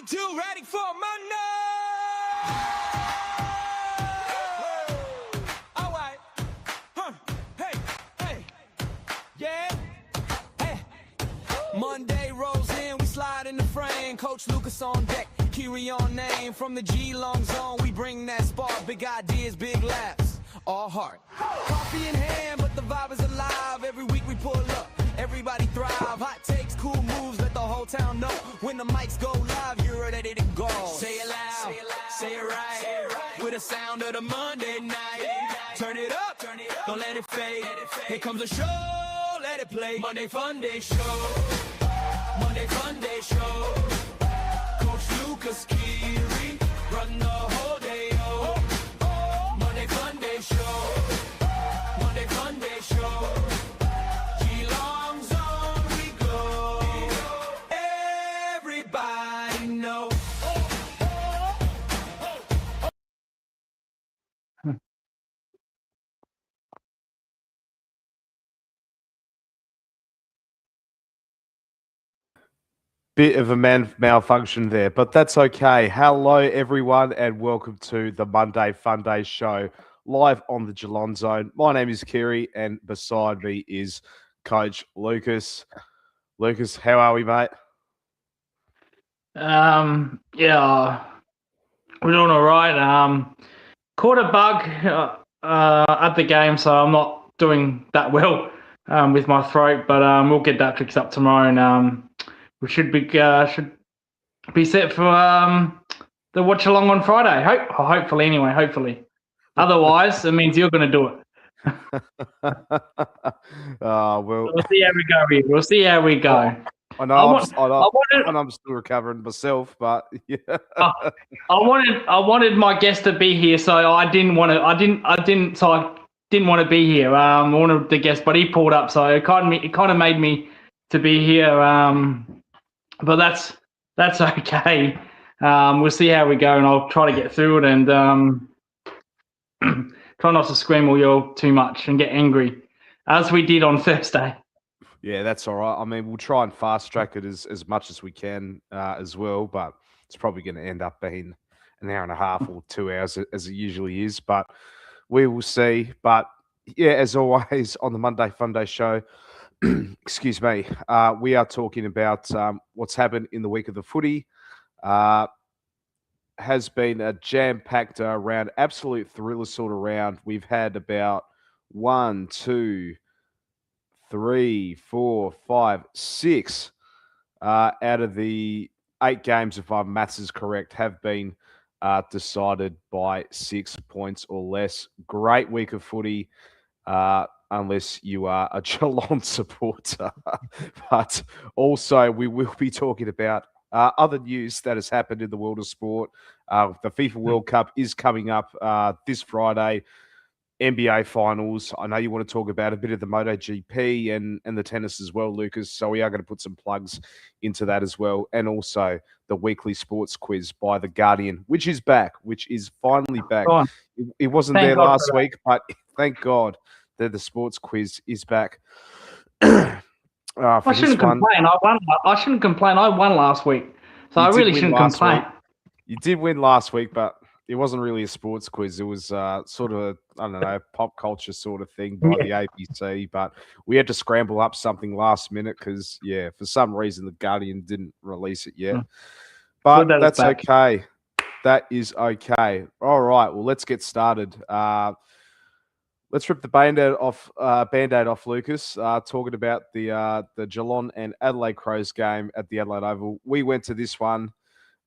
ain't too ready for Monday. All right. Hey, hey, yeah. Hey. Monday rolls in, we slide in the frame. Coach Lucas on deck, Kiri on name. From the G-Long zone, we bring that spark. Big ideas, big laughs, all heart. Coffee in hand, but the vibe is alive. Every week we pull up, everybody thrive. Hot takes, cool moves, let the whole town know. When the mics go live, you're ready to go. Say it loud, say it right. With the sound of the Monday night. Turn it up, don't let it fade. Here comes the show, let it play. Monday FUNDAY show. Monday FUNDAY show. Coach Lucas, Kiri, run the whole day, oh. Monday FUNDAY show. Monday FUNDAY show. G-Long zone we go. Everybody know. Bit of a malfunction there, but that's okay. Hello, everyone, and welcome to the Monday FUNDAY show, live on the Geelong Zone. My name is Kiri, and beside me is Coach Lucas. Lucas, how are we, mate? Yeah, we're doing all right. Caught a bug at the game, so I'm not doing that well with my throat, but we'll get that fixed up tomorrow, and we should be set for the watch along on Friday. Hopefully, anyway. Hopefully, otherwise it means you're going to do it. Well, we'll see how we go here. We'll see how we go. I know I'm still recovering myself, but yeah. I wanted my guest to be here, so I didn't want to be here. I wanted the guest, but he pulled up, so it kind of made me to be here. But that's okay. We'll see how we go, and I'll try to get through it, and try not to scream or yell too much and get angry, as we did on Thursday. Yeah, that's all right. I mean, we'll try and fast track it as much as we can as well, but it's probably going to end up being an hour and a half or 2 hours as it usually is, but we will see. But yeah, as always on the Monday FUNDAY show, excuse me, we are talking about what's happened in the week of the footy. Has been a jam-packed round, absolute thriller sort of round. We've had about 1, 2, 3, 4, 5, 6 out of the 8 games, if my maths is correct, have been decided by 6 points or less. Great week of footy, unless you are a Geelong supporter. But also, we will be talking about other news that has happened in the world of sport. The FIFA World Cup is coming up this Friday. NBA finals. I know you want to talk about a bit of the MotoGP and the tennis as well, Lucas. So we are going to put some plugs into that as well. And also the weekly sports quiz by The Guardian, which is finally back. It wasn't there last week, but thank God that the sports quiz is back. I shouldn't complain. I shouldn't complain. I won last week. So I really shouldn't complain. You did win last week, but it wasn't really a sports quiz. It was sort of a pop culture sort of thing by the ABC. But we had to scramble up something last minute because, for some reason, The Guardian didn't release it yet. But that's okay. That is okay. All right. Well, let's get started. Let's rip the Band-Aid off, Lucas. Talking about the Geelong and Adelaide Crows game at the Adelaide Oval. We went to this one.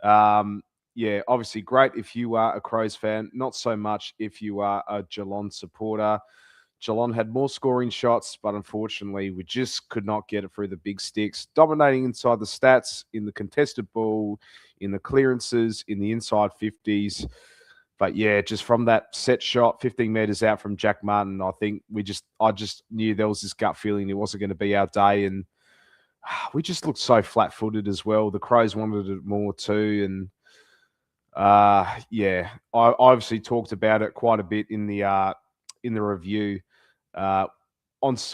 Obviously great if you are a Crows fan, not so much if you are a Geelong supporter. Geelong had more scoring shots, but unfortunately we just could not get it through the big sticks. Dominating inside the stats, in the contested ball, in the clearances, in the inside 50s. But just from that set shot, 15 metres out from Jack Martin, I think I just knew there was this gut feeling it wasn't going to be our day. And we just looked so flat-footed as well. The Crows wanted it more too. And I obviously talked about it quite a bit in the review.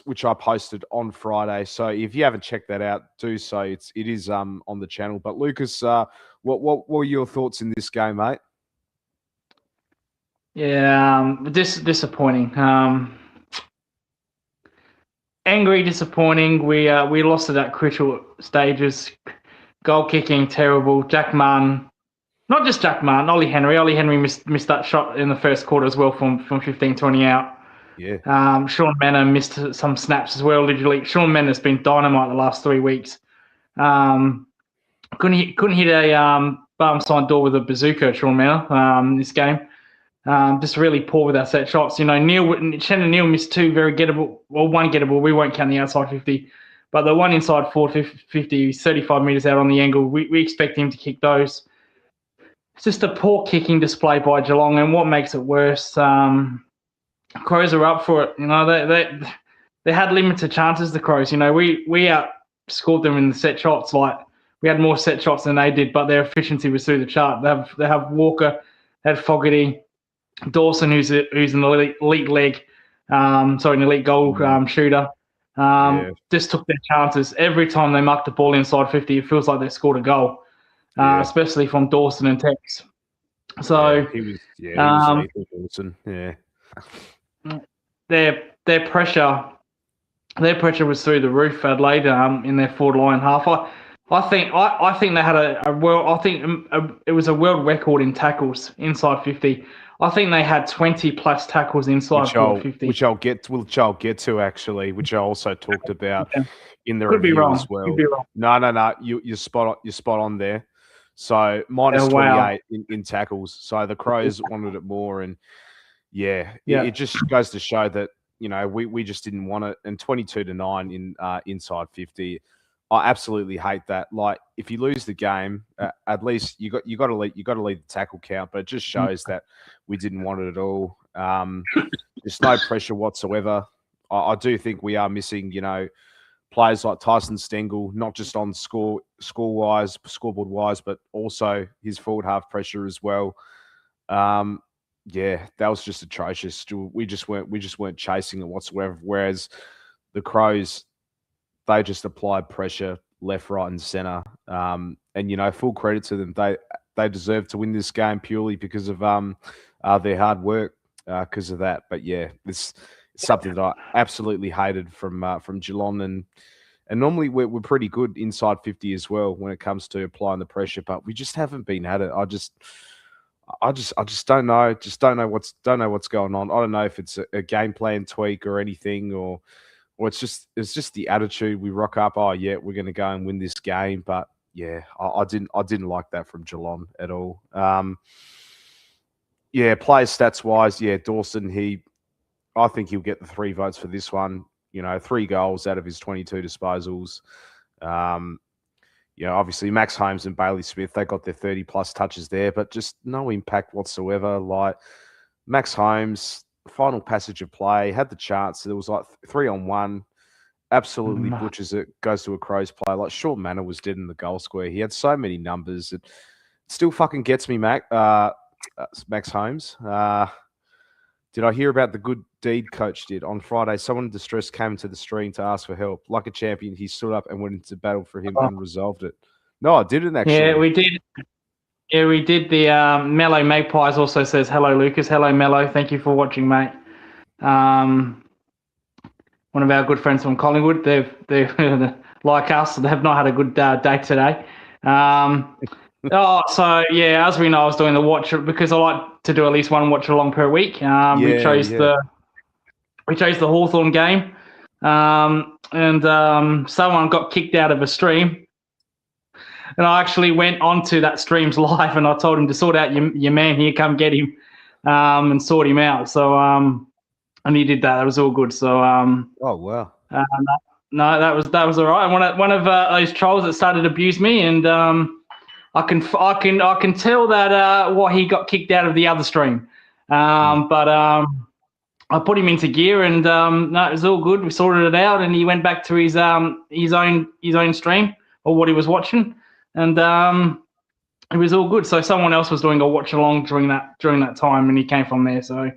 which I posted on Friday. So if you haven't checked that out, do so. It is on the channel. But Lucas, what were your thoughts in this game, mate? Yeah, disappointing. Angry, disappointing. We lost at that crucial stages. Goal kicking terrible. Jack Martin, not just Jack Martin, Ollie Henry. Ollie Henry missed that shot in the first quarter as well from 15-20 out. Yeah. Sean Manor missed some snaps as well. Literally, Sean Manor's been dynamite the last 3 weeks. Couldn't hit a bottom side door with a bazooka. Sean Manor this game. Just really poor with our set shots. Shannon Neal missed 2 very gettable, well, 1 gettable. We won't count the outside 50, but the one inside 50, 35 metres out on the angle. We expect him to kick those. It's just a poor kicking display by Geelong, and what makes it worse, Crows are up for it. They had limited chances. The Crows, we outscored them in the set shots. Like, we had more set shots than they did, but their efficiency was through the chart. They have Walker, they had Fogarty, Dawson, who's an elite leg, an elite goal shooter. Just took their chances. Every time they mucked the ball inside 50, it feels like they scored a goal, especially from Dawson and Tex. So he was lethal, Dawson. Yeah. Their pressure was through the roof, Adelaide, in their forward line half. I think they had it was a world record in tackles inside 50. I think they had 20 plus tackles inside 50. Which I'll get to actually, which I also talked about in the review as well. Could be wrong. No. You're spot on there. So minus 28 in tackles. So the Crows wanted it more, and it just goes to show that we just didn't want it. And 22-9 in inside 50. I absolutely hate that. Like, if you lose the game, at least you got to lead the tackle count. But it just shows that we didn't want it at all. There's no pressure whatsoever. I do think we are missing, players like Tyson Stengel, not just on scoreboard wise, but also his forward half pressure as well. That was just atrocious. We just weren't chasing it whatsoever. Whereas the Crows, they just applied pressure left, right, and centre. And full credit to them. They deserve to win this game purely because of their hard work. Because of that. But it's something that I absolutely hated from Geelong. And normally we're pretty good inside 50 as well when it comes to applying the pressure, but we just haven't been at it. I just don't know. Don't know what's going on. I don't know if it's a game plan tweak or anything, or it's just the attitude. We rock up. Oh yeah, we're going to go and win this game. But I didn't like that from Geelong at all. Player stats wise, Dawson. I think he'll get the 3 votes for this one. 3 goals out of his 22 disposals. Obviously Max Holmes and Bailey Smith, they got their 30 plus touches there, but just no impact whatsoever. Like, Max Holmes, final passage of play, had the chance. There was like 3-on-1, absolutely butchers it, goes to a Crows play. Like, Sean Manor was dead in the goal square. He had so many numbers. It still fucking gets me, Max Holmes. Did I hear about the good deed Coach did? On Friday, someone in distress came to the stream to ask for help. Like a champion, he stood up and went into battle for him and resolved it. No, I didn't actually. Yeah, we did. Yeah, we did. The Mellow Magpies also says, hello, Lucas. Hello, Mellow. Thank you for watching, mate. One of our good friends from Collingwood. They're like us. They have not had a good day today. As we know, I was doing the watch because I like to do at least one watch along per week. We chose the Hawthorn game, and someone got kicked out of a stream, and I actually went onto that stream's live, and I told him to sort out your man here, come get him, and sort him out. So and he did that. That was all good. So oh wow. No, that was all right. One of those trolls that started to abuse me, and I can tell that why he got kicked out of the other stream. But I put him into gear, and no, it was all good. We sorted it out, and he went back to his own stream or what he was watching, and it was all good. So someone else was doing a watch along during that time, and he came from there. So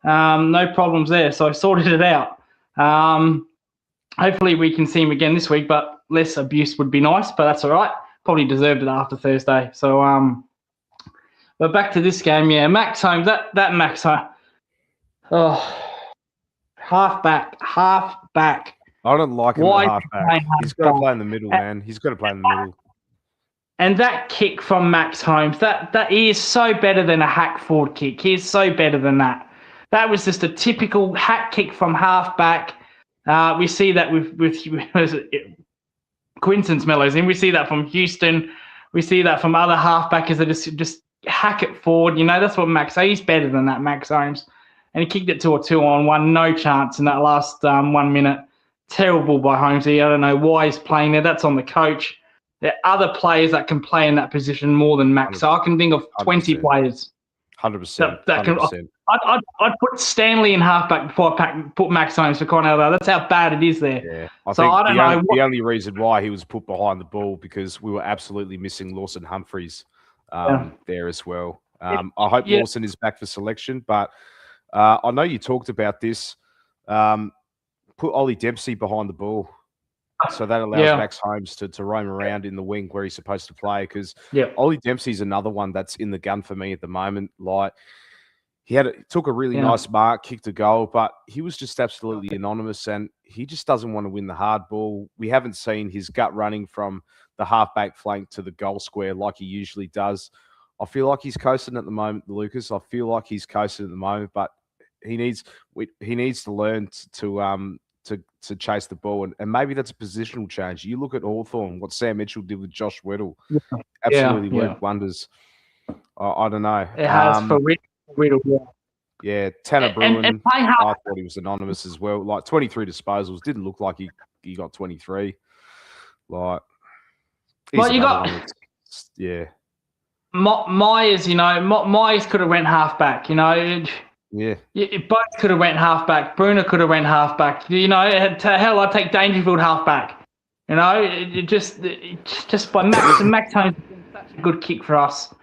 no problems there. So I sorted it out. Hopefully we can see him again this week, but less abuse would be nice, but that's all right. Probably deserved it after Thursday. So, but back to this game, yeah, Max Holmes, that Max Holmes, half back. I don't like him Why at half back. He's got to play in the middle, man. He's got to play in the middle. And that kick from Max Holmes, that he is so better than a hack forward kick. He is so better than that. That was just a typical hack kick from half back. We see that with Quinton Mellows, and we see that from Houston. We see that from other halfbackers that just hack it forward. You know, that's what Max. He's better than that, Max Holmes. And he kicked it to a 2-on-1, no chance in that last 1 minute. Terrible by Holmesy. I don't know why he's playing there. That's on the coach. There are other players that can play in that position more than Max. So I can think of 20 players. 100%. That can, I'd put Stanley in halfback before I put Max Holmes for crying out loud. That's how bad it is there. Yeah, I think the only reason why he was put behind the ball because we were absolutely missing Lawson Humphreys there as well. I hope Lawson is back for selection, but I know you talked about this. Put Ollie Dempsey behind the ball. So that allows Max Holmes to roam around in the wing where he's supposed to play because Ollie Dempsey's another one that's in the gun for me at the moment. Like he took a really nice mark, kicked a goal, but he was just absolutely anonymous and he just doesn't want to win the hard ball. We haven't seen his gut running from the halfback flank to the goal square like he usually does. I feel like he's coasting at the moment, Lucas. I feel like he's coasting at the moment, but he needs to learn to chase the ball, and maybe that's a positional change. You look at Hawthorn, what Sam Mitchell did with Josh Weddle, absolutely worked wonders. I don't know. It has for Weddle, yeah. Tanner Bruin, I thought he was anonymous as well. Like 23 disposals, didn't look like he got 23. Like, well, you got Myers. You know, Myers could have went halfback. You know. Yeah, both could have went halfback. Bruner could have went halfback. You know, hell, I'd take Dangerfield halfback. You know, just by Max and Max Holmes has been such a good kick for us.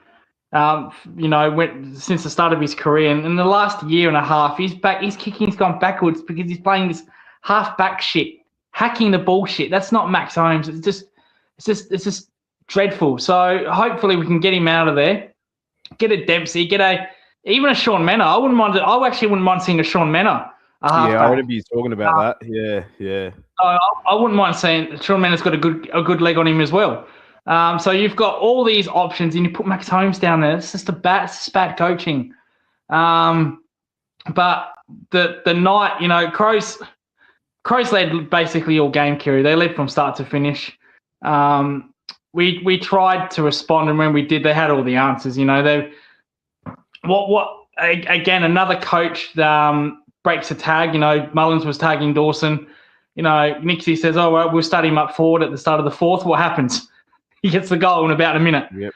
You know, since the start of his career, and in the last year and a half, his kicking's gone backwards because he's playing this halfback shit, hacking the ball shit. That's not Max Holmes. It's just dreadful. So hopefully we can get him out of there. Get a Dempsey. Even a Sean Menor. I actually wouldn't mind seeing a Sean Menor. I would be talking about that. Yeah. I wouldn't mind saying Sean Menor's got a good leg on him as well. So you've got all these options, and you put Max Holmes down there. It's just bad coaching. But the night, you know, Crows led basically all game, Kerry. They led from start to finish. We tried to respond, and when we did, they had all the answers. You know, again, another coach breaks a tag. You know, Mullins was tagging Dawson. You know, Nixie says, oh, well, we'll start him up forward at the start of the fourth. What happens? He gets the goal in about a minute. Yep.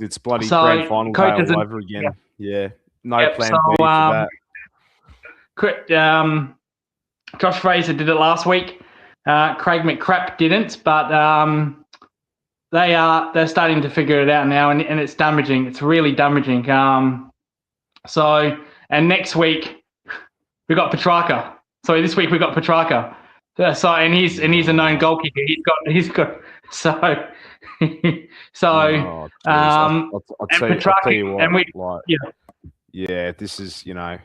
It's bloody grand final day all over again. Yeah. No plan B for that. Josh Fraser did it last week. Craig McCrapp didn't, but they're starting to figure it out now, and it's damaging. It's really damaging. And next week we got Petrarca. So this week we got Petrarca. And he's a known goalkeeper. He's got Petrarca, and this is, you know,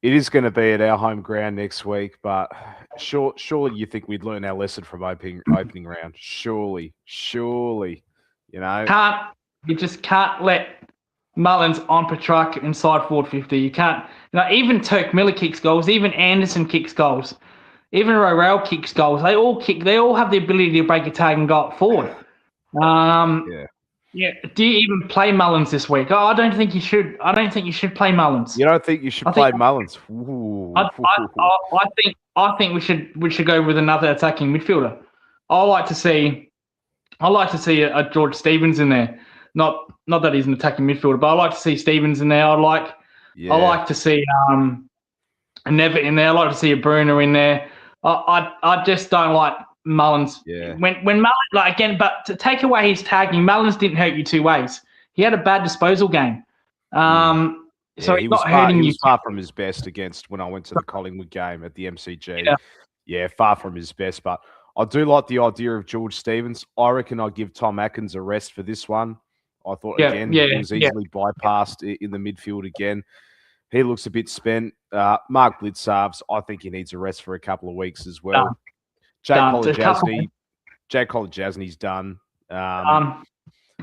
it is going to be at our home ground next week, but surely you think we'd learn our lesson from opening round? Surely, you know. You just can't let Mullins on Petrarca inside forward 50. You can't. You know, even Turk Miller kicks goals. Even Anderson kicks goals. Even Rorel kicks goals. They all kick. They all have the ability to break a tag and go up forward. Yeah. Do you even play Mullins this week? Oh, I don't think you should. I don't think you should play Mullins. You don't think you should play Mullins? I think we should go with another attacking midfielder. I like to see a George Stevens in there. Not that he's an attacking midfielder, but I like to see Stevens in there. I like to see a Nevitt in there. I like to see a Bruner in there. I just don't like Mullins. Yeah. When Mullins, like, again, but to take away his tagging, Mullins didn't hurt you two ways. He had a bad disposal game. So Yeah, he's not hurting he you. was far from his best against when I went to the Collingwood game at the MCG. Yeah. Yeah, far from his best. But I do like the idea of George Stevens. I reckon I'd give Tom Atkins a rest for this one. I thought, again, he was easily bypassed in the midfield again. He looks a bit spent. Mark Blitzarves, I think he needs a rest for a couple of weeks as well. Jake Kolodjasny's done. But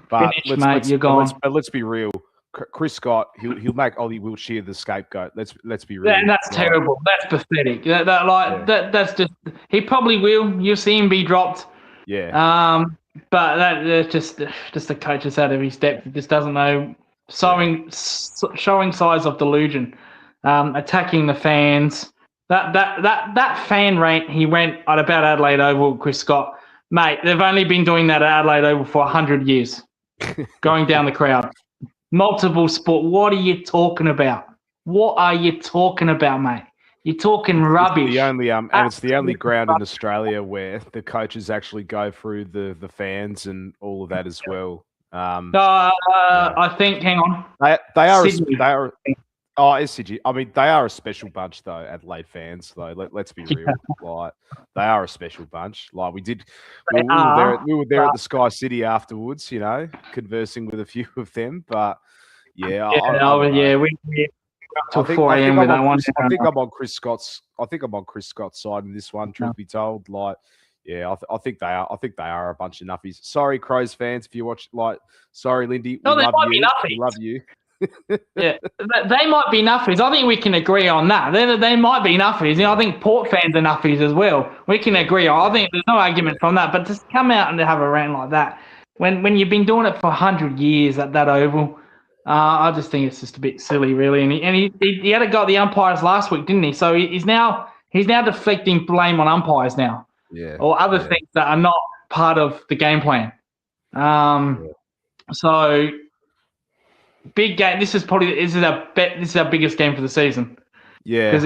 Finish, mate. You're gone. Let's be real. Chris Scott, he'll make Ollie Wiltshire the scapegoat. Let's be real. And that's terrible. That's pathetic. That's just. He probably will. You'll see him be dropped. Yeah. But that's just the coach is out of his depth. He just doesn't know. Showing signs of delusion. Attacking the fans. That fan rant he went at about Adelaide Oval, Chris Scott. Mate, they've only been doing that at Adelaide Oval for 100 years. Going down the crowd. Multiple sport. What are you talking about? What are you talking about, mate? You're talking rubbish. It's the only and it's the only ground in Australia where the coaches actually go through the fans and all of that as well. I think. Hang on. SCG. I mean, they are a special bunch though, Adelaide fans. Though, let's be real. Like, they are a special bunch. Like we were there at the Sky City afterwards. You know, conversing with a few of them. But yeah, we up till 4 a.m. with that one. I think I'm on Chris Scott's. I think I'm on Chris Scott's side in this one. Truth be told, like, yeah, I think they are. I think they are a bunch of nuffies. Sorry, Crows fans, if you watch. Like, sorry, Lindy. No, they might be nuffies. We love you. Yeah, they might be nuffies. I think we can agree on that. They might be nuffies. You know, I think Port fans are nuffies as well. We can agree on. I think there's no argument from that. But just come out and have a rant like that when you've been doing it for 100 years at that Oval, I just think it's just a bit silly, really. And he had a go at the umpires last week, didn't he? So he's now deflecting blame on umpires now, or other things that are not part of the game plan. So. Big game. This is our biggest game for the season. Yeah, because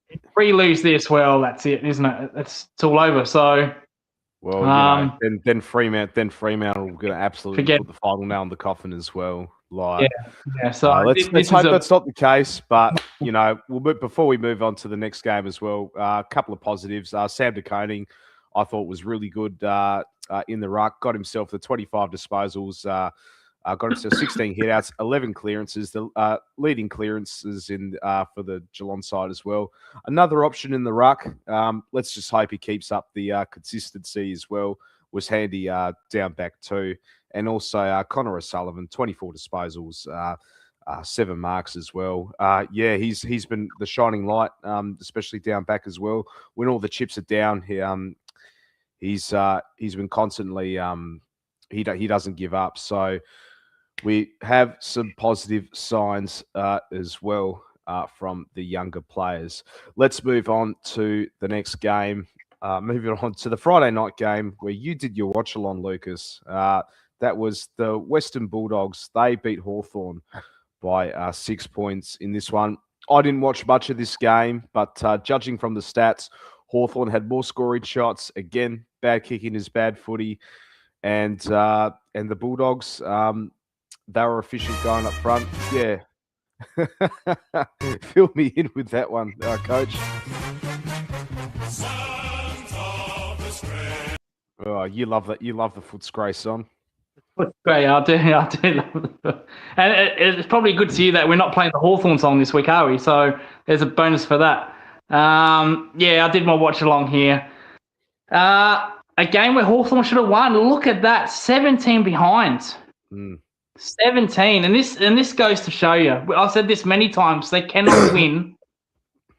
if we lose this, well, that's it, isn't it? It's all over. So, well, then Fremantle will gonna absolutely put the final nail in the coffin as well. Like, yeah. So let's hope that's not the case. But you know, before we move on to the next game as well, a couple of positives. Sam De Koning, I thought was really good in the ruck. Got himself the 25 disposals. Got himself 16 hitouts, 11 clearances, the leading clearances in for the Geelong side as well. Another option in the ruck. Let's just hope he keeps up the consistency as well. Was handy down back too. And also Connor O'Sullivan, 24 disposals, 7 marks as well. He's been the shining light, especially down back as well. When all the chips are down, he's been constantly he doesn't give up. So we have some positive signs as well from the younger players. Let's move on to the next game. Moving on to the Friday night game where you did your watch-along, Lucas. That was the Western Bulldogs. They beat Hawthorn by 6 points in this one. I didn't watch much of this game, but judging from the stats, Hawthorn had more scoring shots. Again, bad kicking is bad footy. And the Bulldogs, they were efficient going up front. Yeah. Fill me in with that one, Coach. Oh, you love that. You love the Footscray song. Footscray, I do love it. And it's probably good to see that we're not playing the Hawthorn song this week, are we? So there's a bonus for that. I did my watch along here. A game where Hawthorn should have won. Look at that, 17 behind. 17, and this goes to show you. I've said this many times. They cannot win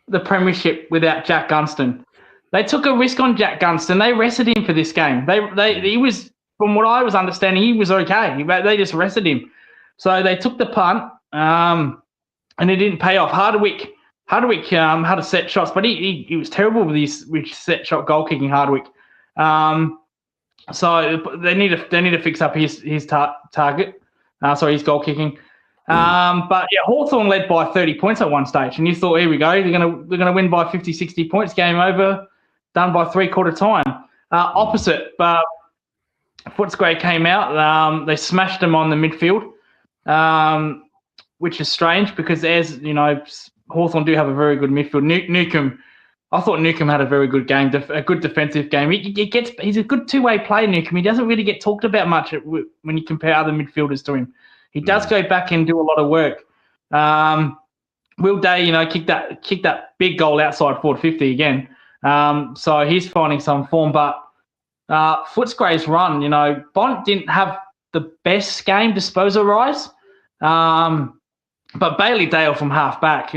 the premiership without Jack Gunston. They took a risk on Jack Gunston. They rested him for this game. He was, from what I was understanding, he was okay. They just rested him. So they took the punt, and it didn't pay off. Hardwick had a set shots, but he was terrible with his set shot goal kicking. Hardwick. So they need to fix up his target. His goal kicking. But yeah, Hawthorn led by 30 points at one stage, and you thought, here we go, they're gonna win by 50, 60 points. Game over, done by 3/4 time. Opposite, Footscray came out. They smashed them on the midfield. which is strange because there's, Hawthorn do have a very good midfield. Newcomb, I thought Newcomb had a very good game, a good defensive game. He's a good two-way player, Newcomb. He doesn't really get talked about much when you compare other midfielders to him. He does go back and do a lot of work. Will Day, kicked that big goal outside forward 50 again. So he's finding some form. But Footscray's run, Bont didn't have the best game disposal-wise. But Bailey Dale from half back,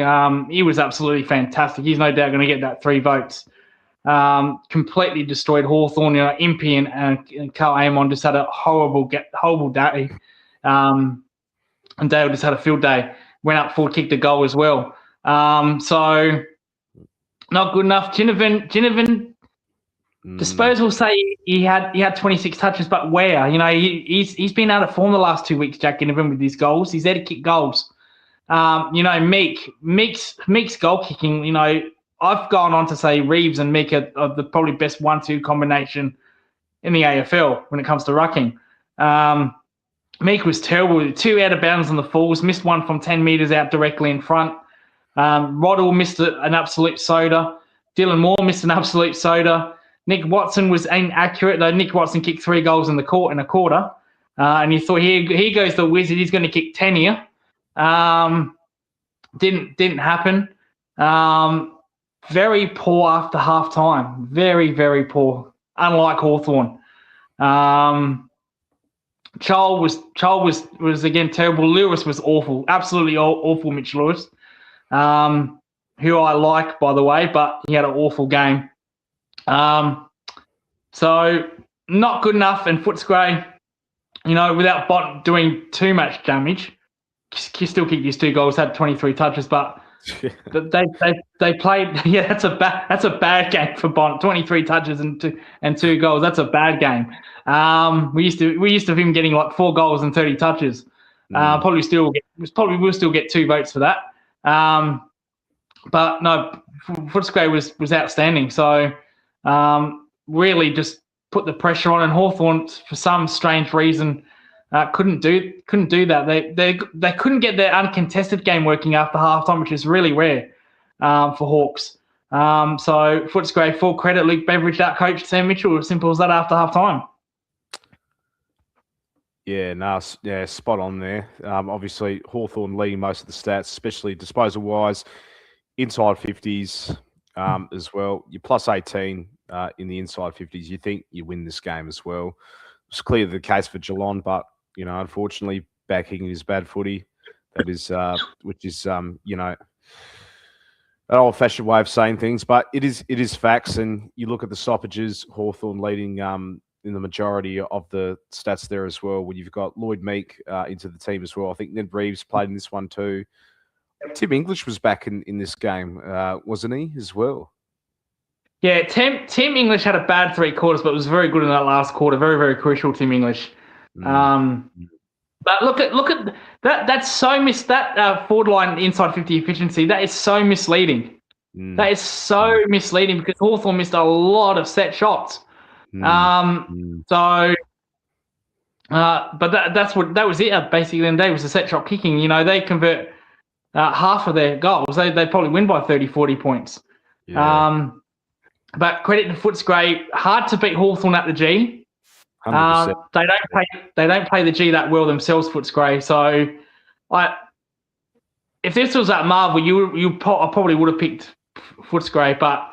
he was absolutely fantastic. He's no doubt going to get that 3 votes. Completely destroyed Hawthorn. Impey and Carl Amon just had a horrible day. And Dale just had a field day. Went up forward, kicked a goal as well. So not good enough. Ginnivan disposal say he had 26 touches, but where? He's been out of form the last 2 weeks, Jack Ginnivan, with his goals. He's there to kick goals. Meek's goal kicking, I've gone on to say Reeves and Meek are the probably best 1-2 combination in the AFL when it comes to rucking. Meek was terrible. 2 out of bounds on the falls, missed one from 10 metres out directly in front. Roddle missed an absolute soda. Dylan Moore missed an absolute soda. Nick Watson was inaccurate, though. Nick Watson kicked 3 goals in a quarter. And you thought, here goes the wizard. He's going to kick 10 here. Didn't happen. Very poor after half time. Very, very poor. Unlike Hawthorn. Charles was again terrible. Lewis was awful. Absolutely awful, Mitch Lewis. Who I like, by the way, but he had an awful game. So not good enough. And Footscray, without Bont doing too much damage, he still kicked his 2 goals, had 23 touches, but they played. Yeah, that's a bad game for Bont. 23 touches and 2 goals. That's a bad game. We used to have him getting like 4 goals and 30 touches. Probably will still get 2 votes for that. But no, Footscray was outstanding. So really just put the pressure on, and Hawthorn for some strange reason couldn't do that. They couldn't get their uncontested game working after halftime, which is really rare for Hawks. So Footscray, full credit. Luke Beveridge, that coach, Sam Mitchell, as simple as that after halftime. Yeah, spot on there. Obviously, Hawthorn leading most of the stats, especially disposal-wise, inside 50s as well. You're plus 18 in the inside 50s. You think you win this game as well. It's clearly the case for Geelong, but, unfortunately, backing is bad footy. That is, which is, an old-fashioned way of saying things, but it is facts. And you look at the stoppages, Hawthorn leading in the majority of the stats there as well. When you've got Lloyd Meek into the team as well. I think Ned Reeves played in this one too. Tim English was back in this game, wasn't he, as well? Yeah, Tim English had a bad 3 quarters, but was very good in that last quarter. Very, very crucial, Tim English. But look at that. That's so that forward line inside 50 efficiency. That is so misleading. That is so misleading because Hawthorn missed a lot of set shots. So, but that was it basically. And they was the set shot kicking. They convert half of their goals. They probably win by 30, 40 points. Yeah. But credit to Footscray, hard to beat Hawthorn at the G. They don't play the G that well themselves, Footscray. So, if this was at Marvel, I probably would have picked Footscray, but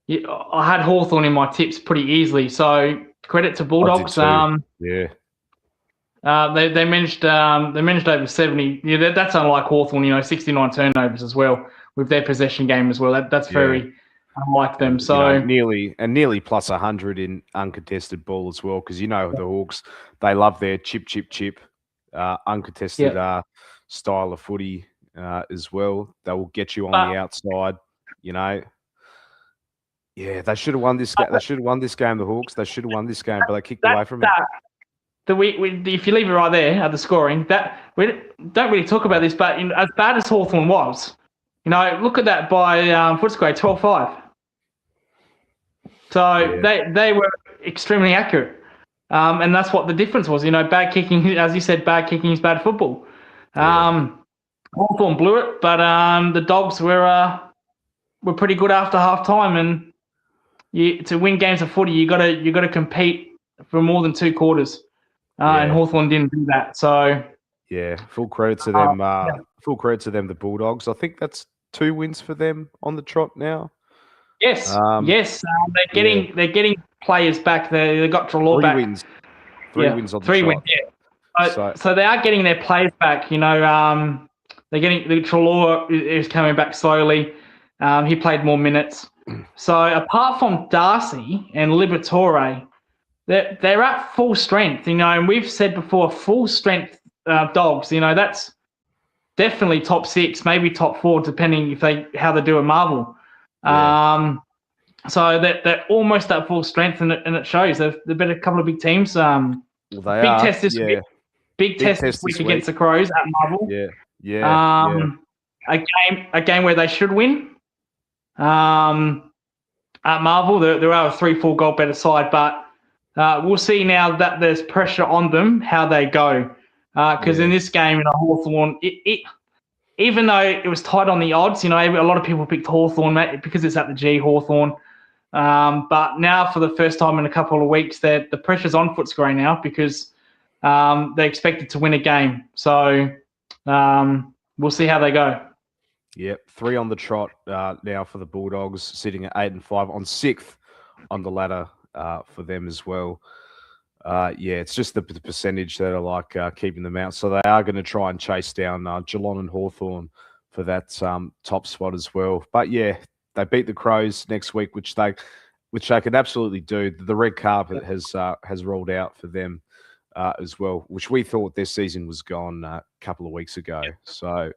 I had Hawthorn in my tips pretty easily. So credit to Bulldogs. Yeah. They managed over 70. Yeah, that's unlike Hawthorn. 69 turnovers as well with their possession game as well. That's very unlike them. So nearly plus 100 in uncontested ball as well, because the Hawks, they love their chip uncontested style of footy as well. They will get you on the outside. Yeah, they should have won this game. They should have won this game. The Hawks. They should have won this game, but they kicked away from it. If you leave it right there at the scoring, that we don't really talk about this, but as bad as Hawthorn was, look at that by Footscray, 12-5. So they were extremely accurate, and that's what the difference was. Bad kicking, as you said, bad kicking is bad football. Hawthorn blew it, but the Dogs were pretty good after half time, and to win games of footy, you gotta compete for more than 2 quarters, and Hawthorn didn't do that. So yeah, full credit to them. Full credit to them, the Bulldogs. I think that's 2 wins for them on the trot now. Yes, they're getting players back. They got Treloar back. 3 wins. 3 wins on the 3 trot. wins. Yeah. So they are getting their players back. You know, they're getting the Treloar is coming back slowly. He played more minutes. So apart from Darcy and Liberatore, they're at full strength. You know, and we've said before, full strength Dogs. You know, that's definitely top 6, maybe top 4, depending how they do at Marvel. Yeah. So they're almost at full strength, and it shows. They've beat a couple of big teams. They big are. Test this week. Big test this week against the Crows at Marvel. A game where they should win. At Marvel, they are a 3-4 goal better side, but we'll see now that there's pressure on them how they go. Because in this game, in Hawthorn, even though it was tight on the odds, you know, a lot of people picked Hawthorn because it's at the G, Hawthorn. But now for the first time in a couple of weeks, the pressure's on Footscray now because they're expected to win a game. So we'll see how they go. Yep, 3 on the trot now for the Bulldogs, sitting at 8 and 5 on 6th on the ladder for them as well. It's just the percentage that are like keeping them out. So they are going to try and chase down Geelong and Hawthorn for that top spot as well. But yeah, they beat the Crows next week, which they can absolutely do. The red carpet has rolled out for them as well, which we thought their season was gone a couple of weeks ago. So,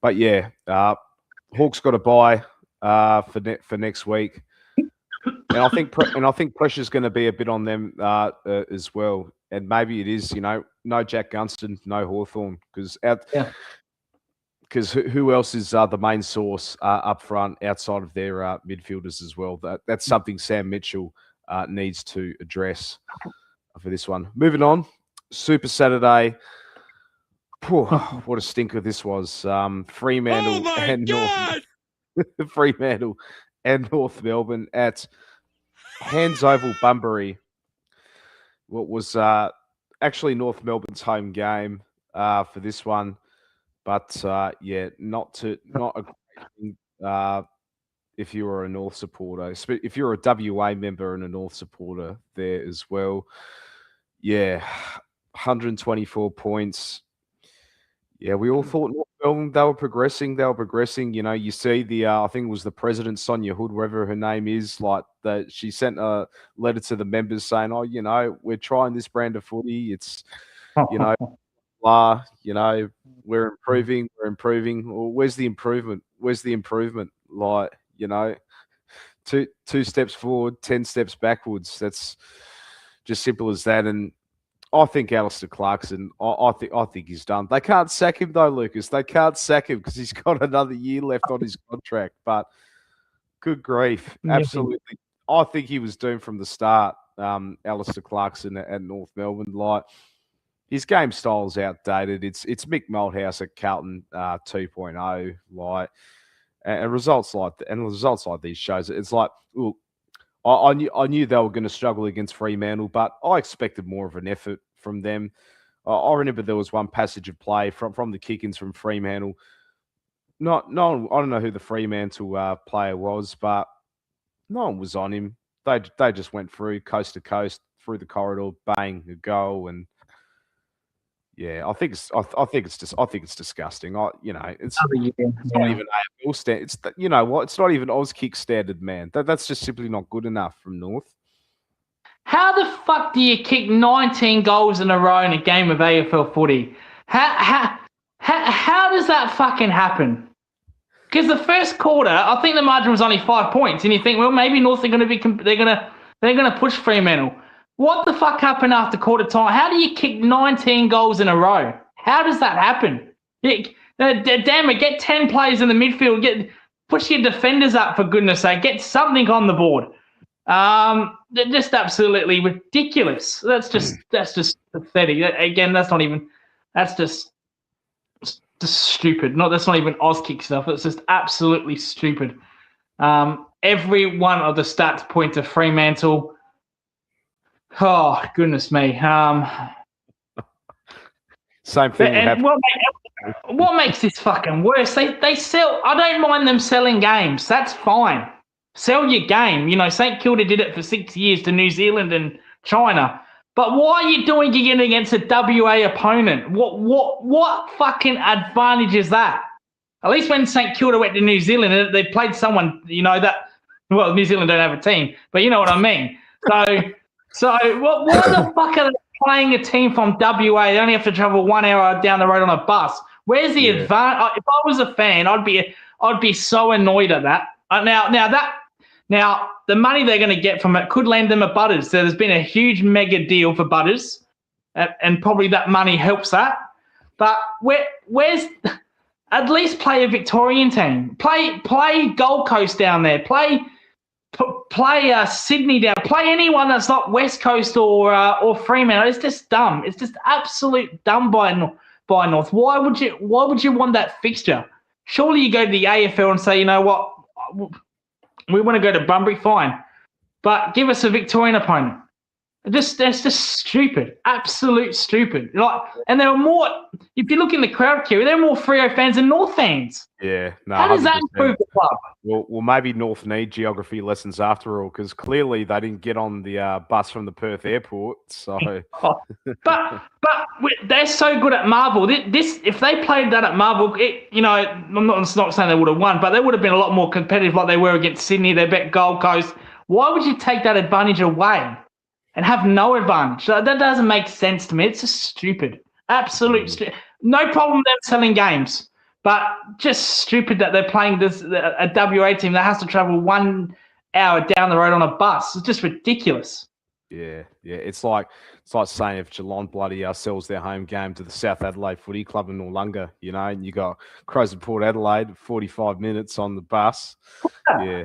but yeah, Hawks got a bye for next week. And I think pressure's going to be a bit on them as well. And maybe it is, you know, no Jack Gunston, no Hawthorn, because who else is the main source up front outside of their midfielders as well? That's something Sam Mitchell needs to address for this one. Moving on, Super Saturday. What a stinker this was. Fremantle Fremantle and North Melbourne at Hands Oval Bunbury. What was actually North Melbourne's home game for this one, but not a great thing if you were a North supporter. If you're a WA member and a North supporter there as well. Yeah, 124 points. Yeah, we all thought North Melbourne, they were progressing. You know, you see I think it was the president, Sonia Hood, wherever her name is, she sent a letter to the members saying, oh, you know, we're trying this brand of footy. It's, you know, blah, you know, we're improving. Well, where's the improvement? Like, you know, two steps forward, 10 steps backwards. That's just simple as that. And I think Alistair Clarkson, I think he's done. They can't sack him though, Lucas. They can't sack him because he's got another year left on his contract. But good grief, absolutely. I think he was doomed from the start. Alistair Clarkson at North Melbourne, like his game style's outdated. It's Mick Malthouse at Carlton 2.0, like, and results like these shows. It's like, look. I knew they were going to struggle against Fremantle, but I expected more of an effort from them. I remember there was one passage of play from the kick-ins from Fremantle. I don't know who the Fremantle player was, but no one was on him. They just went through coast to coast through the corridor, bang, a goal, and yeah, I think it's disgusting. It's not even AFL standard. It's you know what? It's not even Oz kick standard, man. That's just simply not good enough from North. How the fuck do you kick 19 goals in a row in a game of AFL footy? How does that fucking happen? Because the first quarter, I think the margin was only 5 points, and you think, well, maybe North are going to be they're going to push Fremantle. What the fuck happened after quarter time? How do you kick 19 goals in a row? How does that happen? Damn it, get 10 players in the midfield. Push your defenders up, for goodness sake. Get something on the board. Just absolutely ridiculous. That's just pathetic. Again, that's just just stupid. That's not even Auskick stuff. It's just absolutely stupid. Every one of the stats point to Fremantle. Oh, goodness me. Same thing. And what makes this fucking worse? They sell. I don't mind them selling games. That's fine. Sell your game. St Kilda did it for 6 years to New Zealand and China. But why are you doing it against a WA opponent? What fucking advantage is that? At least when St Kilda went to New Zealand, they played someone, well, New Zealand don't have a team, but you know what I mean. So why the fuck are they playing a team from WA? They only have to travel 1 hour down the road on a bus. Where's the advantage? If I was a fan, I'd be so annoyed at that. Now, the money they're going to get from it could land them a Butters. So there's been a huge mega deal for Butters, and probably that money helps that. But where's at least play a Victorian team? Play Gold Coast down there. Play Sydney down. Play anyone that's not West Coast or Fremantle. It's just dumb. It's just absolute dumb by North. Why would you want that fixture? Surely you go to the AFL and say, you know what, we want to go to Bunbury, fine, but give us a Victorian opponent. That's just stupid, absolute stupid. And there were more. If you look in the crowd queue, there were more Freo fans than North fans. Yeah, no. How does that 100%. improve the club? Well, maybe North need geography lessons after all, because clearly they didn't get on the bus from the Perth airport. So, but they're so good at Marvel. This if they played that at Marvel, I'm not saying they would have won, but they would have been a lot more competitive, like they were against Sydney. They bet Gold Coast. Why would you take that advantage away and have no advantage? That doesn't make sense to me. It's just stupid. Absolute stupid. No problem them selling games, but just stupid that they're playing a WA team that has to travel 1 hour down the road on a bus. It's just ridiculous. Yeah. It's like saying if Geelong bloody sells their home game to the South Adelaide Footy Club in Noarlunga, and you got Crows and Port Adelaide, 45 minutes on the bus. Yeah.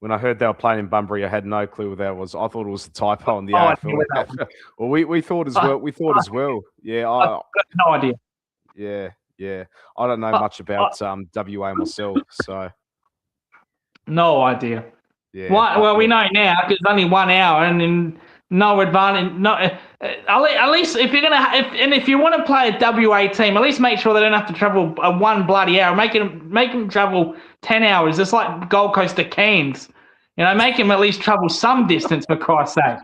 When I heard they were playing in Bunbury, I had no clue what that was. I thought it was a typo on the AFL. Well, we thought as well. As well. Yeah, I've got no idea. Yeah. I don't know much about WA myself, so no idea. Yeah. Well, we know now because it's only 1 hour and in no advantage. No, at least if you're if you want to play a WA team, at least make sure they don't have to travel one bloody hour. Make them travel 10 hours. It's like Gold Coast to Cairns. Make them at least travel some distance, for Christ's sake.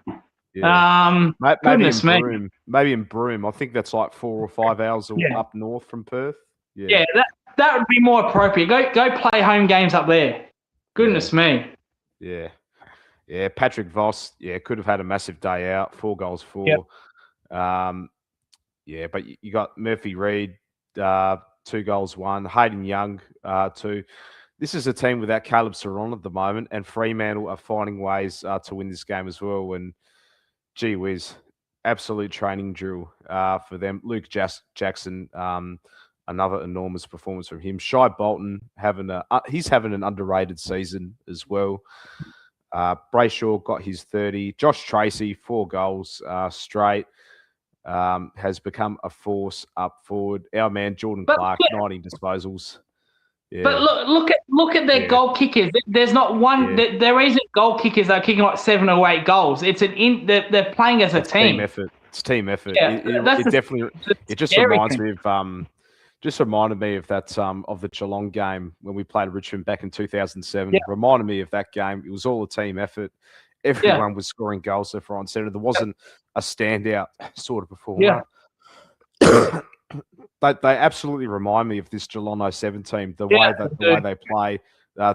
Yeah. Maybe in Broome. I think that's like 4 or 5 hours up north from Perth. Yeah, that would be more appropriate. Go play home games up there. Goodness me. Yeah. Patrick Voss, could have had a massive day out. 4 goals for. Yep. But you got Murphy Reid, 2 goals, 1. Hayden Young, 2. This is a team without Caleb Saron at the moment, and Fremantle are finding ways to win this game as well. And gee whiz, absolute training drill for them. Luke Jackson, another enormous performance from him. Shai Bolton he's having an underrated season as well. Brayshaw got his 30. Josh Tracy, 4 goals straight. Has become a force up forward. Our man Jordan Clark, 19 disposals. Yeah. But look at their goal kickers. There's not one. Yeah. There isn't goal kickers that are kicking like 7 or 8 goals. It's they're playing as a team. It's team effort. Yeah, it just reminds me of just reminded me of that of the Geelong game when we played Richmond back in 2007. Yeah. Reminded me of that game. It was all a team effort. Everyone was scoring goals left, right, and centre. There wasn't a standout sort of performer. Yeah. They absolutely remind me of this Geelong 07 team, the way they play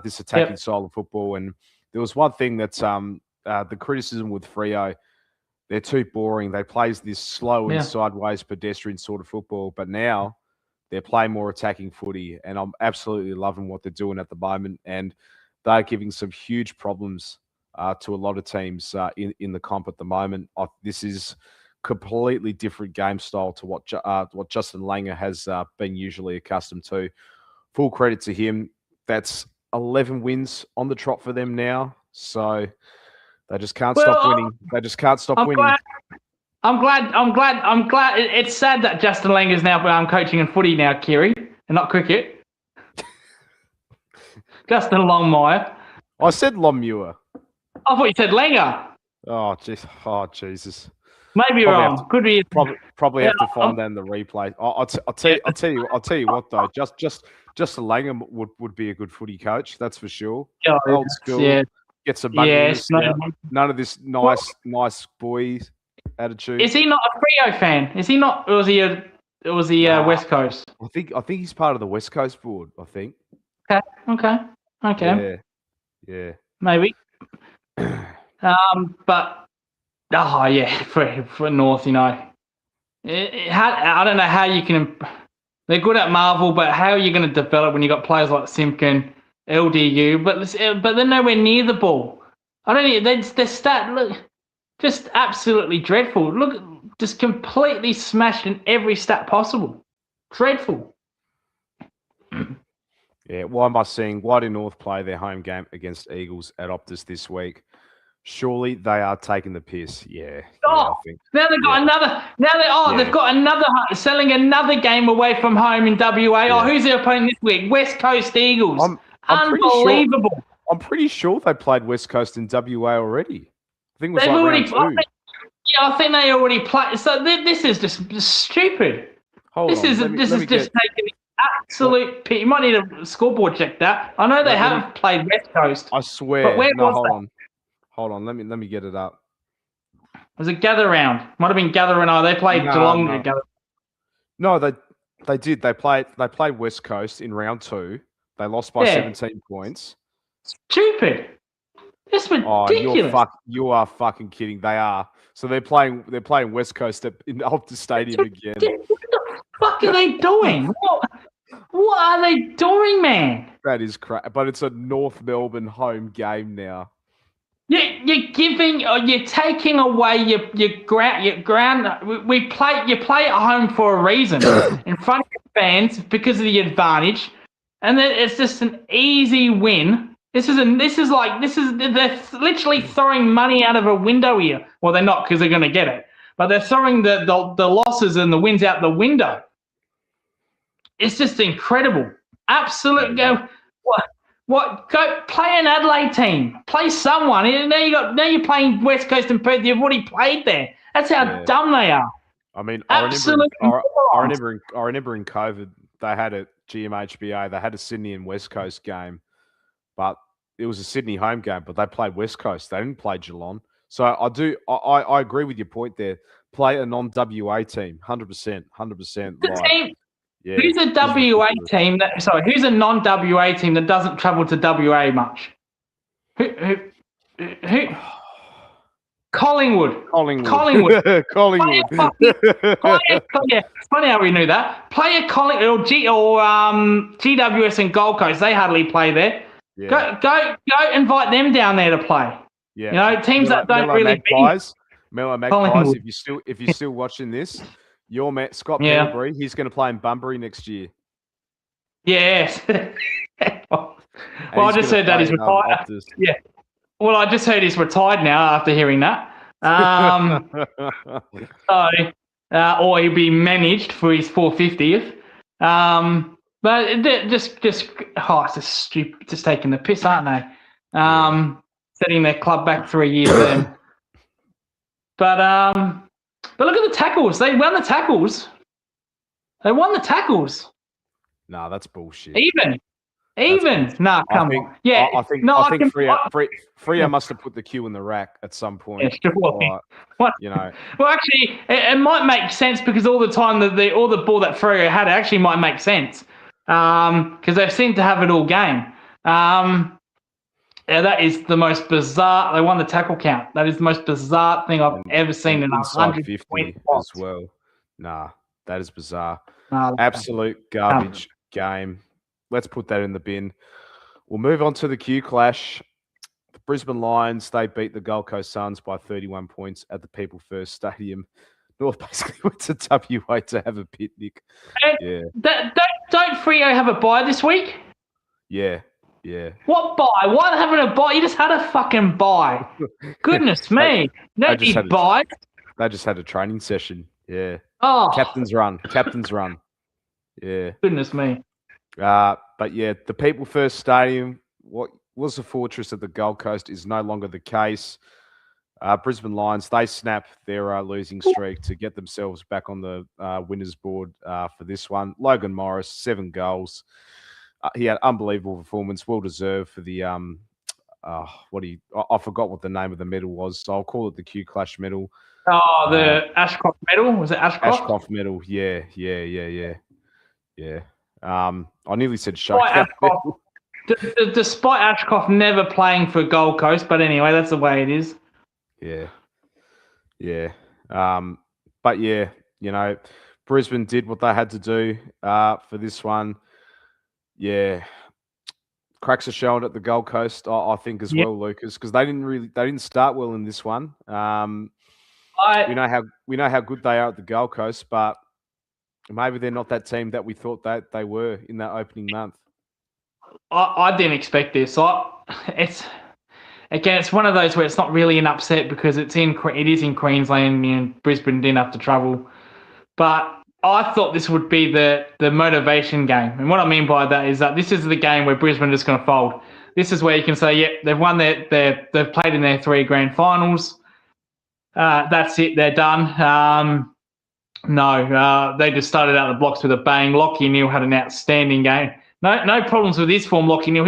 this attacking style of football. And there was one thing that's the criticism with Freo, they're too boring. They play this slow and sideways pedestrian sort of football, but now they're playing more attacking footy, and I'm absolutely loving what they're doing at the moment. And they're giving some huge problems to a lot of teams in the comp at the moment. This is completely different game style to what Justin Langer has been usually accustomed to. Full credit to him. That's 11 wins on the trot for them now. So they just can't stop winning. They just can't stop winning. I'm glad. It's sad that Justin Langer's now coaching in footy now, Kiri, and not cricket. Justin Longmire. I said Longmuir. I thought you said Langer. Oh, jeez. Oh, Jesus. Maybe wrong. Could be. Probably have to find that in the replay. I'll tell you what though. Just a Langham would be a good footy coach. That's for sure. Oh, Old school. Yeah. Get some Yes. none of this nice boys attitude. Is he not a Freo fan? Is he not? Or was he West Coast? I think he's part of the West Coast board. I think. Okay. Yeah. Maybe. But for North, you know, I don't know how you can. They're good at Marvel, but how are you going to develop when you got players like Simpkin, LDU, but they're nowhere near the ball. I don't know. Their stat look just absolutely dreadful. Look, just completely smashed in every stat possible. Dreadful. Yeah. Why do North play their home game against Eagles at Optus this week? Surely they are taking the piss. Yeah. I think. Now they've got another. They've got another selling another game away from home in WA. Yeah. Who's their opponent this week? West Coast Eagles. I'm Unbelievable. I'm pretty sure they played West Coast in WA already. I think it was They've like already. round 2. I think they already played. So this is just stupid. This is just taking the absolute. You might need a scoreboard check that. I know they haven't played West Coast. I swear. But where was hold that? on. Hold on, let me get it up. Was it Gather Round? Might have been Gather Round. They played Geelong together. No, they did. They played West Coast in round 2. They lost by 17 points. Stupid. It's ridiculous. You are fucking kidding. They are. So they're playing West Coast in Optus Stadium again. What the fuck are they doing? What are they doing, man? That is crap. But it's a North Melbourne home game now. You're taking away your ground. You play at home for a reason in front of your fans because of the advantage, and then it's just an easy win. They're literally throwing money out of a window here. Well, they're not because they're going to get it, but they're throwing the losses and the wins out the window. It's just incredible. Absolute go. What? Go play an Adelaide team. Play someone. Now you're playing West Coast and Perth. You've already played there. That's how dumb they are. I mean, absolutely. I remember in COVID they had a GMHBA. They had a Sydney and West Coast game, but it was a Sydney home game. But they played West Coast. They didn't play Geelong. So I agree with your point there. Play a non-WA team. 100%. Yeah, who's a WA team who's a non-WA team that doesn't travel to WA much? Who? Collingwood. It's funny how we knew that. Play a Collingwood or GWS and Gold Coast. They hardly play there. Yeah. Go invite them down there to play. Yeah. You know, teams that don't really Mellow Magpies, if you're still watching this, your man Scott Pendlebury, he's going to play in Bunbury next year. Yes. Well, I just heard that he's retired. Yeah. Well, I just heard he's retired now after hearing that. Or he'll be managed for his 450th. But it's just stupid, just taking the piss, aren't they? Setting their club back 3 years then. But look at the tackles. They won the tackles. Nah, that's bullshit. Even. Nah, come on. Yeah. I think Freo must have put the cue in the rack at some point. Yeah, sure. Well, actually, it might make sense because all the time all the ball that Freo had actually might make sense because they seem to have it all game. That is the most bizarre. They won the tackle count. That is the most bizarre thing I've ever seen in 150 as well. Nah, that is bizarre. Absolute garbage game. Let's put that in the bin. We'll move on to the Q Clash. The Brisbane Lions, they beat the Gold Coast Suns by 31 points at the People First Stadium. North basically went to WA to have a picnic. Don't Freo have a bye this week? Yeah. What bye? Why having a bye? You just had a fucking bye. Goodness me. No bye. They just had a training session. Yeah. Oh, Captain's run. Yeah. goodness me. But yeah, the People First Stadium, what was a fortress at the Gold Coast, is no longer the case. Brisbane Lions, they snap their losing streak to get themselves back on the winners board for this one. Logan Morris, 7 goals. He had unbelievable performance, well deserved for the I forgot what the name of the medal was, so I'll call it the Q Clash medal. Oh, the Ashcroft medal, was it Ashcroft? Ashcroft medal, yeah. I nearly said showcase. Despite Ashcroft never playing for Gold Coast, but anyway, that's the way it is. Yeah. But yeah, Brisbane did what they had to do for this one. Yeah. Cracks are showing at the Gold Coast, I think, as well, Lucas, because they didn't start well in this one. We know how good they are at the Gold Coast, but maybe they're not that team that we thought that they were in that opening month. I didn't expect this. It's one of those where it's not really an upset because it is in Queensland and Brisbane didn't have to travel. But I thought this would be the motivation game. And what I mean by that is that this is the game where Brisbane is going to fold. This is where you can say, yeah, they've won they've played in their 3 grand finals. That's it. They're done. No, they just started out the blocks with a bang. Lachie Neale had an outstanding game. No problems with his form, Lachie Neale.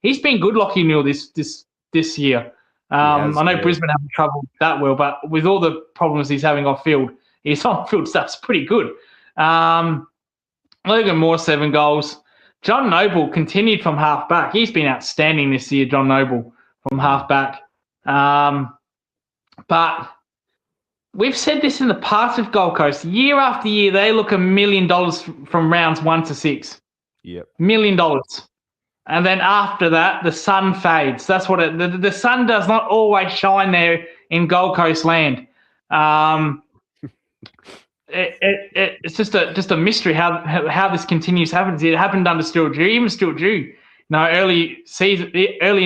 He's been good, Lachie Neale, this year. I know Brisbane haven't travelled that well, but with all the problems he's having off field, his on-field stuff's pretty good. Logan Moore, 7 goals. John Noble continued from half-back. He's been outstanding this year, John Noble, from half-back. But we've said this in the past with Gold Coast. Year after year, they look $1 million from rounds 1 to 6. Yep. $1 million. And then after that, the sun fades. That's what the sun does not always shine there in Gold Coast land. It's just a mystery how this continues to happen. It happened under Stuart Dew, even Stuart Dew. Early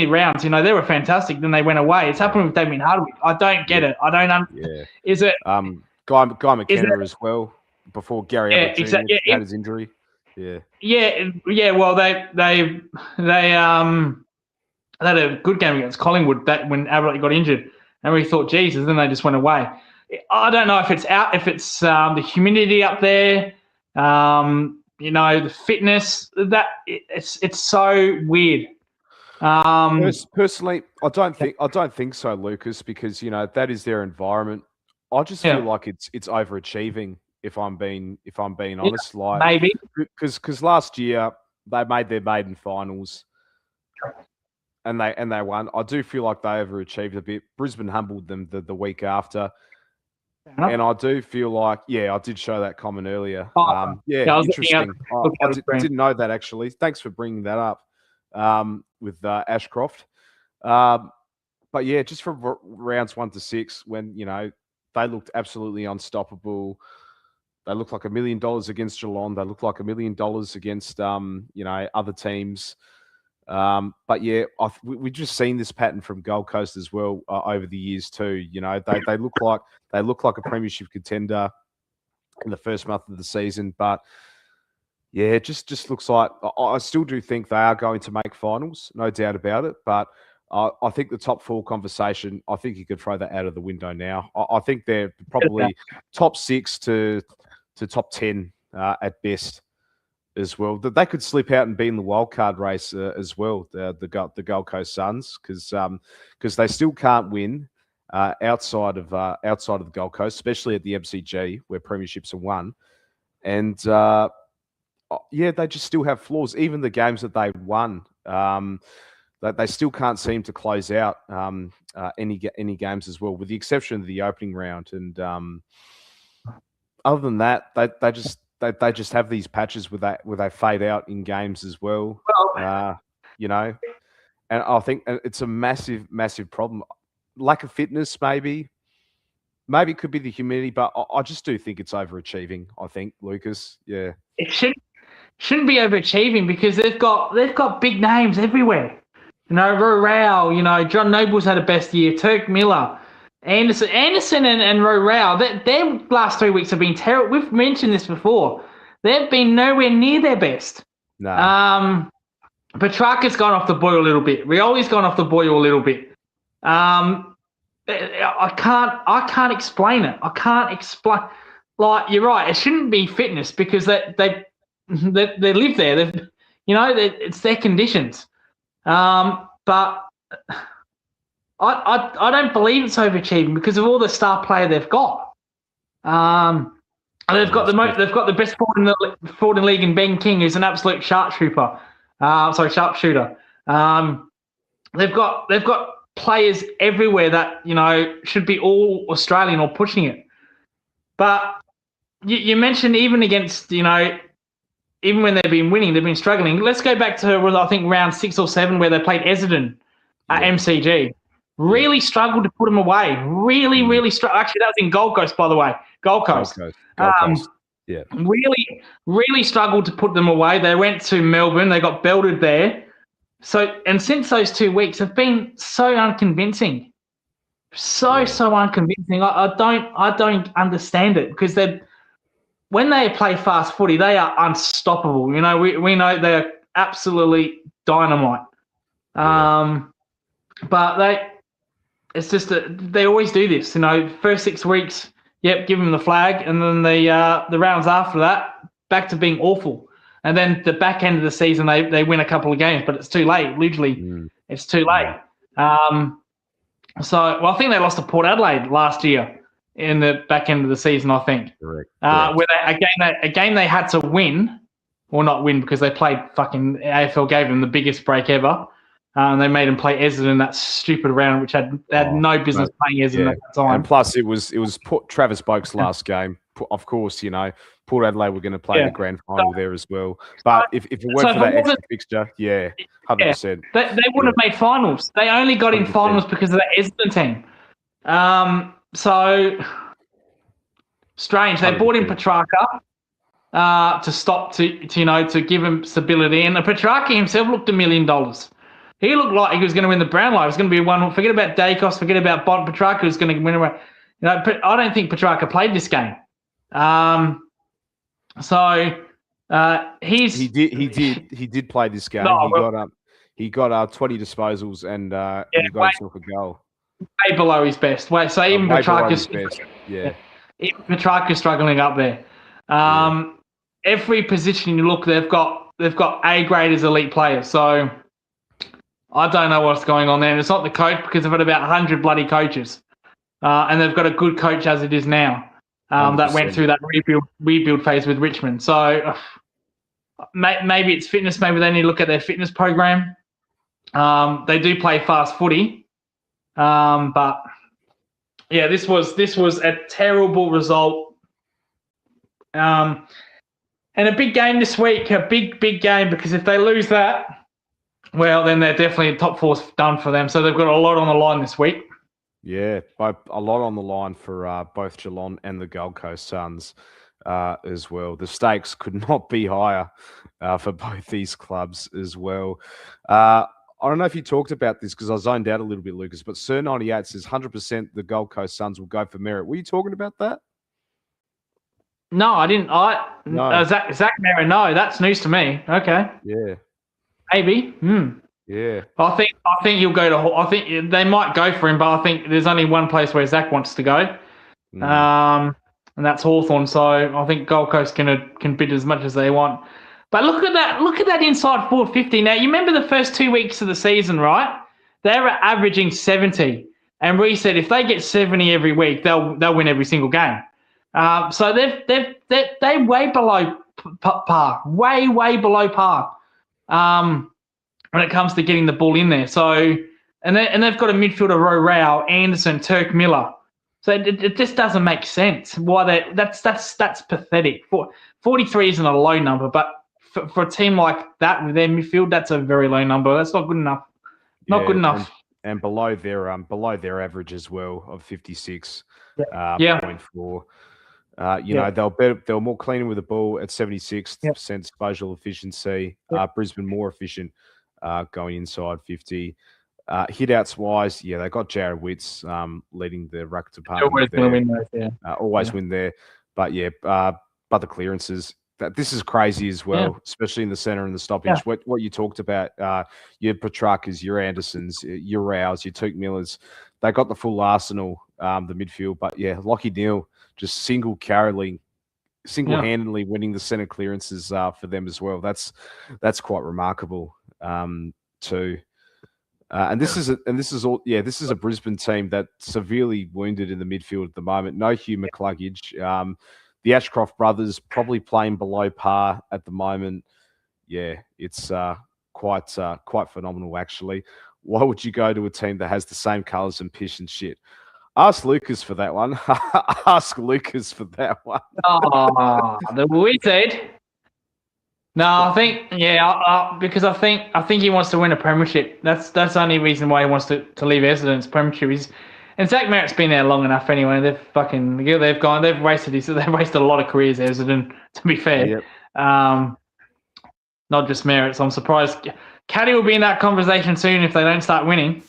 rounds, they were fantastic. Then they went away. It's happened with Damien Hardwick. I don't get it. I don't understand. Yeah. Is it Guy McKenna as well before Gary Abertine had his injury? Yeah. Well, they had a good game against Collingwood when Abertine got injured, and we thought, Jesus, then they just went away. I don't know if it's the humidity up there, the fitness. That it's so weird. Personally, I don't think so, Lucas, because that is their environment. I just feel like it's overachieving. If I'm being honest, maybe because last year they made their maiden finals, and they won. I do feel like they overachieved a bit. Brisbane humbled them the week after. And I do feel like, I did show that comment earlier. Interesting. I didn't know that, actually. Thanks for bringing that up with Ashcroft. But yeah, just from rounds 1 to 6, when, they looked absolutely unstoppable. They looked like $1 million against Geelong. They looked like $1 million against, other teams. But yeah, we've just seen this pattern from Gold Coast as well over the years too. They look like a premiership contender in the first month of the season, but yeah, it just looks like I still do think they are going to make finals, no doubt about it. But I think the top 4 conversation, I think you could throw that out of the window now. I think they're probably top 6 to top 10 at best. As well, that they could slip out and be in the wildcard race as well. The Gold Coast Suns, because they still can't win outside of the Gold Coast, especially at the MCG where premierships are won. And they just still have flaws. Even the games that they won, they still can't seem to close out any games as well, with the exception of the opening round. And other than that, they just have these patches where they fade out in games as well. And I think it's a massive, massive problem. Lack of fitness, maybe it could be the humidity, but I just do think it's overachieving. I think, Lucas, yeah, it shouldn't be overachieving because they've got big names everywhere. Roy Rao, John Noble's had a best year. Turk Miller, Anderson and Rao, their last 3 weeks have been terrible. We've mentioned this before. They've been nowhere near their best. No. Petrarca's gone off the boil a little bit. Rioli's gone off the boil a little bit. I can't explain it. I can't explain. Like, you're right. It shouldn't be fitness because they live there. It's their conditions. But I don't believe it's overachieving because of all the star player they've got. They've got the best forward in the league in Ben King, who's an absolute sharpshooter. Sharpshooter. They've got players everywhere that should be all Australian or pushing it. But you mentioned even against even when they've been winning, they've been struggling. Let's go back to I think round 6 or 7 where they played Essendon at MCG. Really struggled to put them away. Really struggled. Actually, that was in Gold Coast, by the way. Gold Coast. Yeah. Really struggled to put them away. They went to Melbourne. They got belted there. And since those 2 weeks have been so unconvincing. So unconvincing. I don't understand it because when they play fast footy, they are unstoppable. We know they're absolutely dynamite. But it's just that they always do this. First 6 weeks, give them the flag, and then the rounds after that, back to being awful. And then the back end of the season, they win a couple of games, but it's too late. Literally, it's too late. I think they lost to Port Adelaide last year in the back end of the season, I think. Correct. Where a game they had to win, or not win because they played fucking AFL gave them the biggest break ever. They made them play Essendon in that stupid round, which had no business playing Essendon at that time. And plus, it was Travis Boak's last game. Of course, Port Adelaide were going to play the grand final there as well. But if it weren't for that extra fixture, 100%. They wouldn't have made finals. They only got in finals because of that Essendon team. So strange. They 100%. Brought in Petrarca to stop to give him stability, and Petrarca himself looked $1 million. He looked like he was going to win the Brownlow. It was going to be one. Forget about Dacos. Forget about Bont. Petrarca was going to win away. I don't think Petrarca played this game. He did play this game. He got 20 disposals and he got himself a goal. Way below his best. So even Petrarca's best. Yeah. Even Petrarca's struggling up there. Every position you look, they've got A grade as elite players. So I don't know what's going on there. And it's not the coach because they've got about 100 bloody coaches. And they've got a good coach as it is now that went through that rebuild phase with Richmond. So maybe it's fitness. Maybe they need to look at their fitness program. They do play fast footy. But, yeah, this was a terrible result. And a big game this week, a big game, because if they lose that, well, then they're definitely top four's done for them. So they've got a lot on the line this week. Yeah, a lot on the line for both Geelong and the Gold Coast Suns as well. The stakes could not be higher for both these clubs as well. I don't know if you talked about this because I zoned out a little bit, Lucas, but Sir 98 says 100% the Gold Coast Suns will go for merit. Were you talking about that? No, I didn't. No. Zach Merritt, no, that's news to me. Okay. Yeah. Maybe. Yeah. I think he'll go to. I think they might go for him, but I think there's only one place where Zach wants to go, and that's Hawthorn. So I think Gold Coast can bid as much as they want. But look at that! Look at that inside 450. Now you remember the first 2 weeks of the season, right? They were averaging 70, and we said if they get 70 every week, they'll win every single game. So they're way below par, way below par. When it comes to getting the ball in there. So, and they've got a midfielder, Rao, Anderson, Turk Miller. So it just doesn't make sense why that's pathetic. 43 isn't a low number, but for a team like that with their midfield, that's a very low number. That's not good enough. Not good enough. And below their average as well of 56. 0.4. They were more cleaner with the ball at 76% disposal efficiency. Brisbane more efficient going inside 50. Hit-outs wise, yeah, they got Jared Witts leading the ruck department. Always going to win those, yeah. Always win there. But, yeah, but the clearances, this is crazy as well, especially in the centre and the stoppage. Yeah. What you talked about, your Petrarcas, your Andersons, your Rows, your Took Millers, they got the full arsenal, the midfield. But, yeah, Lockie Neal just single-handedly winning the centre clearances for them as well. That's quite remarkable too. And this is a Brisbane team that's severely wounded in the midfield at the moment. No Hugh McCluggage. The Ashcroft brothers probably playing below par at the moment. Yeah, it's quite phenomenal actually. Why would you go to a team that has the same colours and pish and shit? Ask Lucas for that one. Ask Lucas for that one. The wizard. No, I think because I think he wants to win a premiership. That's the only reason why he wants to leave Essendon's premiership. And Zach Merritt's been there long enough anyway. They've wasted a lot of careers, Essendon. To be fair, not just Merritt. So I'm surprised Caddy will be in that conversation soon if they don't start winning.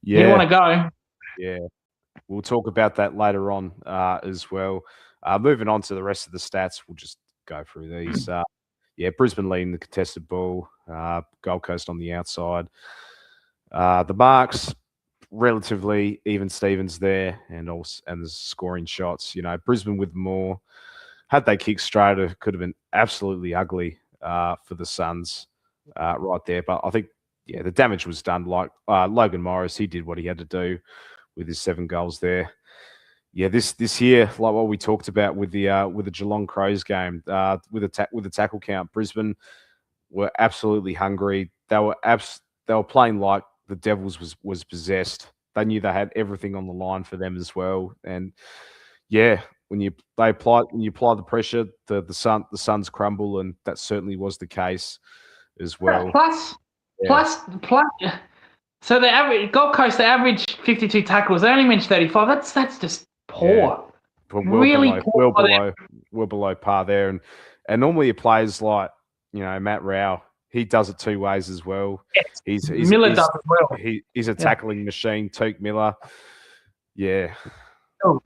Yeah, you want to go? Yeah. We'll talk about that later on as well. Moving on to the rest of the stats, we'll just go through these. Brisbane leading the contested ball, Gold Coast on the outside. The marks, relatively even Stevens there, and the scoring shots. You know, Brisbane with more. Had they kicked straight, it could have been absolutely ugly for the Suns right there. But I think, the damage was done. Like Logan Morris, he did what he had to do with his 7 goals there. Yeah, this year, like what we talked about with the Geelong Crows game, with the tackle count, Brisbane were absolutely hungry. They were playing like the Devils was possessed. They knew they had everything on the line for them as well. And when you apply the pressure, the Suns crumble, and that certainly was the case as well. Plus. So the Gold Coast, they average 52 tackles. They only managed 35. That's just poor. Well below par there. And normally your players like, Matt Rao, he does it 2 ways as well. Yes. Miller does as well. He's a tackling machine. Toke Miller. Yeah. Oh.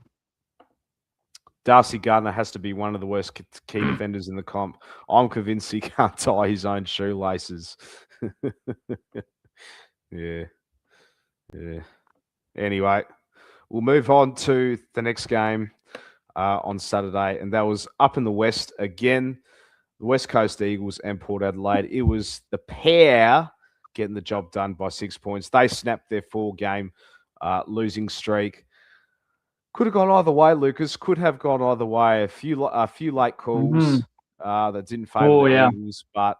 Darcy Gardner has to be one of the worst key defenders in the comp. I'm convinced he can't tie his own shoelaces. Yeah. Anyway, we'll move on to the next game on Saturday, and that was up in the West again. The West Coast Eagles and Port Adelaide. It was the pair getting the job done by 6 points. They snapped their 4-game losing streak. Could have gone either way, Lucas. Could have gone either way. A few late calls that didn't favour the Eagles, but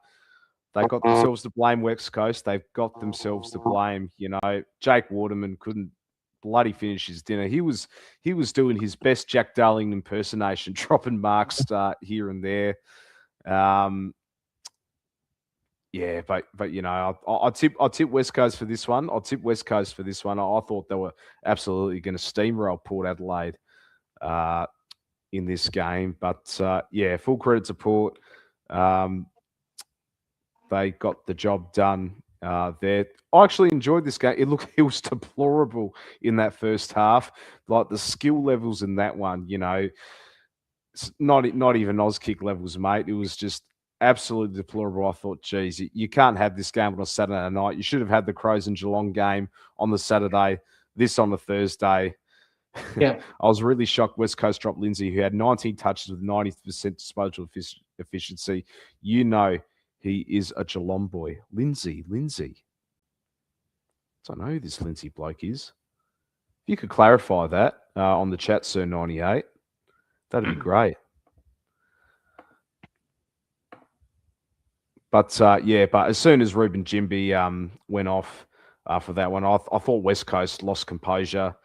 they got themselves to blame. West Coast, they've got themselves to blame. Jake Waterman couldn't bloody finish his dinner. He was doing his best Jack Darling impersonation, dropping marks here and there. But I tip West Coast for this one. I thought they were absolutely going to steamroll Port Adelaide in this game. But full credit to Port. They got the job done there. I actually enjoyed this game. It was deplorable in that first half. Like the skill levels in that one, it's not even Auskick levels, mate. It was just absolutely deplorable. I thought, geez, you can't have this game on a Saturday night. You should have had the Crows and Geelong game on the Saturday, this on the Thursday. Yeah. I was really shocked West Coast dropped Lindsay, who had 19 touches with 90% disposal efficiency. He is a Geelong boy. Lindsay. I don't know who this Lindsay bloke is. If you could clarify that on the chat, Sir 98, that'd be great. But but as soon as Ruben Jimby went off for that one, I thought West Coast lost composure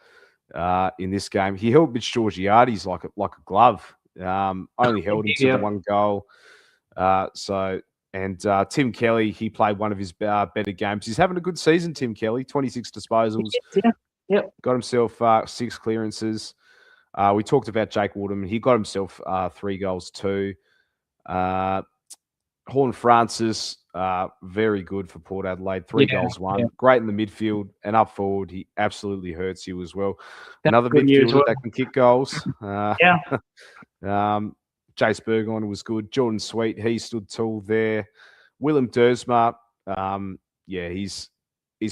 in this game. He held Mitch Georgiades like a glove. Only held him to the 1 goal. And Tim Kelly, he played one of his better games. He's having a good season, Tim Kelly. 26 disposals. Yeah. Got himself 6 clearances. We talked about Jake Waterman. He got himself 3 goals too. Horn Francis, very good for Port Adelaide. 3 goals, 1. Yeah. Great in the midfield and up forward. He absolutely hurts you as well. That's Another good news, midfielder that can kick goals. Yeah. Jace Burgoyne was good. Jordan Sweet, he stood tall there. Willem Dersma, he's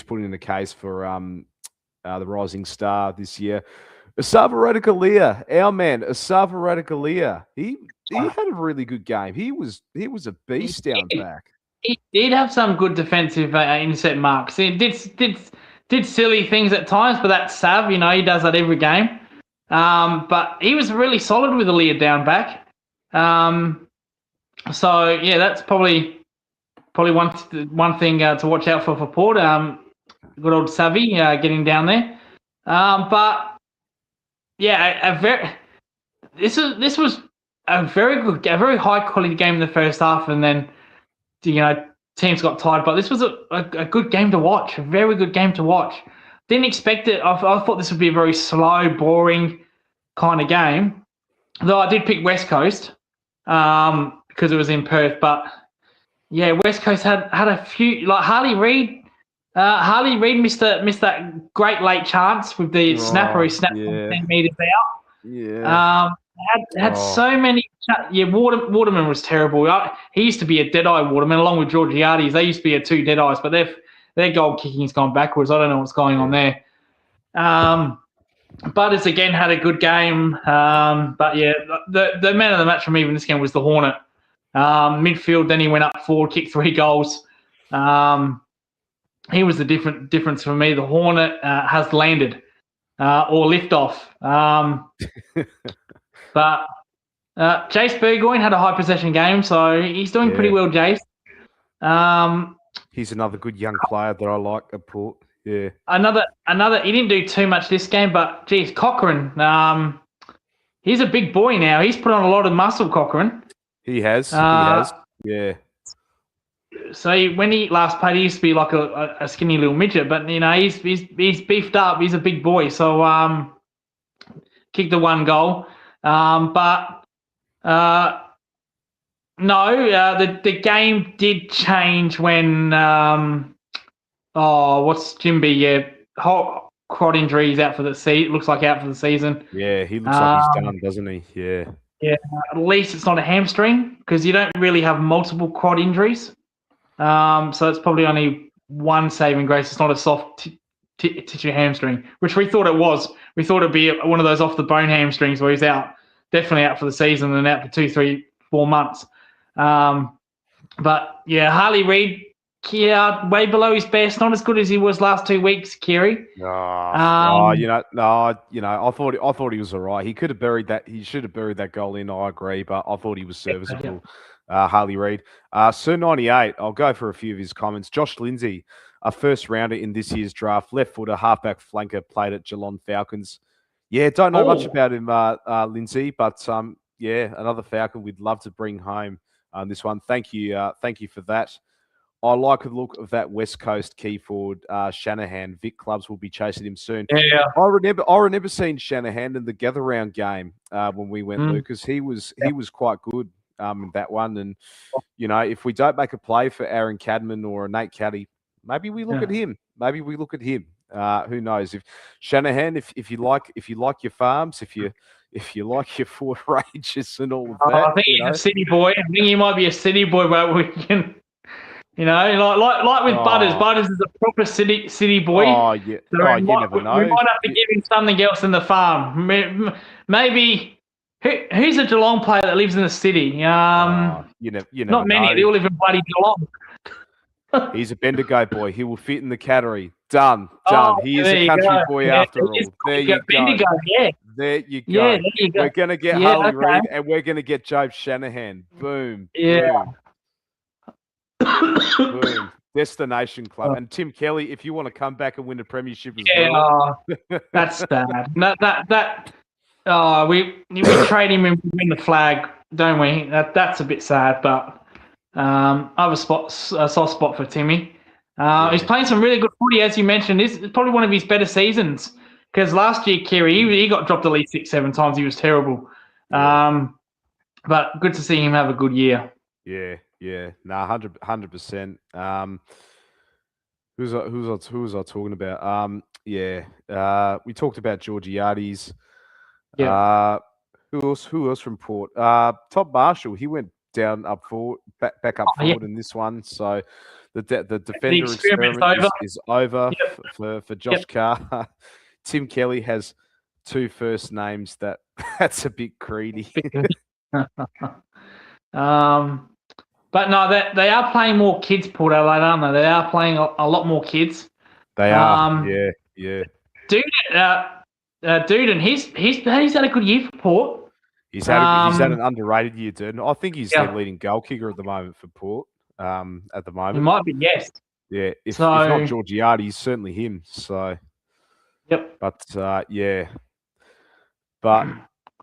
putting in the case for the Rising Star this year. Asava Radikalia, our man, Asava Radikalia. He had a really good game. He was a beast down back. He did have some good defensive intercept marks. He did silly things at times, but that's Sav. You know, he does that every game. But he was really solid with Aaliyah down back. So yeah, that's probably one thing to watch out for Port. Good old Savvy getting down there. But yeah, this was a very high quality game in the first half, and then teams got tired. But this was a good game to watch, a very good game to watch. Didn't expect it. I thought this would be a very slow, boring kind of game. Though I did pick West Coast because it was in Perth. But yeah, West Coast had a few, like Harley Reid. Harley Reid missed that great late chance with the snapper who snapped 10 metres out. Yeah. Had so many. Waterman was terrible. He used to be a dead-eye Waterman along with Georgiades. They used to be 2 dead-eyes, but their goal kicking's gone backwards. I don't know what's going on there. Butters again had a good game. But yeah, the man of the match for me in this game was the Hornet. Midfield, then he went up forward, kicked 3 goals. He was the difference for me. The Hornet has landed or liftoff. But Jace Burgoyne had a high possession game, so he's doing pretty well, Jace. He's another good young player that I like at Port. Yeah. Another. He didn't do too much this game, but geez, Cochrane. He's a big boy now. He's put on a lot of muscle, Cochrane. He has. Yeah. So when he last played, he used to be like a skinny little midget, but he's beefed up. He's a big boy. So kicked the 1 goal. But the game did change when what's Jimby? Yeah, whole quad injury. He's out for the season. Looks like out for the season. Yeah, he looks like he's done, doesn't he? Yeah. Yeah. At least it's not a hamstring because you don't really have multiple quad injuries. So it's probably only 1 saving grace. It's not a soft tissue hamstring, which we thought it was. We thought it'd be one of those off the bone hamstrings where he's definitely out for the season and out for 2, 3, 4 months. But yeah, Harley Reid, way below his best. Not as good as he was last 2 weeks, Kiri. I thought he was all right. He could have buried that. He should have buried that goal in. I agree, but I thought he was serviceable. Harley Reid. Sir 98, I'll go for a few of his comments. Josh Lindsay, a first rounder in this year's draft, left footer, halfback flanker, played at Geelong Falcons. Yeah, don't know much about him, Lindsay, but another Falcon we'd love to bring home this one. Thank you for that. I like the look of that West Coast key forward, Shanahan. Vic clubs will be chasing him soon. Yeah. I remember seeing Shanahan in the gather round game when we went, Lucas. He was quite good in that one. And if we don't make a play for Aaron Cadman or Nate Caddy, maybe we look at him. Who knows? If Shanahan, if you like your farms, if you like your Ford Ranges and all of that. I think he's a city boy. I think he might be a city boy, but we can. Like with Butters. Butters is a proper city boy. Oh, yeah. So you never know. We might have to give him something else in the farm. Maybe who's a Geelong player that lives in the city? You never not many. know. They all live in bloody Geelong. He's a Bendigo boy. He will fit in the category. Done. He is a country boy after all. There you go. Bendigo, yeah. There you go. Yeah, there you go. We're going to get Harley Reid and we're going to get Joe Shanahan. Boom. Yeah. Boom. Destination club. And Tim Kelly, if you want to come back and win a premiership as well. That's sad. We trade him and win the flag, don't we? That's a bit sad, but I have a soft spot for Timmy. He's playing some really good footy, as you mentioned. This is probably one of his better seasons because last year, Kiri, he got dropped at least 6-7 times. He was terrible. But good to see him have a good year. Yeah, yeah. No, 100%. Who was I talking about? Yeah. We talked about Georgiades. Yeah. Who else from Port? Tom Marshall. He went down up forward, back up Oh, yeah. forward in this one. So the defender experiment's experiment over. is over Yep. for Josh Carr. Tim Kelly has 2 first names. That's a bit greedy. But no, they are playing more kids, Port Adelaide, aren't they? They are playing a lot more kids. They are. Yeah, yeah. Dude, and he's had a good year for Port. He's had an underrated year, dude. I think he's Yeah. their leading goal kicker at the moment for Port. At the He moment, might be, yes. yeah. If not Georgiades, certainly him. So, Yep. but yeah, but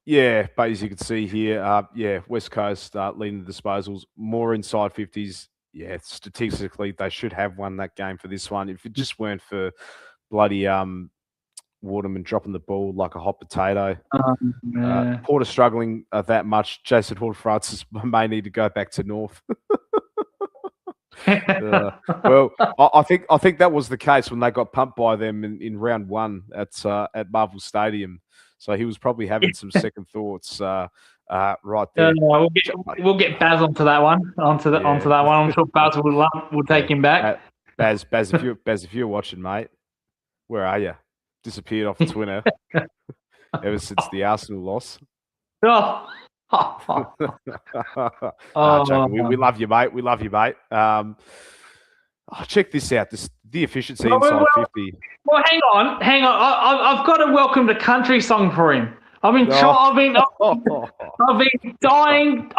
yeah, but as you can see here, yeah, West Coast leading the disposals, more inside 50s. Yeah, statistically they should have won that game for this one. If it just weren't for bloody Waterman dropping the ball like a hot potato. Yeah. Port are struggling that much. Jason Horton-Francis may need to go back to North. Well, I think that was the case when they got pumped by them in round 1 at Marvel Stadium. So he was probably having some second thoughts right there. We'll get Baz onto that one. Onto that one. I'm sure Baz will take him back. Baz, if you're watching, mate, where are you? Disappeared off Twitter ever since the Arsenal loss. Oh. We love you, mate. We love you, mate. Check this out. The efficiency inside 50. Well, hang on. I've got a welcome to country song for him. I've been dying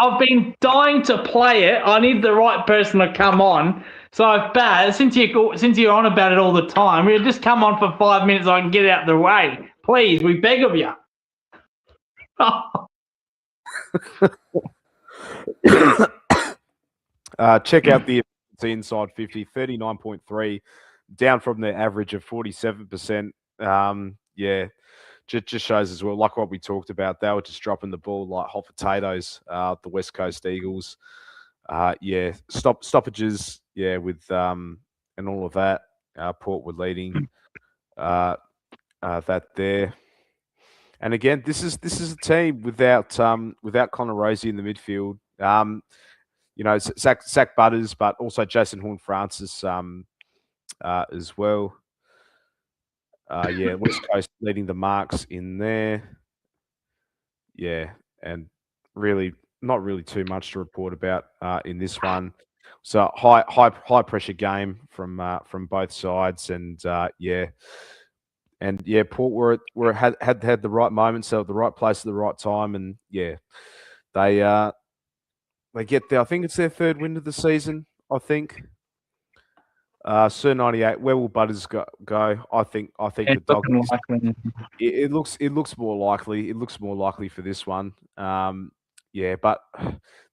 to play it. I need the right person to come on. So, Baz, since you're on about it all the time, we'll just come on for 5 minutes so I can get it out of the way. Please, we beg of you. Check out the efficiency inside 50, 39.3, down from their average of 47%. Yeah, just shows as well, like what we talked about, they were just dropping the ball like hot potatoes, the West Coast Eagles. Yeah, stoppages, yeah, with and all of that. Port were leading that there. And again, this is a team without Connor Rosie in the midfield. You know, Zach Butters, but also Jason Horn-Francis as well. Yeah, West Coast leading the marks in there. Yeah, and really not really too much to report about in this one. So high pressure game from both sides, and yeah. And yeah, Port had the right moments, so at the right place at the right time, and yeah, they get there. I think it's their 3rd win of the season. I think. Sir 98. Where will Butters go? I think the Doggies. It looks more likely. It looks more likely for this one. Yeah, but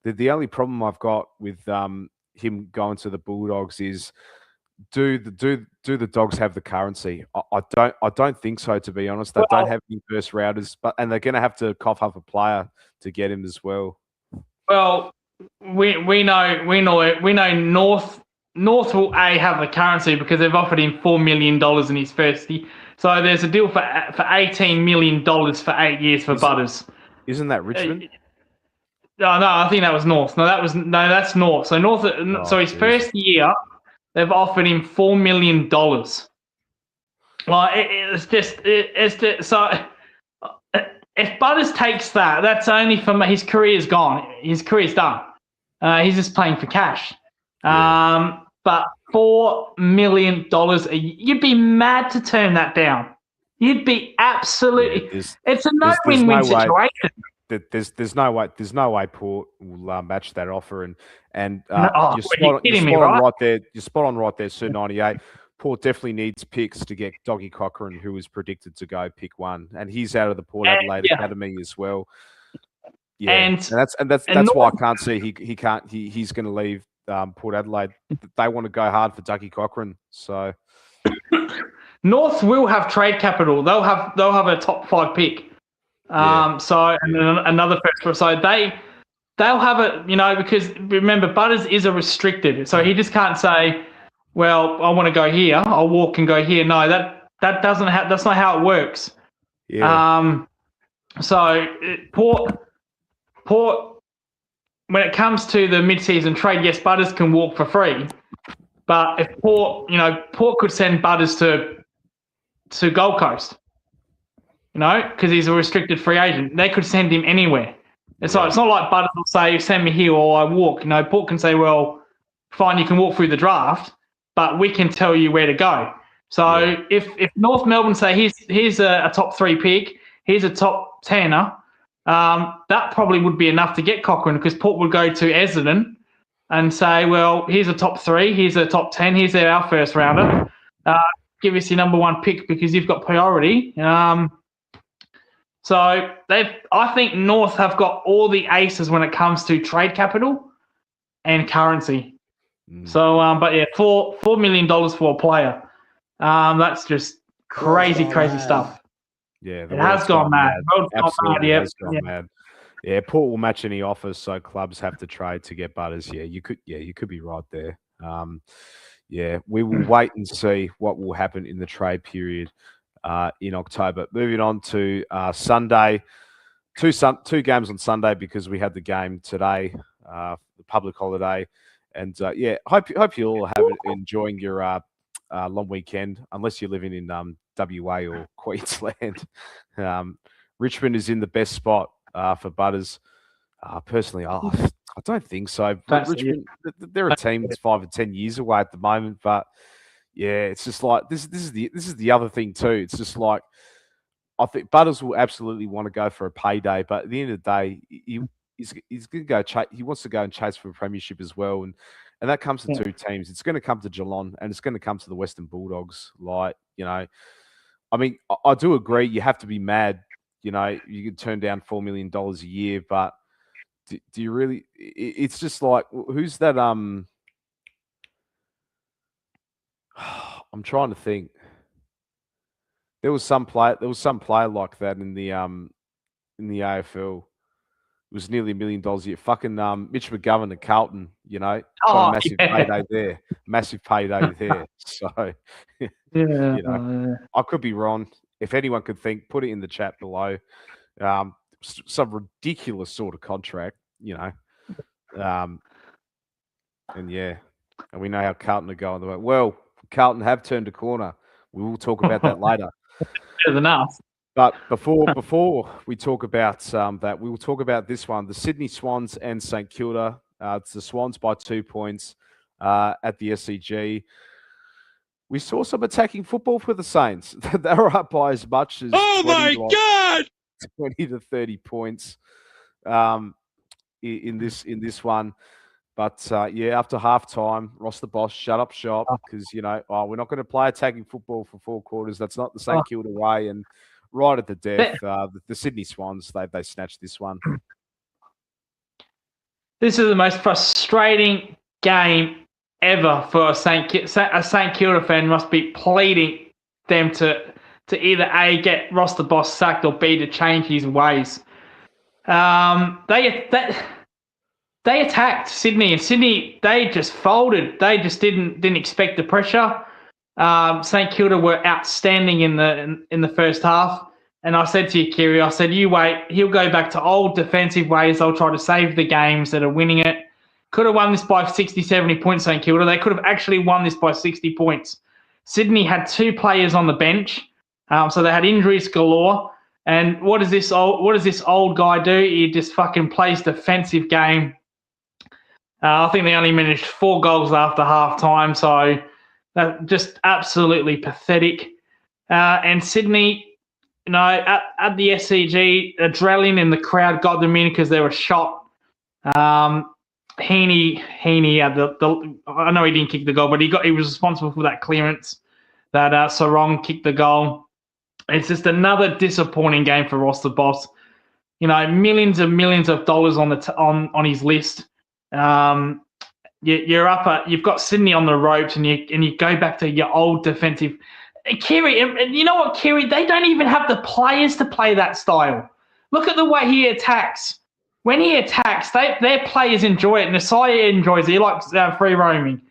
the only problem I've got with him going to the Bulldogs is, do the Dogs have the currency? I don't think so, to be honest. They don't have any first rounders, and they're going to have to cough up a player to get him as well. Well, we know North will have the currency because they've offered him $4 million in his first year. So there's a deal for $18 million for 8 years for Butters. Isn't that Richmond? No, I think that was North. That's North. So North. So his first year, they've offered him $4 million. Well, it's just so. If Butters takes that, that's only for his career's gone. His career's done. He's just playing for cash. Yeah. But $4 million a year, you'd be mad to turn that down. You'd be absolutely. Yeah, it's a no-win-win situation. There's no way Port will match that offer, and you're spot on right there, Sir 98. Port definitely needs picks to get Doggy Cochrane, who is predicted to go pick 1, and he's out of the Port Adelaide Academy as well. Yeah, and that's why I can't see he's going to leave Port Adelaide. They want to go hard for Doggy Cochrane, so North will have trade capital. They'll have a top 5 pick. So another first. So they'll have it, because remember, Butters is a restricted, so he just can't say, well, I want to go here, I'll walk and go here. No, that doesn't that's not how it works. Yeah. So Port, when it comes to the mid-season trade, yes, Butters can walk for free, but if Port could send Butters to Gold Coast, because he's a restricted free agent, they could send him anywhere. And so it's not like Butters will say, send me here or I walk. Port can say, well, fine, you can walk through the draft, but we can tell you where to go. So if North Melbourne say, here's a top 3 pick, here's a top 10er, that probably would be enough to get Cochrane, because Port would go to Essendon and say, well, here's a top 3, here's a top 10, here's our first rounder. Give us your number 1 pick because you've got priority. So I think North have got all the aces when it comes to trade capital and currency. So, but yeah, $4 million for a player. That's just crazy stuff. Yeah, it has gone mad. Absolutely has gone mad. Yeah, Port will match any offers, so clubs have to trade to get Butters. Yeah, you could be right there. Yeah, we will wait and see what will happen in the trade period in October. Moving on to Sunday, two games on Sunday because we had the game today, the public holiday, and hope you all have enjoying your long weekend, unless you're living in WA or Queensland. Richmond is in the best spot for Butters. Personally, I don't think so. Richmond, they're a team that's 5 or 10 years away at the moment, but yeah, it's just like this is the other thing too. It's just like I think Butters will absolutely want to go for a payday, but at the end of the day, he's going to go. He wants to go and chase for a premiership as well, and that comes to 2 teams. It's going to come to Geelong, and it's going to come to the Western Bulldogs. I mean, I do agree. You have to be mad. You can turn down $4 million a year, but do you really? It's just like, who's that? I'm trying to think. There was some player like that in the AFL. It was nearly $1 million a year. Fucking Mitch McGovern at Carlton, got a massive payday there. Massive payday there. So, I could be wrong. If anyone could think, put it in the chat below. Some ridiculous sort of contract, and we know how Carlton are going. Well, Carlton have turned a corner. We will talk about that later. Better than us. But before we talk about that, we will talk about this one: the Sydney Swans and St Kilda. It's the Swans by 2 points at the SCG. We saw some attacking football for the Saints. They were up by as much as 20 to 30 points in this one. But after halftime, Ross the boss shut up shop because we're not going to play attacking football for 4 quarters. That's not the St Kilda way. And right at the death, the Sydney Swans they snatched this one. This is the most frustrating game ever for a St Kilda fan. Must be pleading them to either A, get Ross the boss sacked, or B, to change his ways. They attacked Sydney, and Sydney, they just folded. They just didn't expect the pressure. St Kilda were outstanding in the first half. And I said to you, Kiri, I said, you wait, he'll go back to old defensive ways. They'll try to save the games that are winning it. Could have won this by 60, 70 points, St Kilda. They could have actually won this by 60 points. Sydney had 2 players on the bench, so they had injuries galore. And what does this old guy do? He just fucking plays defensive game. I think they only managed 4 goals after halftime, so that's just absolutely pathetic. And Sydney, at the SCG, adrenaline in the crowd got them in because they were shot. Heaney had I know he didn't kick the goal, but he was responsible for that clearance that Sarong kicked the goal. It's just another disappointing game for Ross the boss. Millions and millions of dollars on his list. You've got Sydney on the ropes, and you go back to your old defensive. Kiri, and you know what, Kiri? They don't even have the players to play that style. Look at the way he attacks. when he attacks, their players enjoy it. Nasai enjoys it. He likes free roaming.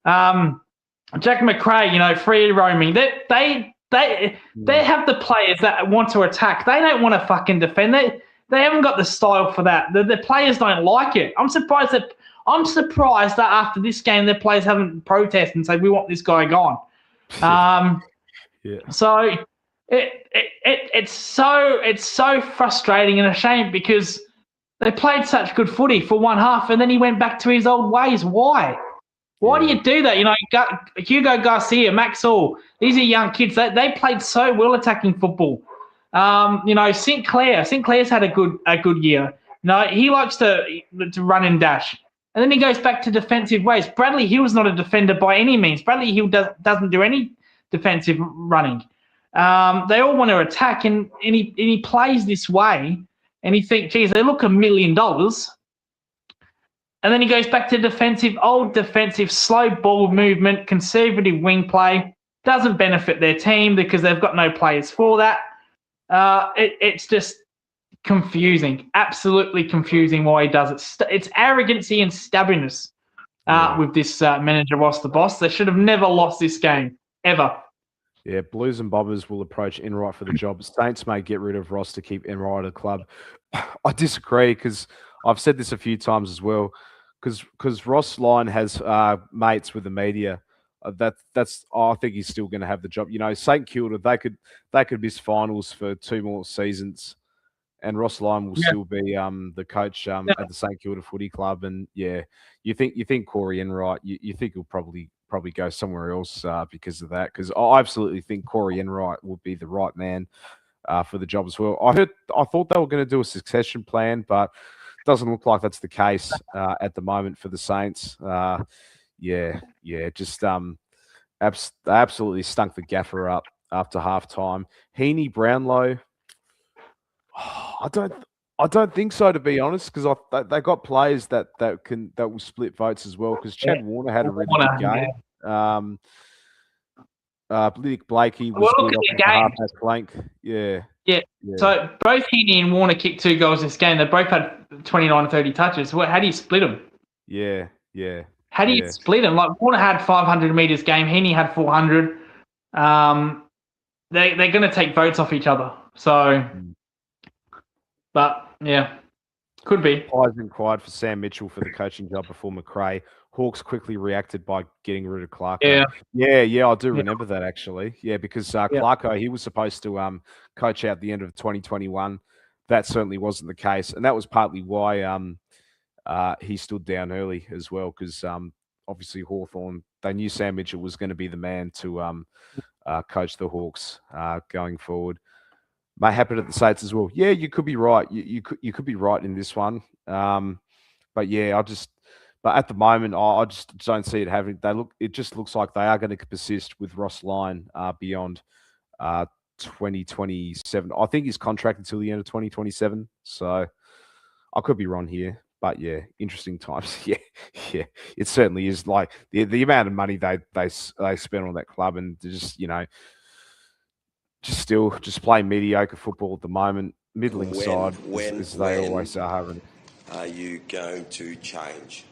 Jack McRae, free roaming. They have the players that want to attack. They don't want to fucking defend. They haven't got the style for that. The players don't like it. I'm surprised that after this game, their players haven't protested and said we want this guy gone. Yeah. So it's so frustrating and a shame because they played such good footy for one half and then he went back to his old ways. Why? Why do you do that? Hugo Garcia, Max Hall, these are young kids. They played so well attacking football. Sinclair's had a good year. He likes to run and dash. And then he goes back to defensive ways. Bradley Hill's not a defender by any means. Bradley Hill doesn't do any defensive running. They all want to attack, and he plays this way, and you think, geez, they look $1 million. And then he goes back to defensive, slow ball movement, conservative wing play. Doesn't benefit their team because they've got no players for that. It's just confusing, absolutely confusing why he does it. It's arrogancy and stubbornness with this manager, Ross the Boss. They should have never lost this game, ever. Yeah, Blues and Bombers will approach Enright for the job. Saints may get rid of Ross to keep Enright at the club. I disagree because I've said this a few times as well. Because Ross Lyon has mates with the media. I think he's still going to have the job. St Kilda, they could miss finals for 2 more seasons, and Ross Lyon will still be the coach at the St Kilda Footy Club. And you think Corey Enright, you think he'll probably go somewhere else because of that. Because I absolutely think Corey Enright would be the right man for the job as well. I thought they were going to do a succession plan, but doesn't look like that's the case at the moment for the Saints. Just absolutely stunk the gaffer up after halftime. Heaney, Brownlow, I don't think so, to be honest, because they got players that will split votes as well. Because Chad Warner had a really good game. Blakey was good off the half-back flank. Yeah. So both Heaney and Warner kicked 2 goals this game. They both had 29 and 30 touches. How do you split them? Yeah. How do you split them? Like Warner had 500 meters game. Heaney had 400. They're going to take votes off each other. So, but yeah, could be. Pies inquired for Sam Mitchell for the coaching job before McRae. Hawks quickly reacted by getting rid of Clarko. Yeah, I do remember that actually. Yeah, because Clarko, he was supposed to coach out the end of 2021. That certainly wasn't the case, and that was partly why he stood down early as well. Because obviously Hawthorn, they knew Sam Mitchell was going to be the man to coach the Hawks going forward. May happen at the Saints as well. Yeah, you could be right. You could be right in this one. But yeah, But at the moment, I just don't see it having. It just looks like they are going to persist with Ross Lyon beyond 2027. I think he's contracted until the end of 2027. So I could be wrong here, but yeah, interesting times. Yeah. It certainly is. Like the amount of money they spend on that club, and just play mediocre football at the moment, middling side as they always are. Are you going to change?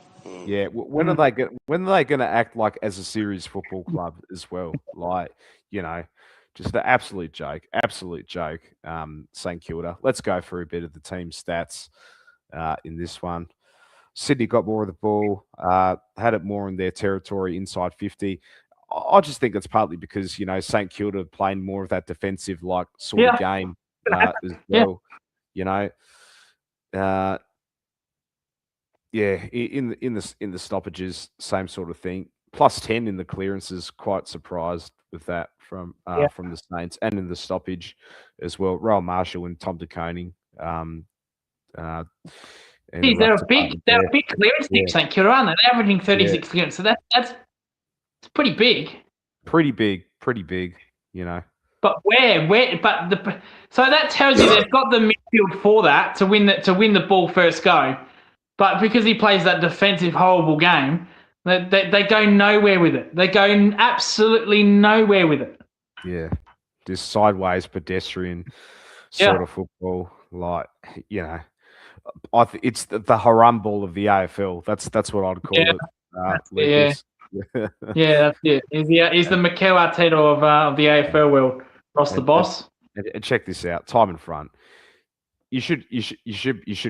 Yeah, when are they going to act like as a serious football club as well? Like, just an absolute joke. St Kilda. Let's go through a bit of the team stats in this one. Sydney got more of the ball, had it more in their territory inside 50. I just think it's partly because St Kilda playing more of that defensive sort of game as well. In the stoppages, same sort of thing. Plus 10 in the clearances. Quite surprised with that from the Saints, and in the stoppage as well. Rowan Marshall and Tom DeConing. They're a big clearance team, St Kilda, aren't they? They're averaging 36 clearance, so that's pretty big. Pretty big. But so that tells you they've got the midfield for that to win the ball first go. But because he plays that defensive horrible game, they go nowhere with it. They go absolutely nowhere with it. Yeah, this sideways pedestrian sort of football. It's the Harambal of the AFL. That's what I'd call Yeah, it, Lucas. Yeah, that's it. He's the Mikel Arteta of the AFL world. Ross the boss. And check this out. Time in front. You should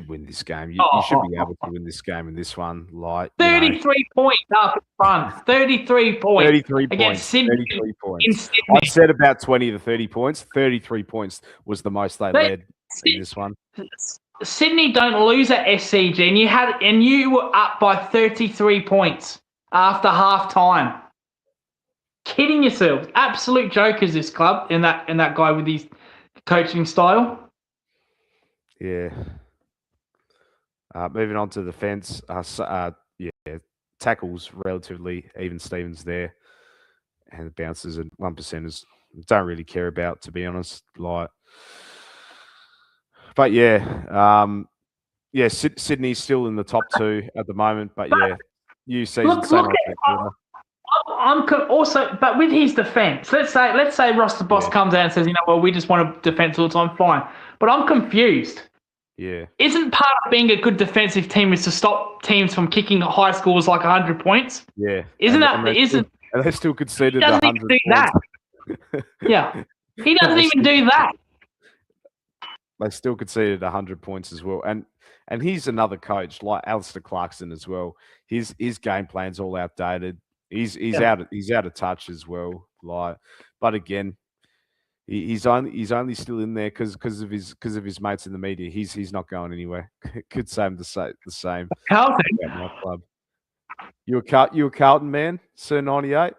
win this game. You should be able to win this game in this one. Like 33 points up in front. 33 points. 33 against points. Sydney. 33 points. In Sydney. I said about 20 to 30 points. 33 points was the most they led in this one. Sydney don't lose at SCG, and you were up by 33 points after half time. Kidding yourselves. Absolute jokers, this club, and that guy with his coaching style. Yeah. Moving on to the defence. Tackles relatively even Stevens there, and the bounces and 1%ers don't really care about, to be honest. But Sydney's still in the top 2 at the moment. But new season. But with his defence, let's say Ross the boss comes out and says, we just want a defence all the time, fine. But I'm confused. Yeah. Isn't part of being a good defensive team is to stop teams from kicking high scores like 100 points? Yeah. And they still conceded 100 points? He doesn't even do that. Yeah. He doesn't even do that. They still conceded 100 points as well. And he's another coach like Alistair Clarkson as well. His game plan's all outdated. He's out of touch as well. But again, he's only still in there because of his mates in the media. He's not going anywhere. Could say him the same. Carlton. My club. You a Carlton man, Sir 98?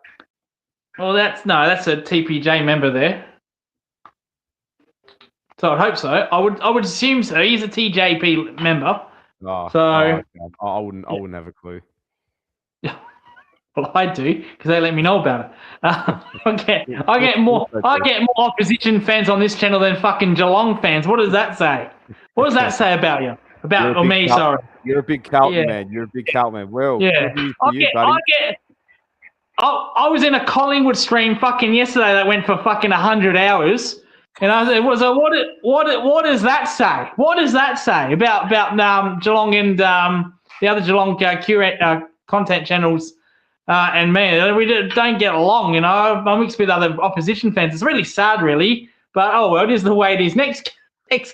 Well, that's a TPJ member there. So I'd hope so. I would assume so. He's a TJP member. I wouldn't have a clue. Well, I do because they let me know about it. I get more opposition fans on this channel than fucking Geelong fans. What does that say? What does that say about you? Sorry. You're a big Carlton man. You're a big Carlton man. Well, yeah. I was in a Collingwood stream fucking yesterday that went for fucking 100 hours. And I was what does that say? What does that say about Geelong and the other Geelong content channels and me? We don't get along, I'm mixed with other opposition fans. It's really sad, really. But it is the way it is. Next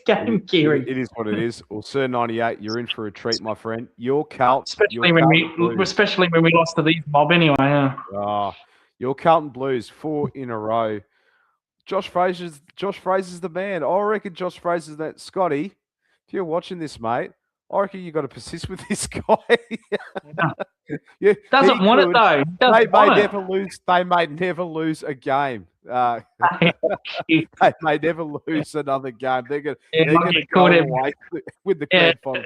game, Kiri. It is what it is. Well, Sir 98, you're in for a treat, my friend. Your Carlton, especially when we lost to these mob anyway. Yeah. Your Carlton Blues 4 in a row. Josh Fraser's the man. I reckon Josh Fraser's that. Scotty, if you're watching this, mate, I reckon you got to persist with this guy. Doesn't want it though. They may never lose a game. They may never lose another game. They're going to go away with the grand final.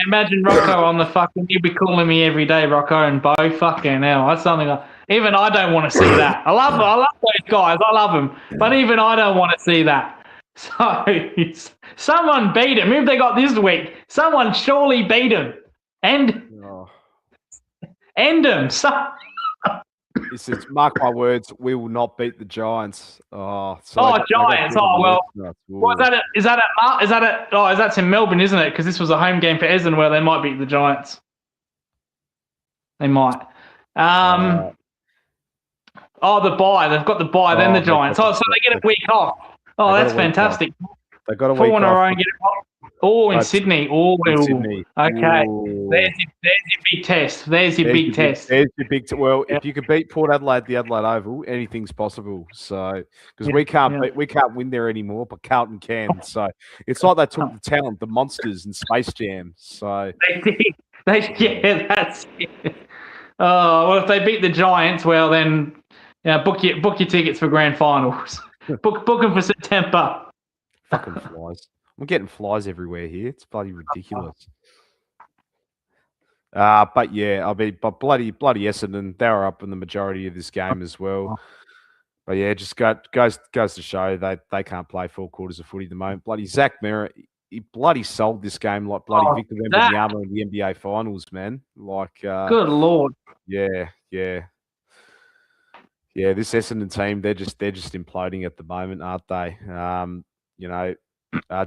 Imagine Rocco on the fucking. You'll be calling me every day, Rocco and Bo. Fucking hell, that's something. Even I don't want to see that. I love those guys. I love them, but even I don't want to see that. So someone beat him. Who have they got this week? Someone surely beat him. End him. This is, mark my words, we will not beat the Giants. Giants. Well, is that's in Melbourne, isn't it? Because this was a home game for Essendon where they might beat the Giants. They might. The bye. They've got the bye, then the Giants. So they get a week off. Oh, that's fantastic. They got a week off. 4 in a row and get it off. In Sydney. Sydney. Okay. Ooh. There's your big test. There's your big test. If you could beat Port Adelaide, the Adelaide Oval, anything's possible. So, because we can't win there anymore, but Carlton can. So, it's like they took the talent, the monsters, and Space Jam. So they did. That's it. Well, if they beat the Giants, well then, book your tickets for grand finals. book them for September. Fucking flies. I'm getting flies everywhere here. It's bloody ridiculous. But bloody Essendon, they were up in the majority of this game as well. But yeah, just goes to show they can't play 4 quarters of footy at the moment. Bloody Zach Merritt, he bloody sold this game like bloody Victor Wembanyama in the NBA Finals, man. Good Lord. Yeah. This Essendon team, they're just imploding at the moment, aren't they?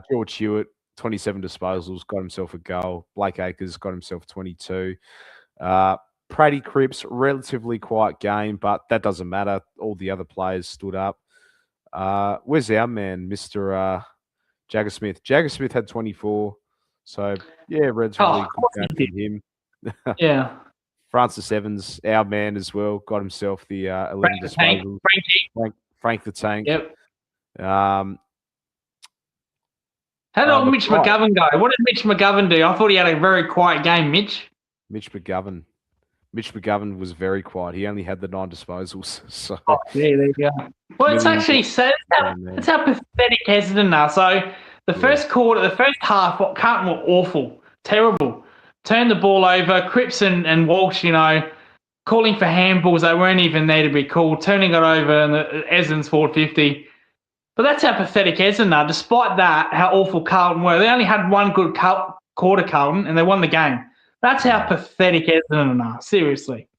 George Hewitt, 27 disposals, got himself a goal. Blake Acres got himself 22. Praddy Cripps, relatively quiet game, but that doesn't matter. All the other players stood up. Where's our man, Mr. Jagger Smith? Jagger Smith had 24. So, yeah, relatively good game from him. Yeah. Francis Evans, our man as well, got himself the 11 disposals. Frank the Tank. Yep. How did old Mitch McGovern go? What did Mitch McGovern do? I thought he had a very quiet game, Mitch. Mitch McGovern was very quiet. He only had the 9 disposals. So there you go. Well, it's actually sad. That's how pathetic Essendon are. So the first quarter, the first half, Carlton were awful, terrible. Turned the ball over. Cripps and Walsh, calling for handballs. They weren't even there to be called. Turning it over, and Essendon's 450. But that's how pathetic Essendon are. Despite that, how awful Carlton were. They only had one good quarter, Carlton, and they won the game. That's how pathetic Essendon are. Seriously.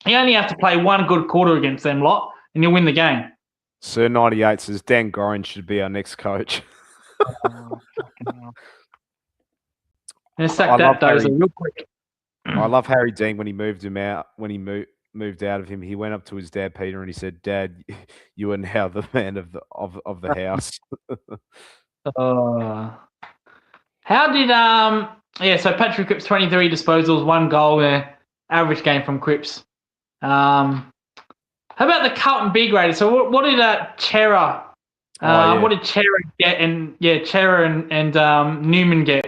You only have to play one good quarter against them lot, and you'll win the game. Sir 98 says Dan Gorrin should be our next coach. Sack that dozer real quick. I love Harry Dean when he moved him out. When he moved out of him, he went up to his dad Peter and he said, "Dad, you are now the man of the house." How did so Patrick Cripps 23 disposals, 1 goal there, average game from Cripps. How about the Carlton B graders? So what did Chera? What did Chera get? And Chera and Newman get.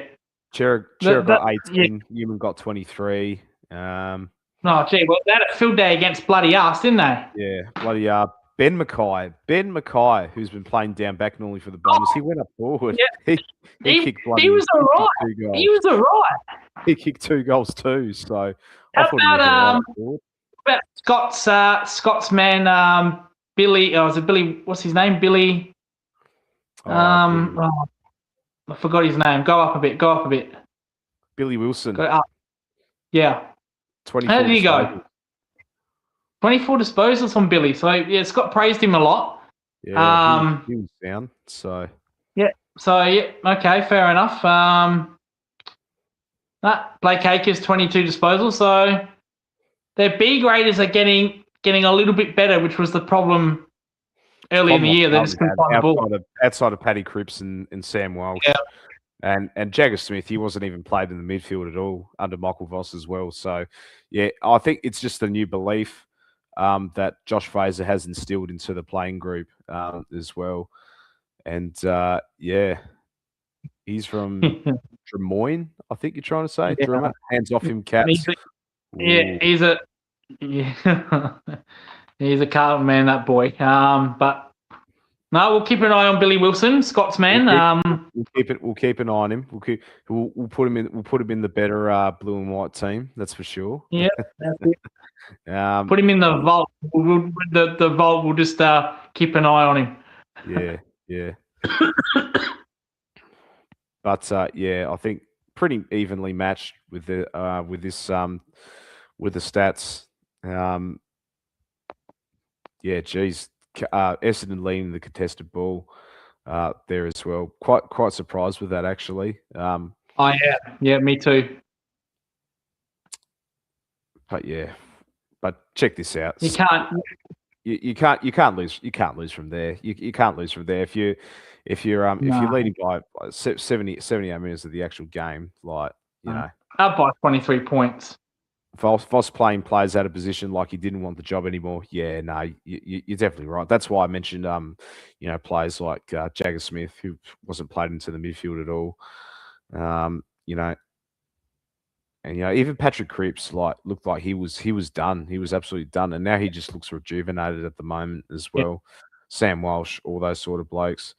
Chera got 18. Newman got 23. Well, they had a field day against bloody us, didn't they? Yeah, bloody Ben Mackay, who's been playing down back normally for the Bombers, he went up forward. Yeah. He kicked bloody. He was all right. He was all right. He kicked 2 goals too. So how about Scott's man, Billy? Was it Billy? What's his name? Billy. I forgot his name. Go up a bit. Billy Wilson. Go up. Yeah. 24 How did he disposals. go? 24 disposals from Billy. So, Scott praised him a lot. Yeah, he was down. So. Yeah. So, okay, fair enough. Blake Acres, 22 disposals. So, their B graders are getting a little bit better, which was the problem early in the year. They just couldn't find the ball. Outside of Paddy Cripps and Sam Walsh. Yeah. And Jagger Smith, he wasn't even played in the midfield at all under Michael Voss as well. So, I think it's just a new belief that Josh Fraser has instilled into the playing group as well. And, he's from Drummoyne, I think you're trying to say. Yeah. Hands off him, Cats. He's a Carlton man, that boy. But no, we'll keep an eye on Billy Wilson, Scott's man. We'll keep an eye on him. We'll put him in. We'll put him in the better blue and white team. That's for sure. Yeah, that's it. Put him in the vault. The vault. We'll just keep an eye on him. Yeah. But I think pretty evenly matched with the with the stats. Essendon leading the contested ball there as well. Quite surprised with that actually. Me too. But check this out. You can't lose from there. You can't lose from there if you're leading by 78 minutes of the actual game, up by 23 points. Voss playing players out of position like he didn't want the job anymore. Yeah, no, you're definitely right. That's why I mentioned, players like Jagger Smith, who wasn't played into the midfield at all. And even Patrick Cripps looked like he was done. He was absolutely done, and now he just looks rejuvenated at the moment as well. Yeah. Sam Walsh, all those sort of blokes.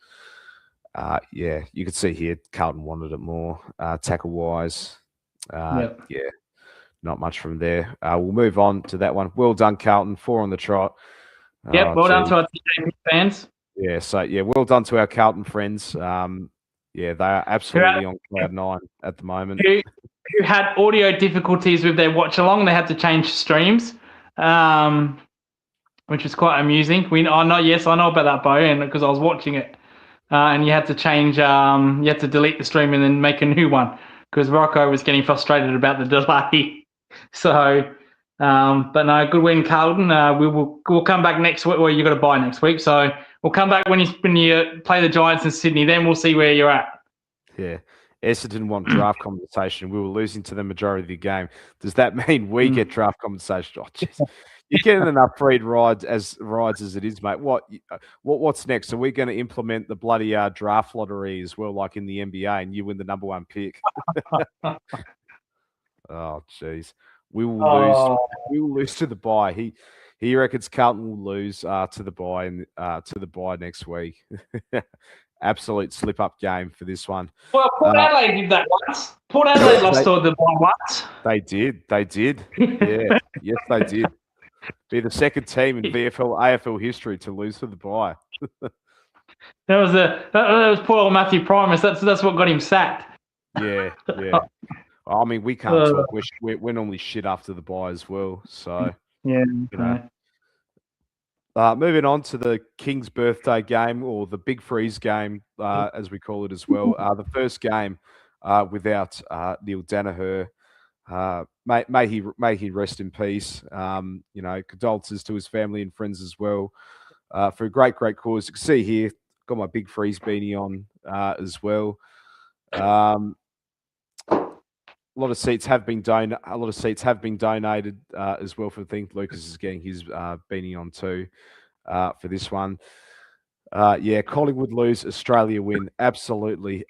You could see here Carlton wanted it more tackle wise. Not much from there. We'll move on to that one. Well done, Carlton. 4 on the trot. Well done to our fans. Well done to our Carlton friends. They are absolutely on cloud 9 at the moment. Who had audio difficulties with their watch along? They had to change streams, which was quite amusing. I know about that, Bo, and because I was watching it. and you had to change. You had to delete the stream and then make a new one because Rocco was getting frustrated about the delay. So, but no, good win, Carlton. We'll come back next week. Well, you got to buy next week, so we'll come back when you play the Giants in Sydney. Then we'll see where you're at. Yeah. Essendon want draft compensation. We were losing to the majority of the game. Does that mean we get draft compensation? Oh, jeez. You're getting enough free rides as it is, mate. What's next? Are we going to implement the bloody draft lottery as well, like in the NBA, and you win the number one pick? Oh, jeez. We will lose. We will lose to the bye. He reckons Carlton will lose to the bye and to the bye next week. Absolute slip-up game for this one. Well, Port Adelaide did that once. Port Adelaide lost to the bye once. They did. Yeah. Yes, they did. Be the second team in VFL AFL history to lose to the bye. That was poor old Matthew Primus. That's what got him sacked. Yeah. I mean, we can't talk. We're normally shit after the bye as well. So yeah, moving on to the King's birthday game, or the Big Freeze game, as we call it as well. The first game without Neil Danaher. May he rest in peace. Condolences to his family and friends as well for a great cause. You can see here, got my Big Freeze beanie on as well. A lot of seats have been donated as well for the thing. Lucas is getting his beanie on too for this one. Collingwood lose, Australia win. Absolutely.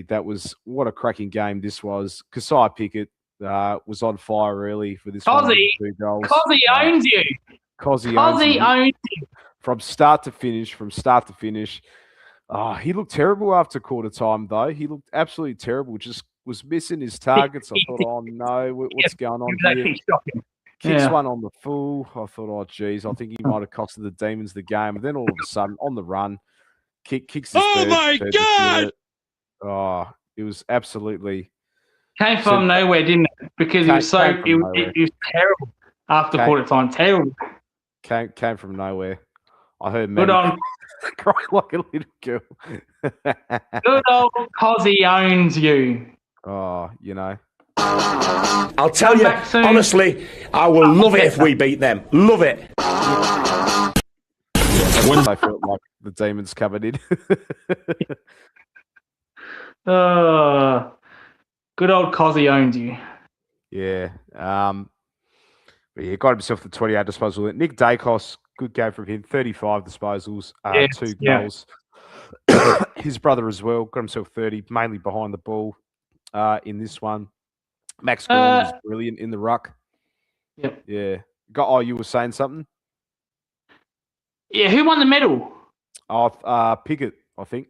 That was what a cracking game this was. Kasai Pickett was on fire early for this one. 2 goals. Cozzy owns you. Cozzy owns you. From start to finish. He looked terrible after quarter time, though. He looked absolutely terrible. Just was missing his targets. I thought, oh no, what's going on here? Kicks one on the full. I thought, oh geez, I think he might have costed the Demons the game. And then all of a sudden, on the run, kicks his third God! Oh, it was absolutely came from nowhere, didn't it? Because it was terrible after quarter time. Terrible. Came from nowhere. I heard good on cry like a little girl. Good old Cozzy owns you. Oh, I'll tell you, honestly, I will love it if we beat them. Love it. I felt like the Demons covered in. Good old Cozzy owns you. Yeah. But yeah, got himself the 28 disposal. Nick Dacos, good game from him. 35 disposals, 2 goals. His brother as well, got himself 30, mainly behind the ball in this one. Max Gorn was brilliant in the ruck. Yep. Yeah. You were saying something? Yeah, who won the medal? Pickett, I think.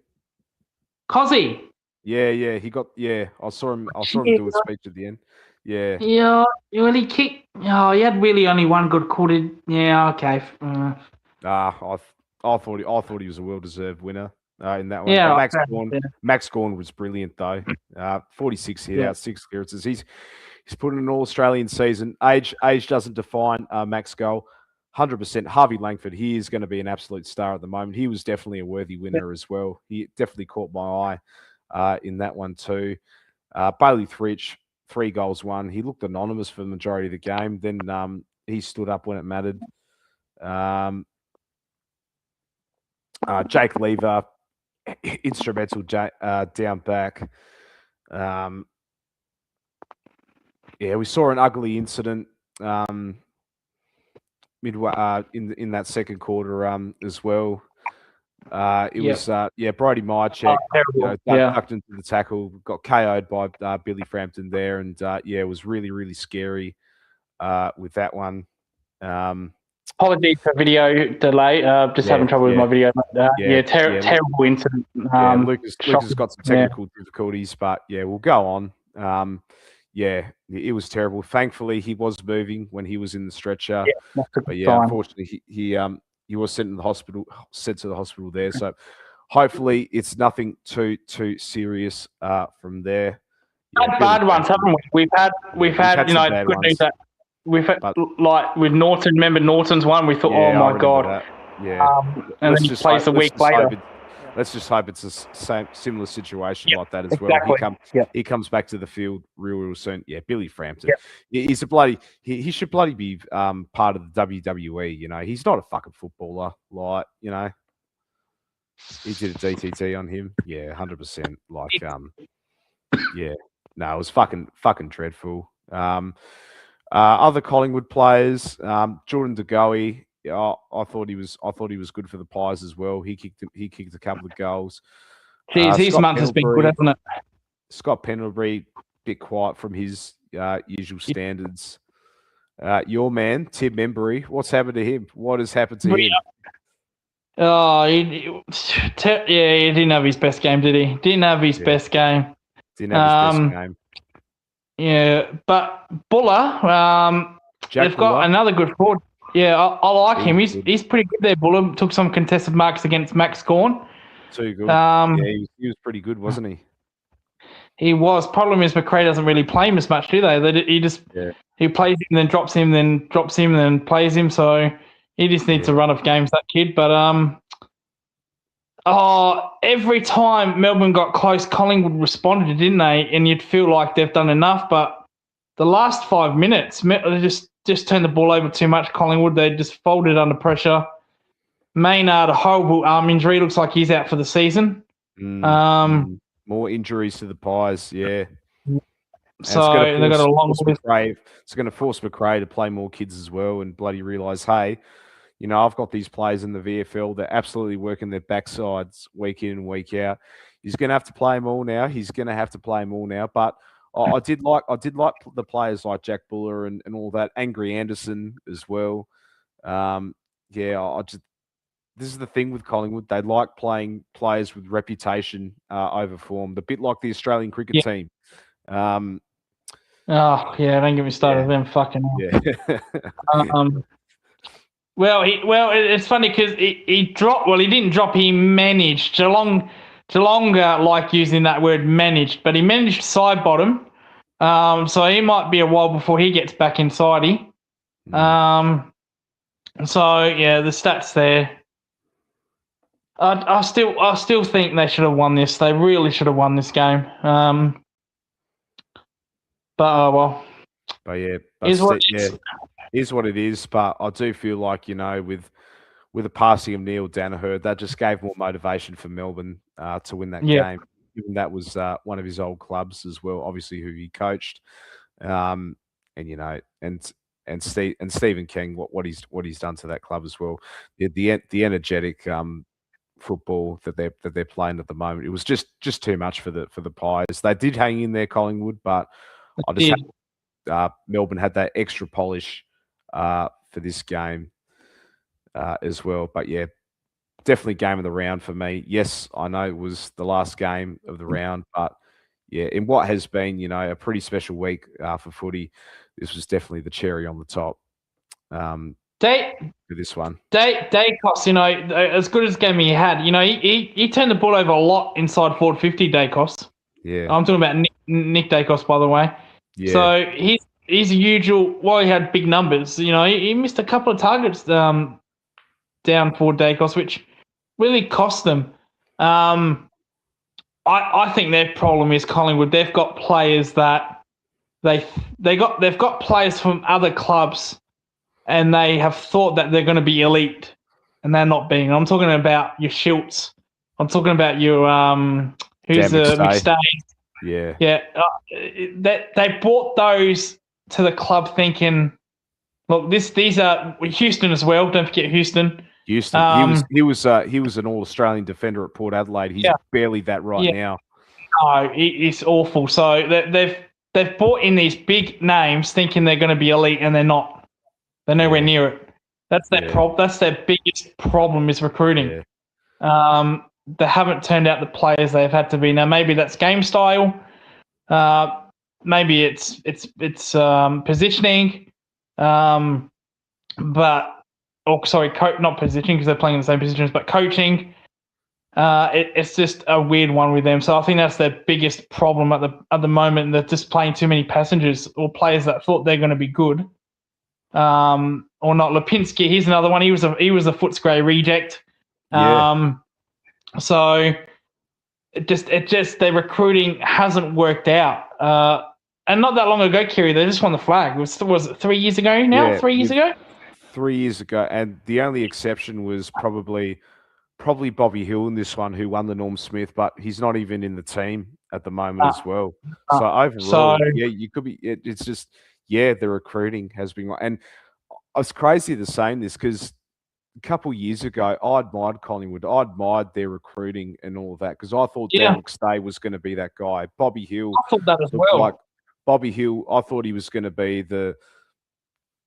Cozzy. Yeah, he got. Yeah, I saw him do a speech at the end. Yeah. Yeah, well, he kicked. Oh, he had really only one good quarter. Yeah, okay. I thought he was a well-deserved winner in that one. Yeah, Max Gorn was brilliant though. 46 hit out, 6 clearances. He's put in an All-Australian season. Age doesn't define Max goal. 100%. Harvey Langford, he is going to be an absolute star at the moment. He was definitely a worthy winner as well. He definitely caught my eye in that one too. Bailey Thritch, 3 goals, 1. He looked anonymous for the majority of the game. Then he stood up when it mattered. Jake Lever, instrumental down back. We saw an ugly incident midway in that second quarter as well. It was Brodie Myercheck ducked into the tackle, got KO'd by Billy Frampton there, and it was really, really scary with that one. Apologies for video delay. Just having trouble with my video. Terrible incident. Lucas got some technical difficulties, but we'll go on. It was terrible. Thankfully, he was moving when he was in the stretcher. Unfortunately, he was sent to the hospital there. So hopefully, it's nothing too serious from there. Bad ones, haven't we? We've had good news that we've had, like with Norton. Remember Norton's one? We thought, oh my god. Yeah. And then he plays a week later. let's just hope it's a similar situation like that as exactly. well. He coms back to the field real soon. Yeah, Billy Frampton. He's he should bloody be part of the WWE. You know, he's not a fucking footballer. Like, you know, he did a DTT on him. Yeah, 100%. Like, yeah, no, it was fucking dreadful. Other Collingwood players, Jordan De Goey. I thought he was good for the Pies as well. He kicked a couple of goals. Jeez, his month has been good, hasn't it? Scott Pendlebury, bit quiet from his usual standards. Your man, Tim Membry, what's happened to him? What has happened to him? Oh, he didn't have his best game, did he? Didn't have his best game. Didn't have his best game. Yeah, but Buller, they've got another good forward. Yeah, I like him. He's pretty good there. Buller took some contested marks against Max Gawn. Too good. Yeah, he was pretty good, wasn't he? He was. Problem is, McRae doesn't really play him as much, do they? He plays him, then drops him, then drops him, then plays him. So he just needs a run of games, that kid. But every time Melbourne got close, Collingwood responded, didn't they? And you'd feel like they've done enough. But the last 5 minutes, they just turned the ball over too much. Collingwood, they just folded under pressure. Maynard, a horrible arm injury. Looks like he's out for the season. More injuries to the Pies, yeah. So they've got a long list. It's going to force McRae to play more kids as well and bloody realise, hey, you know, I've got these players in the VFL. They're absolutely working their backsides week in and week out. He's going to have to play them all now. But I did like the players like Jack Buller and all that. Angry Anderson as well. This is the thing with Collingwood. They like playing players with reputation over form, a bit like the Australian cricket team. Don't get me started with them fucking hell. Well, it's funny because he dropped. Well, he didn't drop. He managed. Geelong like using that word managed, but he managed side bottom. So he might be a while before he gets back inside. The stats there. I still think they should have won this. They really should have won this game. Is what it is. But I do feel like, you know, with the passing of Neil Danaher, that just gave more motivation for Melbourne to win that game. Given that was one of his old clubs as well, obviously who he coached, and you know, and Stephen King, what he's done to that club as well. The energetic football that they're playing at the moment, it was just too much for the Pies. They did hang in there, Collingwood, but I just Melbourne had that extra polish for this game as well. But yeah, definitely game of the round for me. Yes, I know it was the last game of the round, but yeah, in what has been, you know, a pretty special week for footy, this was definitely the cherry on the top. For this one, Dacos, you know, as good as game he had, you know, he turned the ball over a lot inside forward 50. Dacos. Yeah, I'm talking about Nick Dacos, by the way. Yeah. So he's a usual. While he had big numbers, you know, he missed a couple of targets down for Dacos, which really cost them. I think their problem is Collingwood. They've got players that they've got players from other clubs, and they have thought that they're going to be elite, and they're not being. I'm talking about your Schultz. I'm talking about your who's the McStay. Yeah. They brought those to the club thinking, look, these are Houston as well. Don't forget Houston. He was an All-Australian defender at Port Adelaide. He's barely that now. No, it's awful. So they've brought in these big names thinking they're going to be elite, and they're not. They're nowhere near it. That's their That's their biggest problem is recruiting. Yeah. They haven't turned out the players they've had to be. Now maybe that's game style. Maybe it's positioning. Not positioning because they're playing in the same positions, but coaching. It's just a weird one with them. So I think that's their biggest problem at the moment. They're just playing too many passengers or players that thought they're going to be good. Or not. Lipinski, he's another one. He was a Footscray reject. So it just their recruiting hasn't worked out. And not that long ago, Kiri, they just won the flag. Was it 3 years ago now? Yeah, 3 years ago? 3 years ago, and the only exception was probably Bobby Hill in this one, who won the Norm Smith, but he's not even in the team at the moment as well. So overall, yeah, you could be. It's just, yeah, the recruiting has been, and it's crazy to saying this because a couple of years ago, I admired Collingwood. I admired their recruiting and all of that because I thought Dan McStay was going to be that guy. Bobby Hill, I thought that as well. Like Bobby Hill, I thought he was going to be the,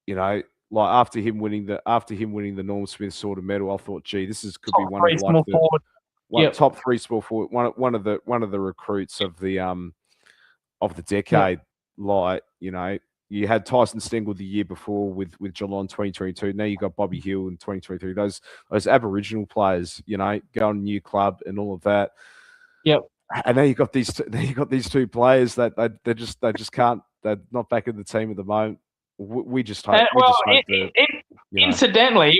like after him winning the Norm Smith sort of medal, I thought, gee, could be one of the top 3 small forward, one of the recruits of the decade. Like, you had Tyson Stengel the year before with Geelong 2022. Now you got Bobby Hill in 2023. Those Aboriginal players, going new club and all of that. Yep. And now you got these two players that they just can't. They're not back in the team at the moment. We just hope. Incidentally,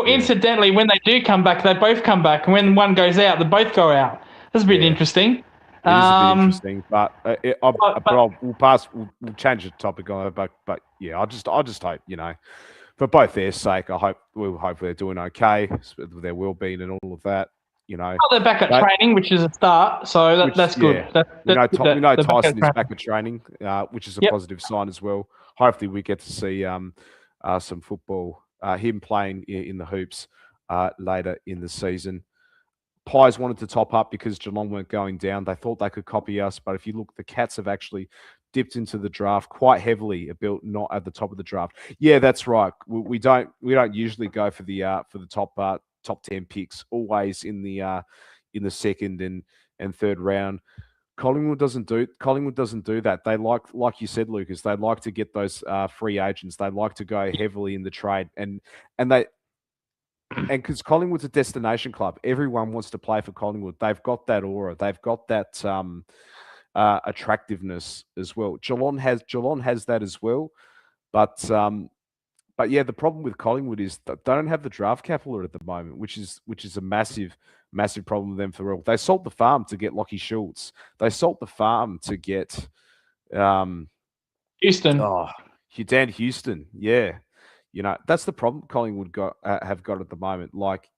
incidentally, when they do come back, they both come back, and when one goes out, they both go out. That's a bit interesting. It is a bit interesting, but we'll change the topic on it. But yeah, I just hope, for both their sake, hopefully they're doing okay, their well-being and all of that. Well, they're back at training, which is a start, so that's good. We know Tyson is back at training, which is a positive sign as well. Hopefully, we get to see some football, him playing in the hoops later in the season. Pies wanted to top up because Geelong weren't going down. They thought they could copy us, but if you look, the Cats have actually dipped into the draft quite heavily, not at the top of the draft. Yeah, that's right. We don't usually go for the top 10 picks, always in the second and third round. Collingwood doesn't do that. They like you said, Lucas, they like to get those free agents. They like to go heavily in the trade, and because Collingwood's a destination club, everyone wants to play for Collingwood. They've got that aura. They've got that attractiveness as well. Geelong has that as well, but yeah, the problem with Collingwood is that they don't have the draft capital at the moment, which is a massive problem with them for all. They sold the farm to get Lockie Schultz. They sold the farm to get Houston. Oh, Dan Houston. Yeah. That's the problem Collingwood have got at the moment. Like,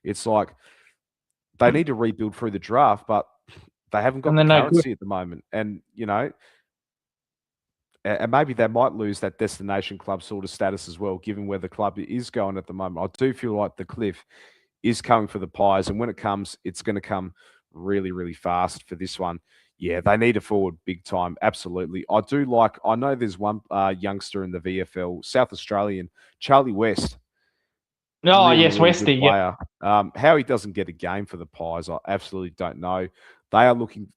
it's like they need to rebuild through the draft, but they haven't got the currency at the moment. And, and maybe they might lose that destination club sort of status as well, given where the club is going at the moment. I do feel like the cliff is coming for the Pies, and when it comes, it's going to come really, really fast for this one. Yeah, they need a forward big time. Absolutely. I know there's one youngster in the VFL, South Australian, Charlie West. Oh, really, yes, really Westy. Yeah. How he doesn't get a game for the Pies, I absolutely don't know. They are looking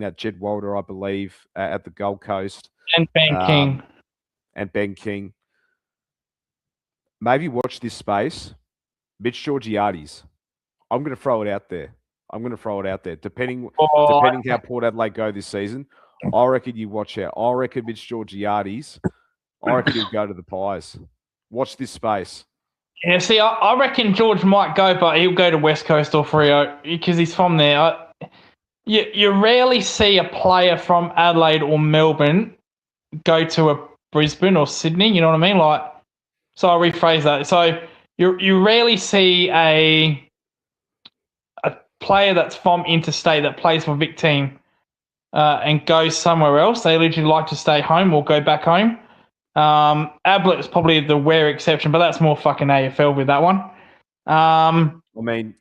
at Jed Walder, I believe, at the Gold Coast. And Ben King. Maybe watch this space. Mitch Georgiades. I'm going to throw it out there. Depending how Port Adelaide go this season, I reckon you watch out. I reckon Mitch Georgiades, he'll go to the Pies. Watch this space. Yeah, see, I reckon George might go, but he'll go to West Coast or Freo because he's from there. You rarely see a player from Adelaide or Melbourne go to a Brisbane or Sydney, you know what I mean? So I'll rephrase that. So you rarely see a player that's from interstate that plays for a Vic team and goes somewhere else. They literally like to stay home or go back home. Ablett is probably the rare exception, but that's more fucking AFL with that one. Lockie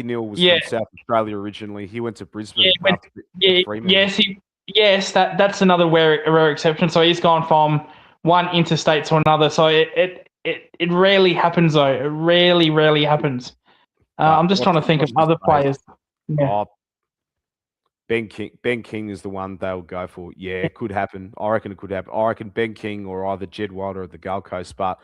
Neal was from South Australia originally. He went to Brisbane. That's another rare exception. So he's gone from one interstate to another. So it rarely happens though. It rarely happens. I'm just trying to think of other players. Yeah. Ben King is the one they'll go for. Yeah, it could happen. I reckon it could happen. I reckon Ben King or either Jed Wilder at the Gold Coast. But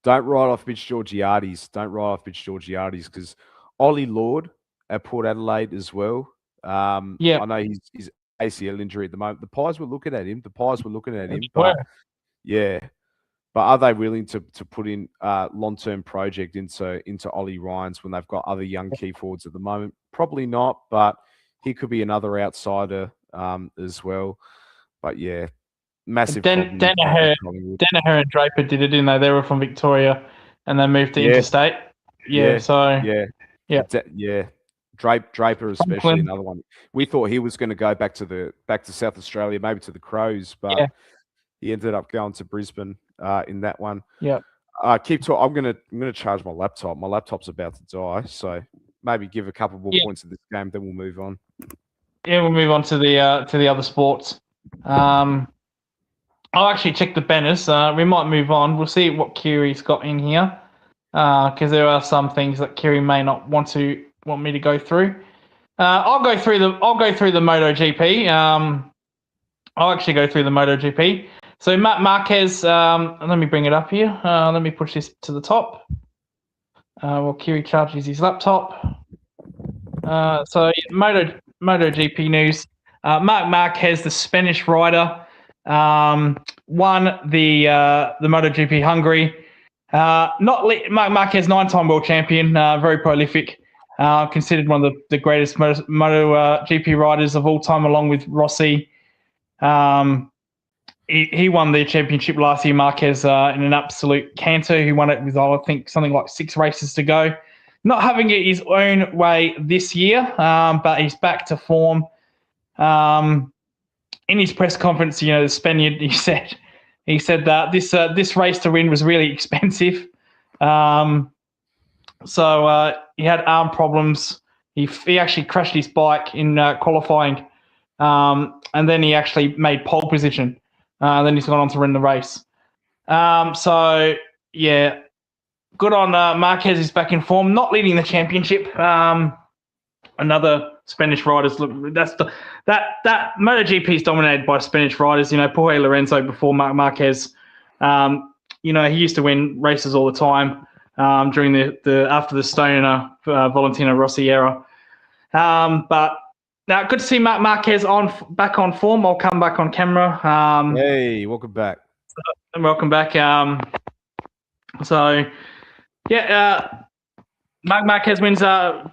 don't write off Mitch Georgiades. Because Ollie Lord at Port Adelaide as well. I know he's ACL injury at the moment. The Pies were looking at him. But yeah, But are they willing to put in a long-term project into Ollie Ryans when they've got other young key forwards at the moment? Probably not, but he could be another outsider as well. But yeah, massive problem. Danaher and Draper did it, didn't they? They were from Victoria and they moved to interstate. Yeah. Draper especially another one. We thought he was going to go back to South Australia, maybe to the Crows, but he ended up going to Brisbane in that one. Yeah. Keep talking. I'm gonna charge my laptop. My laptop's about to die, so maybe give a couple more points of this game, then we'll move on. Yeah, we'll move on to the other sports. I'll actually check the banners. We might move on. We'll see what Kiri's got in here, because there are some things that Kiri may not want me to go through. I'll go through the MotoGP. I'll actually go through the MotoGP. So Marc Marquez, let me bring it up here. Let me push this to the top while Kiri charges his laptop. So MotoGP news. Marc Marquez, the Spanish rider, won the MotoGP Hungary. Marc Marquez, 9-time world champion, very prolific, considered one of the greatest MotoGP riders of all time, along with Rossi. He won the championship last year, Marquez, in an absolute canter. He won it with, I think, something like 6 races to go. Not having it his own way this year, but he's back to form. In his press conference, the Spaniard, he said that this race to win was really expensive. So he had arm problems. He actually crashed his bike in qualifying, and then he actually made pole position. Then he's gone on to win the race. So, yeah, good on Marquez. He's back in form, not leading the championship. Another Spanish riders. Look, that MotoGP is dominated by Spanish riders. Jorge Lorenzo before Marc Marquez. He used to win races all the time during the after the Stoner Valentino Rossi era. But now, good to see Marc Marquez back on form. I'll come back on camera. Hey, welcome back. Welcome back. Marc Marquez wins the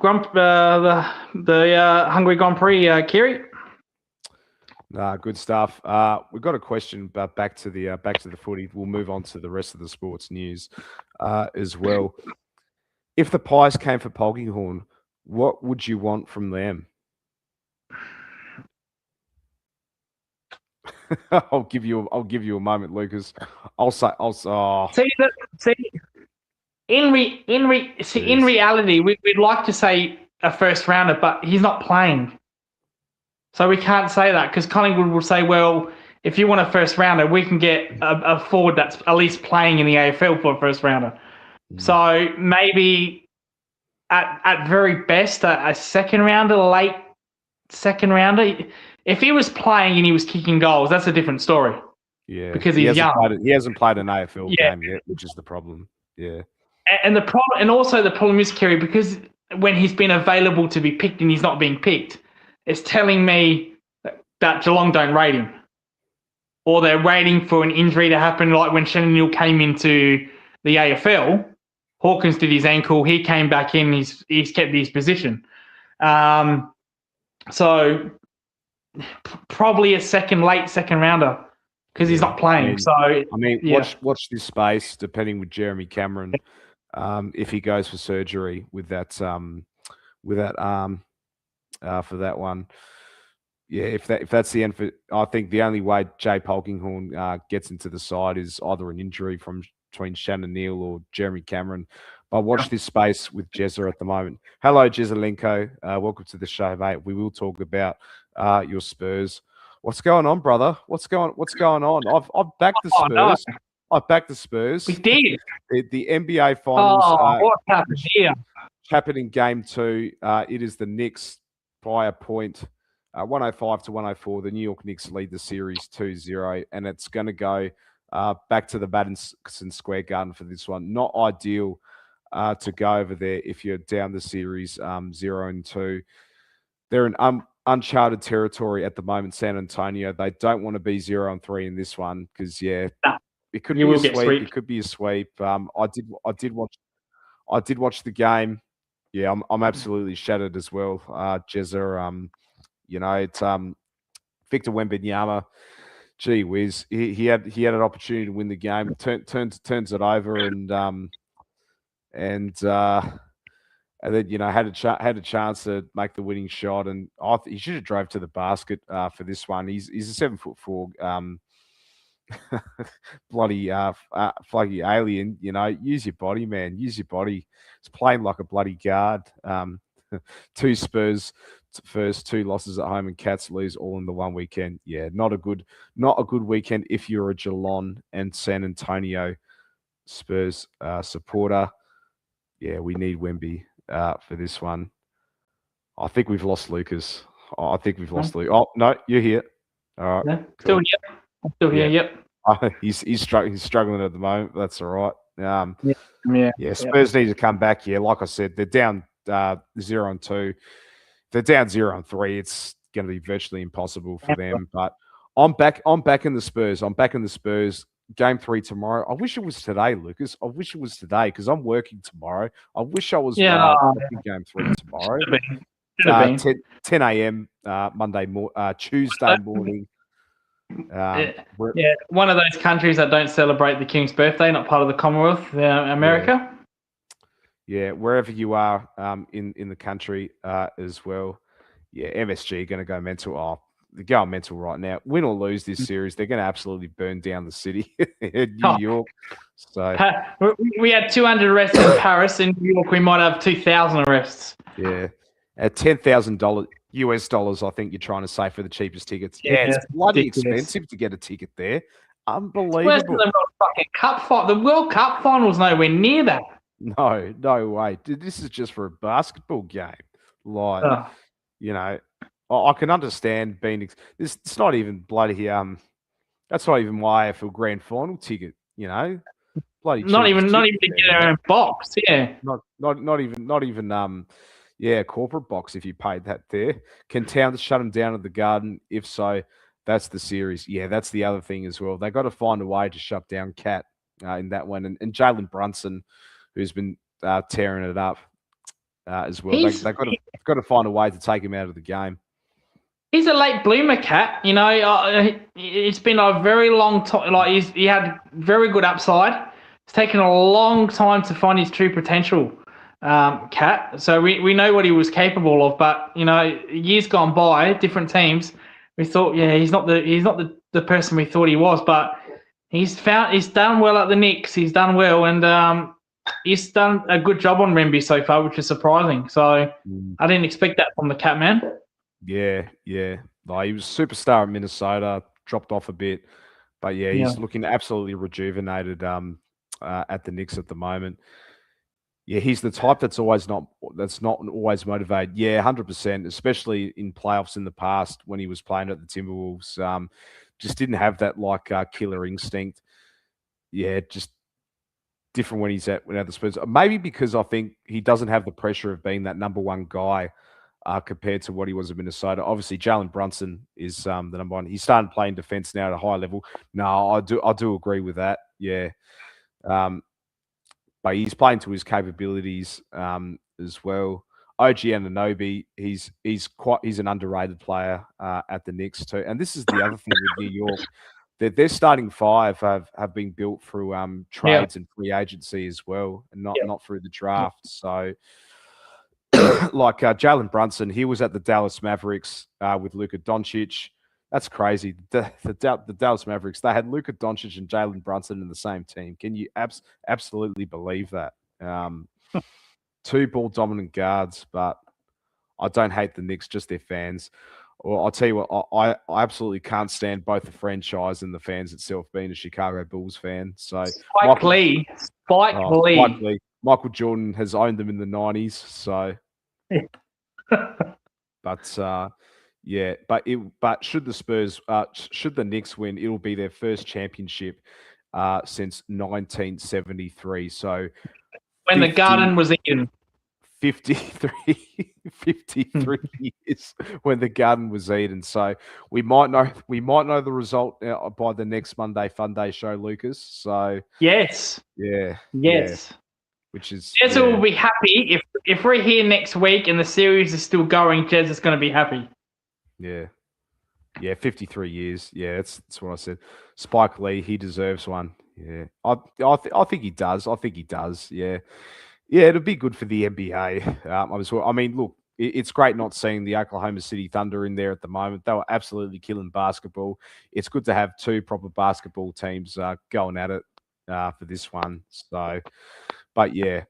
Hungary Grand Prix. Kiri. Good stuff. We've got a question, but back to the footy. We'll move on to the rest of the sports news as well. If the Pies came for Polkinghorne, what would you want from them? I'll give you a moment, Lucas. In reality, we'd like to say a first rounder, but he's not playing, so we can't say that, because Collingwood will say, well, if you want a first rounder, we can get a forward that's at least playing in the AFL for a first rounder. So maybe at very best a second rounder, late second rounder. If he was playing and he was kicking goals, that's a different story. Yeah, because he's young. He hasn't played an AFL game yet, which is the problem. Yeah, and the problem is, Kerry, because when he's been available to be picked and he's not being picked, it's telling me that Geelong don't rate him, or they're waiting for an injury to happen. Like when Shannon Neal came into the AFL, Hawkins did his ankle, he came back in, he's kept his position. So probably a late second rounder, because he's not playing. Watch this space, depending with Jeremy Cameron, if he goes for surgery with that arm for that one. Yeah, if that's the end for, I think the only way Jay Polkinghorne gets into the side is either an injury between Shannon Neal or Jeremy Cameron. But watch this space with Jezza at the moment. Hello, Jezzalenko. Welcome to the show, mate. We will talk about your Spurs. What's going on, brother? What's going on? I've backed the Spurs. No. I've backed the Spurs. We did. The NBA finals. What happened here? Happened in game 2. It is the Knicks by a point, 105 to 104. The New York Knicks lead the series 2-0, and it's going to go back to the Madison Square Garden for this one. Not ideal to go over there if you're down the series 0-2. They're in uncharted territory at the moment, San Antonio. They don't want to be 0-3 in this one because, It could You be a will get sweep. sweep. It could be a sweep. I did watch the game. Yeah, I'm absolutely shattered as well. Jezza, it's Victor Wembanyama. Gee whiz, he had an opportunity to win the game. Turns it over, and then had a chance to make the winning shot, and he should have drove to the basket for this one. He's a 7'4" bloody flaggy alien. Use your body, man. Use your body. It's playing like a bloody guard. 2 Spurs first, 2 losses at home, and Cats lose all in the one weekend. Yeah, not a good weekend if you're a Geelong and San Antonio Spurs supporter. Yeah, we need Wemby for this one. I think we've lost Lucas. I think we've lost Lucas. Oh no, you're here. All right, Yeah. cool. I'm still here. Yeah. Yep. He's struggling at the moment. That's all right. Yeah. Spurs need to come back. Yeah, like I said, they're down 0-2. If they're down 0-3, it's going to be virtually impossible for them. But I'm back in the Spurs. Game 3 tomorrow. I wish it was today, Lucas. I wish it was today because I'm working tomorrow. I wish I was watching Game 3 tomorrow. Should have been. 10 a.m. Tuesday morning. One of those countries that don't celebrate the King's birthday, not part of the Commonwealth, America. Yeah, wherever you are in the country as well. Yeah, MSG are going to go mental. Oh, they're going mental right now. Win or lose this series, they're going to absolutely burn down the city in New York. So we had 200 arrests in Paris. In New York, we might have 2,000 arrests. Yeah, at $10,000 US dollars, I think you're trying to say for the cheapest tickets. Yeah, it's bloody expensive to get a ticket there. Unbelievable. Where's the fucking cup final? The World Cup final's nowhere near that. No way. Dude, this is just for a basketball game. I can understand being. It's not even bloody. That's not even my AFL Grand Final ticket. Bloody. Not even to get our own box. Yeah. Not even. Corporate box. If you paid that there, can Towns shut them down at the Garden? If so, that's the series. Yeah, that's the other thing as well. They got to find a way to shut down Cat in that one, and Jalen Brunson, who's been tearing it up as well. They've got to find a way to take him out of the game. He's a late bloomer, Cat. It's been a very long time. Like he had very good upside. It's taken a long time to find his true potential, Cat. So we know what he was capable of. But years gone by, different teams, we thought, he's not the person we thought he was. But he's done well at the Knicks. He's done well, and he's done a good job on Remby so far, which is surprising. So I didn't expect that from the Cat man. Yeah. Like, he was a superstar in Minnesota, dropped off a bit. But, he's looking absolutely rejuvenated at the Knicks at the moment. Yeah, he's the type that's not always motivated. Yeah, 100%, especially in playoffs in the past when he was playing at the Timberwolves. Just didn't have that, killer instinct. Yeah, just different when he's at the Spurs. Maybe because I think he doesn't have the pressure of being that number one guy compared to what he was in Minnesota. Obviously, Jalen Brunson is the number one. He's starting playing defense now at a high level. No, I do agree with that. Yeah, but he's playing to his capabilities as well. OG Anunoby, he's an underrated player at the Knicks too. And this is the other thing with New York. Their starting five have been built through trades and free agency as well, and not through the draft. So. Jalen Brunson, he was at the Dallas Mavericks with Luka Doncic. That's crazy. The Dallas Mavericks, they had Luka Doncic and Jalen Brunson in the same team. Can you absolutely believe that? 2 ball dominant guards, but I don't hate the Knicks, just their fans. Or I'll tell you what, I absolutely can't stand both the franchise and the fans itself, being a Chicago Bulls fan. So Spike Lee. Michael Jordan has owned them in the 90s, so. But should the Knicks win, it'll be their first championship since 1973. So when the Garden was in 53, 53 years when the garden was eaten. So we might know the result by the next Monday FUNDAY show, Lucas. So Yes. yeah, which is Jezza will be happy if we're here next week and the series is still going. Jezza's going to be happy. Yeah, 53 years. Yeah, that's what I said. Spike Lee, he deserves one. Yeah, I think he does. I think he does. Yeah. Yeah, it'll be good for the NBA. I mean, look, it's great not seeing the Oklahoma City Thunder in there at the moment. They were absolutely killing basketball. It's good to have two proper basketball teams going at it for this one. So, but yeah,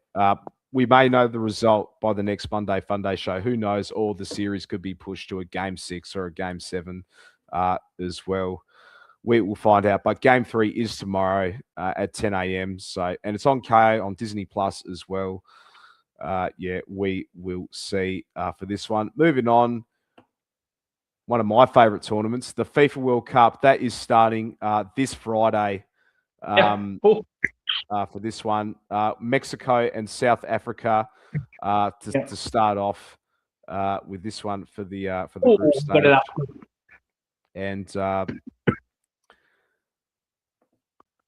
we may know the result by the next Monday FUNDAY show. Who knows? Or the series could be pushed to a Game 6 or a Game 7 as well. We will find out. But Game 3 is tomorrow at 10 a.m. So, and it's on KO on Disney Plus as well. We will see for this one. Moving on, one of my favourite tournaments, the FIFA World Cup, that is starting this Friday for this one. Mexico and South Africa to start off with this one for the group stage.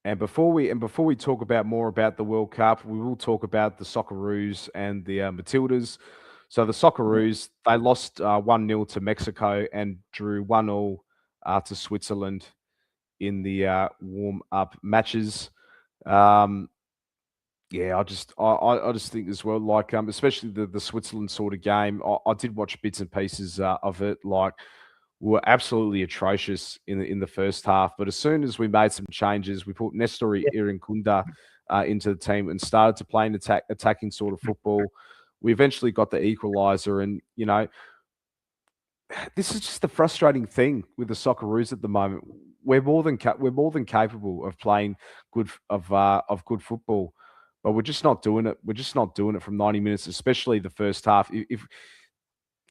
And before we talk about more about the World Cup, we will talk about the Socceroos and the Matildas. So the Socceroos, they lost 1-0 to Mexico and drew 1-1 to Switzerland in the warm-up matches. I just think as well, like especially the Switzerland sort of game. I did watch bits and pieces of it, like. Were absolutely atrocious in the first half. But as soon as we made some changes, we put Nestor Irankunda into the team and started to play an attacking sort of football. We eventually got the equaliser, and you know, this is just the frustrating thing with the Socceroos at the moment. We're more than capable of playing good football, but we're just not doing it. We're just not doing it from 90 minutes, especially the first half.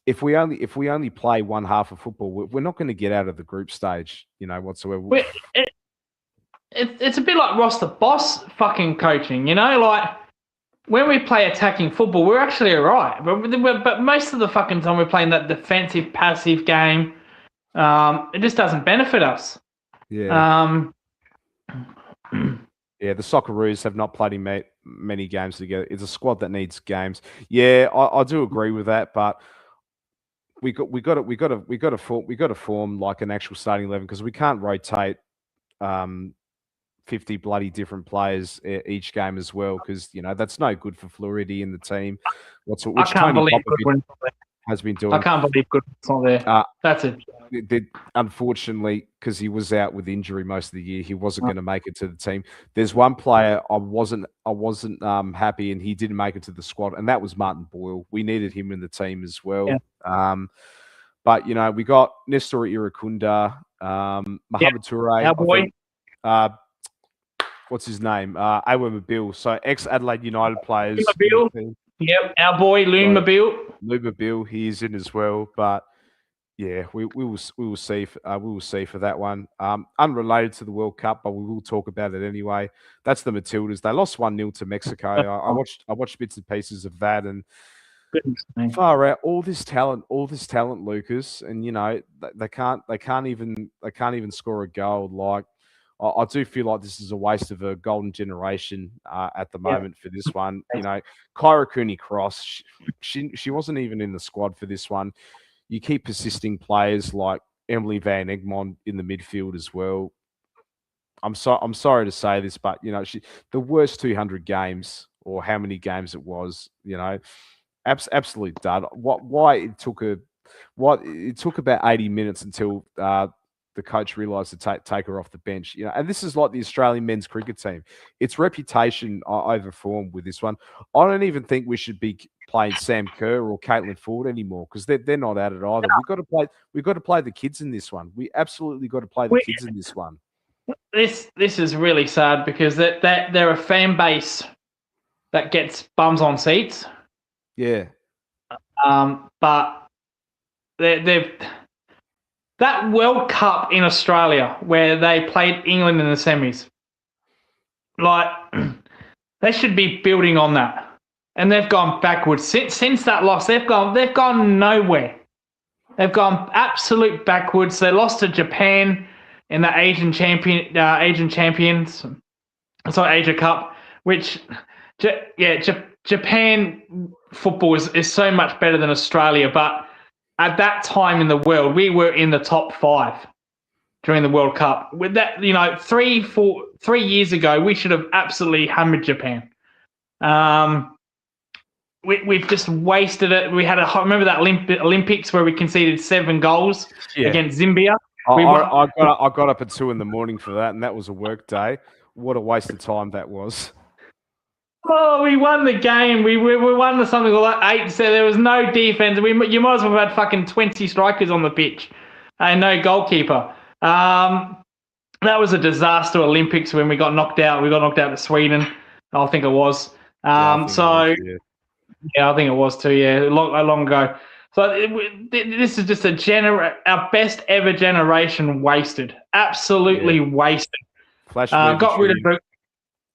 If we only play one half of football, we're not going to get out of the group stage, whatsoever. It's a bit like Ross the Boss fucking coaching, like when we play attacking football, we're actually all right. But most of the fucking time we're playing that defensive, passive game. It just doesn't benefit us. Yeah. Yeah, the Socceroos have not played in many games together. It's a squad that needs games. Yeah, I do agree with that, but we got to form like an actual starting 11 because we can't rotate 50 bloody different players each game as well because that's no good for fluidity in the team. Which Tony Popovic has been doing. I can't believe Goodwin's not there. That's it. Unfortunately, because he was out with injury most of the year, he wasn't going to make it to the team. There's one player I wasn't happy, and he didn't make it to the squad, and that was Martin Boyle. We needed him in the team as well. Yeah. But we got Nestor Irankunda, Mohamed Toure, our boy. What's his name? Awa Mabil. So ex-Adelaide United players. Yep, our boy Loon Mabil, he is in as well. But yeah, we will see. We will see for that one. Unrelated to the World Cup, but we will talk about it anyway. That's the Matildas. They lost 1-0 to Mexico. I watched bits and pieces of that, and far out all this talent, Lucas, and they can't even score a goal. Like I do feel like this is a waste of a golden generation at the moment for this one. Kyra Cooney-Cross, she wasn't even in the squad for this one. You keep persisting players like Emily Van Egmond in the midfield as well. I'm sorry to say this, but the worst 200 games or how many games it was, absolute dud. Why it took about 80 minutes until the coach realised to take her off the bench. And this is like the Australian men's cricket team. Its reputation over form with this one. I don't even think we should be playing Sam Kerr or Caitlin Ford anymore because they're not at it either. We've got to play the kids in this one. We absolutely got to play the kids in this one. This is really sad because they're a fan base that gets bums on seats. Yeah. But they've that World Cup in Australia where they played England in the semis, like they should be building on that. and they've gone backwards since that loss. They've gone nowhere. They've gone absolute backwards. They lost to Japan in the Asian Asia Cup, which, Japan football is so much better than Australia. But at that time in the world, we were in the top 5 during the World Cup. With that, 3 years ago, we should have absolutely hammered Japan. We've just wasted it. We had remember that Olympics where we conceded 7 goals against Zambia. I got up at 2 a.m. for that, and that was a work day. What a waste of time that was. Oh, we won the game. We won something like 8. So there was no defense. You might as well have had fucking 20 strikers on the pitch and no goalkeeper. That was a disaster Olympics when we got knocked out. We got knocked out to Sweden, I think it was. I think it was too. Yeah, long ago. So this is just our best ever generation wasted. Absolutely wasted. Got rid of.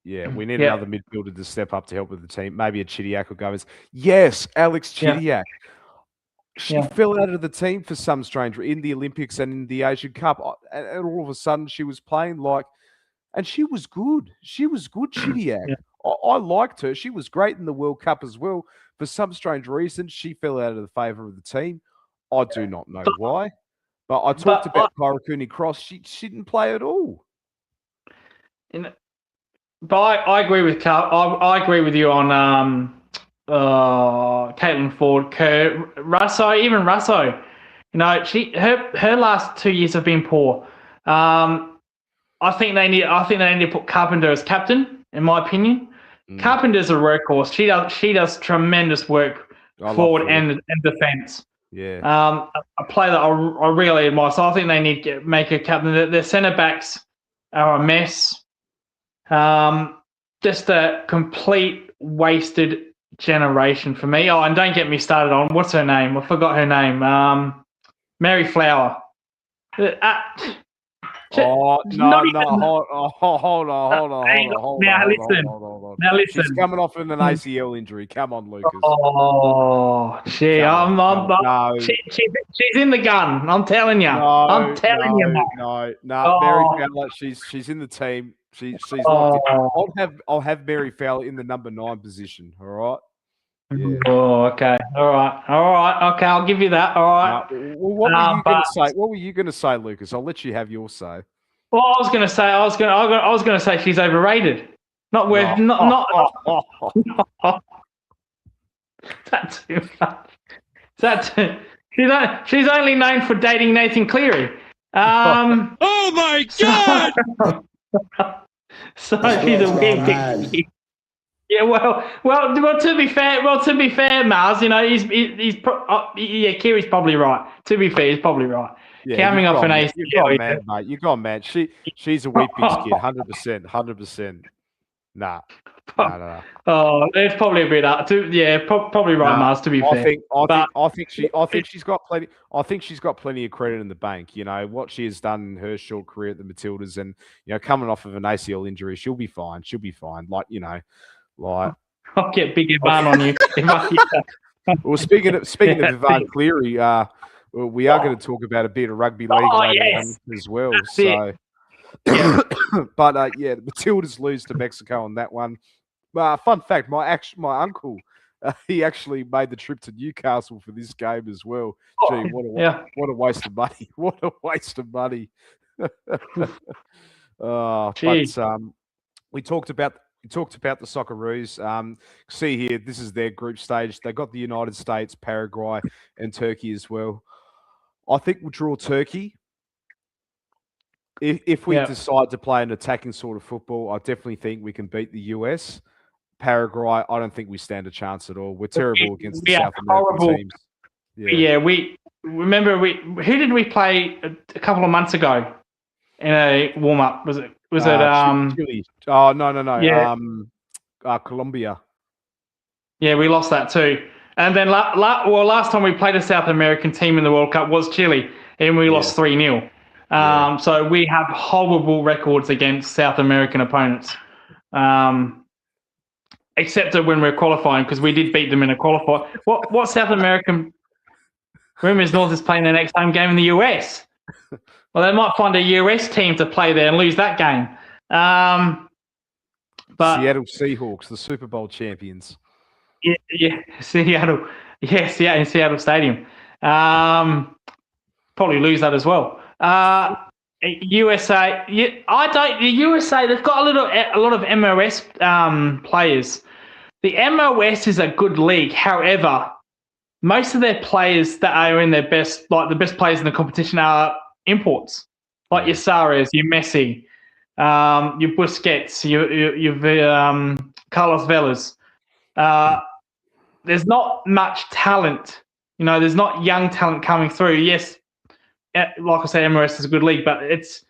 Yeah, we need another midfielder to step up to help with the team. Maybe a Chidiac or Gomez. Yes, Alex Chidiac. Yeah. She fell out of the team for some strange in the Olympics and in the Asian Cup. And all of a sudden she was playing and she was good. She was good, Chidiac. I liked her. She was great in the World Cup as well. For some strange reason, she fell out of the favour of the team. I do not know why. But I talked about Kairakuni Cross. She didn't play at all. But I agree with Carl. I agree with you on Caitlin Ford, Kerr, Russo, even Russo. Her last 2 years have been poor. I think they need to put Carpenter as captain, in my opinion. Carpenter's a workhorse. She does tremendous work forward and defence. Yeah. A player that I really admire. So I think they need to make a captain. Their centre backs are a mess. Just a complete wasted generation for me. Oh, and don't get me started on what's her name? I forgot her name. Mary Flower. Hold on. Now listen. She's coming off with an ACL injury. Come on, Lucas. Oh, she's in the gun. I'm telling you. I'm telling you. No. Mary Fowler. She's in the team. She's locked in. I'll have Mary Fowler in the number 9 position. All right. Yeah. Oh, okay. All right. Okay, I'll give you that. All right. What were you going to say? What were you going to say, Lucas? I'll let you have your say. Well, I was going to say she's overrated. Not worth. Not. That's too much. She's only known for dating Nathan Cleary. Oh my God! So she's a weird big. Yeah, well. To be fair, Mars. Kiri's probably right. To be fair, he's probably right. Yeah, coming off an ACL. You've gone mad, mate. You've gone mad. She's a weak big kid, 100%. Nah. No. Oh, it's probably a bit probably right, Mars. To be fair, I think she's got plenty. I think she's got plenty of credit in the bank. What she has done in her short career at the Matildas, and coming off of an ACL injury, she'll be fine. I'll get big Ivan on you. Well, speaking of Ivan Cleary, we are going to talk about a bit of rugby league later as well. So, but the Matildas lose to Mexico on that one. Fun fact: my uncle, he actually made the trip to Newcastle for this game as well. Gee, what a waste of money! What a waste of money! But we talked about the Socceroos. See here, this is their group stage. They got the United States, Paraguay, and Turkey as well. I think we'll draw Turkey. If we decide to play an attacking sort of football, I definitely think we can beat the US. Paraguay, I don't think we stand a chance at all. We're terrible against the South American teams. We remember who did we play a couple of months ago in a warm up? Was it Chile? Oh no. Yeah. Colombia. Yeah, we lost that too. And then last time we played a South American team in the World Cup was Chile, and we lost 3-0. So we have horrible records against South American opponents. accepted when we're qualifying because we did beat them in a qualifier. What South American Rumors North is playing their next home game in the US? Well, they might find a US team to play there and lose that game. But Seattle Seahawks, the Super Bowl champions. Yeah, Seattle. Yes, yeah, in Seattle Stadium. Probably lose that as well. USA. The USA. They've got a lot of MOS players. The MOS is a good league. However, most of their players that are in their best, like the best players in the competition, are imports, like your Suarez, your Messi, your Busquets, your Carlos Velas. There's not much talent. There's not young talent coming through. Yes, like I said, MLS is a good league, but it's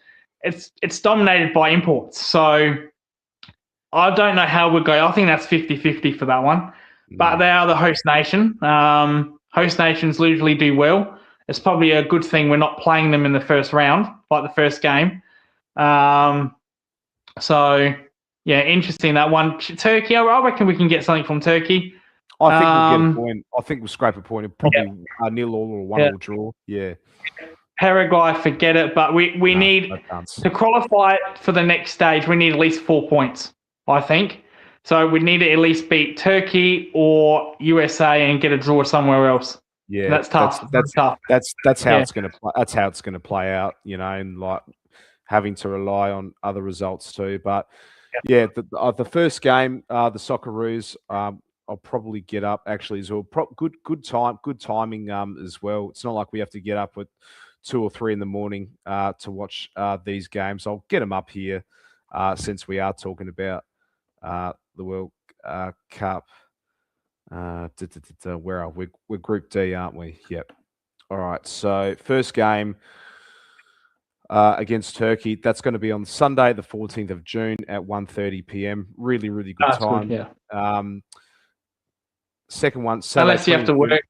dominated by imports. So I don't know how we'll go. I think that's 50-50 for that one. But they are the host nation. Host nations usually do well. It's probably a good thing we're not playing them in the first round, like the first game. So, yeah, interesting that one. Turkey, I reckon we can get something from Turkey. I think we'll get a point. I think we'll scrape a point. Probably a 0-0 or 1-0 draw. Yeah. Paraguay, forget it. But we need to qualify for the next stage. We need at least 4 points, I think. So we need to at least beat Turkey or USA and get a draw somewhere else. Yeah, that's tough. That's tough. That's how it's going to play. That's how it's going to play out. And like having to rely on other results too. But the first game, the Socceroos. I'll probably get up actually as well. Good timing as well. It's not like we have to get up at 2 or 3 in the morning to watch these games. I'll get them up here since we are talking about the World Cup. Where are we? We're Group D, aren't we? Yep. All right. So first game against Turkey. That's going to be on Sunday, the 14th of June at 1:30 p.m. Really, really good time. Good, yeah. Second one, Saturday. Unless you have to work.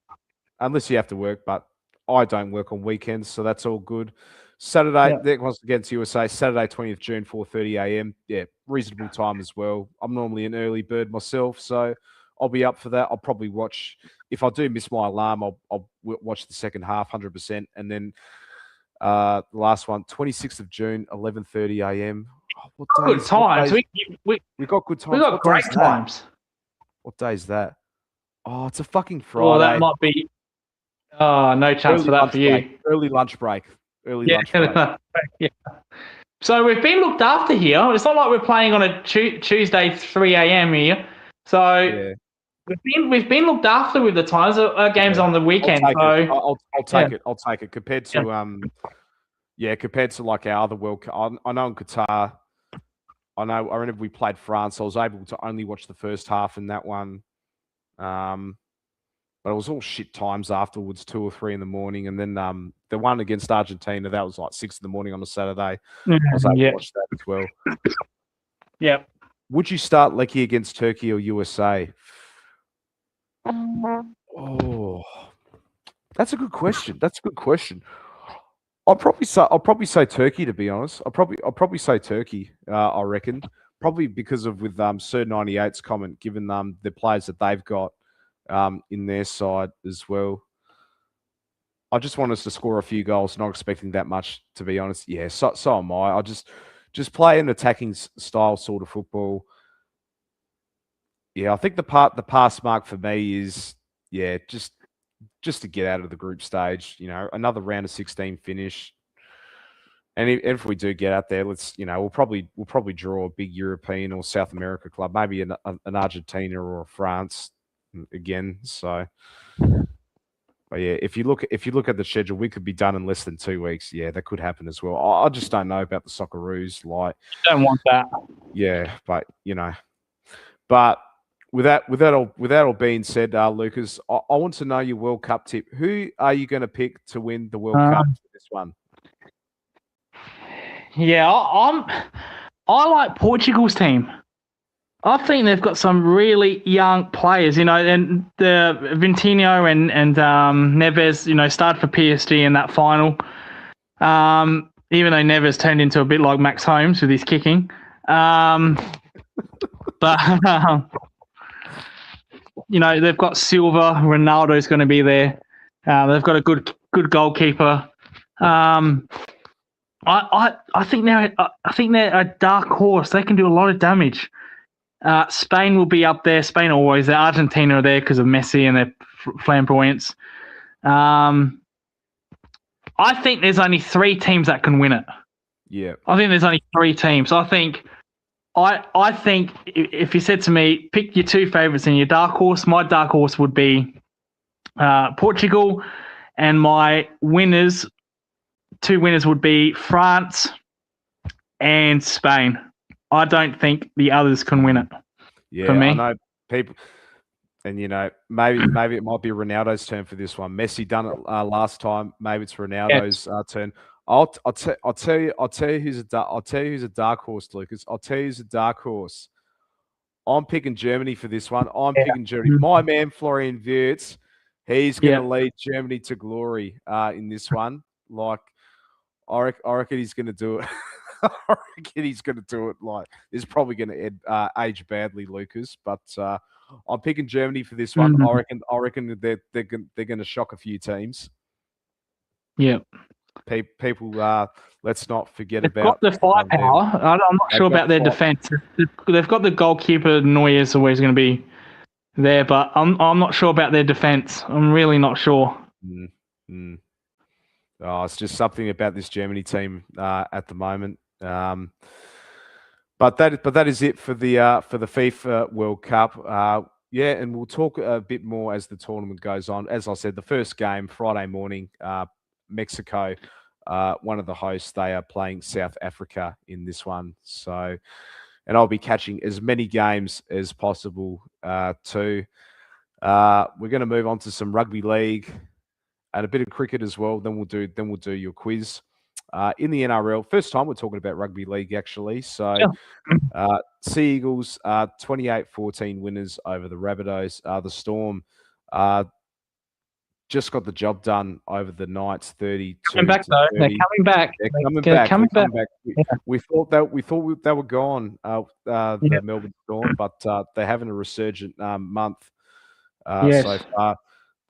Unless you have to work, but I don't work on weekends, so that's all good. Saturday, that was against USA. Saturday, 20th June, 4:30 a.m. Yeah, reasonable time as well. I'm normally an early bird myself, so I'll be up for that. I'll probably watch. If I do miss my alarm, I'll watch the second half, 100%. And then the last one, 26th of June, 11:30 a.m. Oh, good times. We got good times. We got great times. What day is that? Oh, it's a fucking Friday. Oh, that might be. Oh, no chance for that for you. Early lunch break. Lunch break. Yeah. So we've been looked after here. It's not like we're playing on a Tuesday 3 a.m. here. So we've been looked after with the times. Our games on the weekend. I'll take it. I'll take it compared to compared to like our other World Cup. I know in Qatar. I remember we played France. I was able to only watch the first half in that one. But it was all shit times afterwards, 2 or 3 in the morning. And then the one against Argentina, that was like 6 in the morning on a Saturday. I was able to watch that as well. Yeah. Would you start Lecky against Turkey or USA? Oh, that's a good question. I'll probably say Turkey, to be honest. I'll probably say Turkey. I reckon probably because of with Sir 98's comment, given the players that they've got in their side as well. I just want us to score a few goals. Not expecting that much, to be honest. Yeah, so am I. I just play an attacking style sort of football. Yeah, I think the pass mark for me is just to get out of the group stage. Another round of 16 finish. And if we do get out there, we'll probably draw a big European or South America club, maybe an Argentina or a France again. So, but yeah, if you look at the schedule, we could be done in less than 2 weeks. Yeah, that could happen as well. I just don't know about the Socceroos. Like, you don't want that. Yeah, but but with that all being said, Lucas, I want to know your World Cup tip. Who are you going to pick to win the World Cup for this one? Yeah, I like Portugal's team. I think they've got some really young players, and the Vitinho and Neves, started for PSG in that final. Even though Neves turned into a bit like Max Holmes with his kicking. But they've got Silva. Ronaldo's going to be there. They've got a good goalkeeper. I think they're a dark horse. They can do a lot of damage. Spain will be up there. Spain always there. Argentina are there because of Messi and their flamboyance. I think there's only 3 teams that can win it. Yeah. I think there's only 3 teams. I think if you said to me, pick your 2 favourites and your dark horse, my dark horse would be Portugal, and my 2 winners would be France and Spain. I don't think the others can win it. Yeah, for me. I know people, and maybe it might be Ronaldo's turn for this one. Messi done it last time. Maybe it's Ronaldo's turn. I'll tell you who's a dark horse, Lucas. I'll tell you who's a dark horse. I'm picking Germany for this one. I'm picking Germany. My man Florian Wirtz, he's going to lead Germany to glory in this one. Like, I reckon he's going to do it. I reckon he's going to do it. Like, it's probably going to age badly, Lucas. But I'm picking Germany for this one. I reckon they're going to shock a few teams. Yeah. People, let's not forget They've about got the firepower. I'm not sure about their defense. They've got the goalkeeper. Neuer's always going to be there, but I'm not sure about their defense. I'm really not sure. Oh, it's just something about this Germany team at the moment. But that is it for the FIFA World Cup. And we'll talk a bit more as the tournament goes on. As I said, the first game Friday morning, Mexico, one of the hosts, they are playing South Africa in this one. So, and I'll be catching as many games as possible too. We're going to move on to some rugby league and a bit of cricket as well. Then we'll do your quiz. In the NRL, first time we're talking about rugby league actually. So, Sea Eagles 28-14 winners over the Rabbitohs. The Storm just got the job done over the Knights, 32. Coming back though, they're coming back. They're coming back. We thought they were gone. The Melbourne Storm, but they're having a resurgent month so far.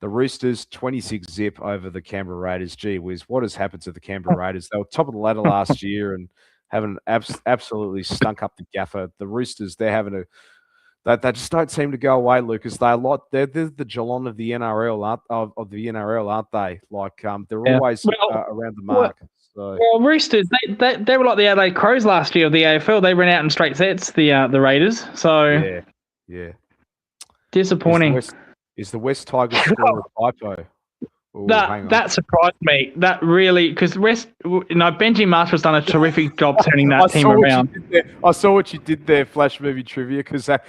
The Roosters 26 zip over the Canberra Raiders. Gee whiz, what has happened to the Canberra Raiders? They were top of the ladder last year and haven't absolutely stunk up the gaffer. The Roosters, they're having they just don't seem to go away, Lucas. They're the Geelong of the NRL, of the NRL, aren't they? Like they're always around the mark. Well, Roosters, they were like the Adelaide Crows last year of the AFL. They ran out in straight sets, the Raiders. So yeah, disappointing. Is the West Tigers score a typo? Ooh, that surprised me. That really, because Benji Marshall's done a terrific job turning that team around. I saw what you did there, Flash Movie Trivia, because the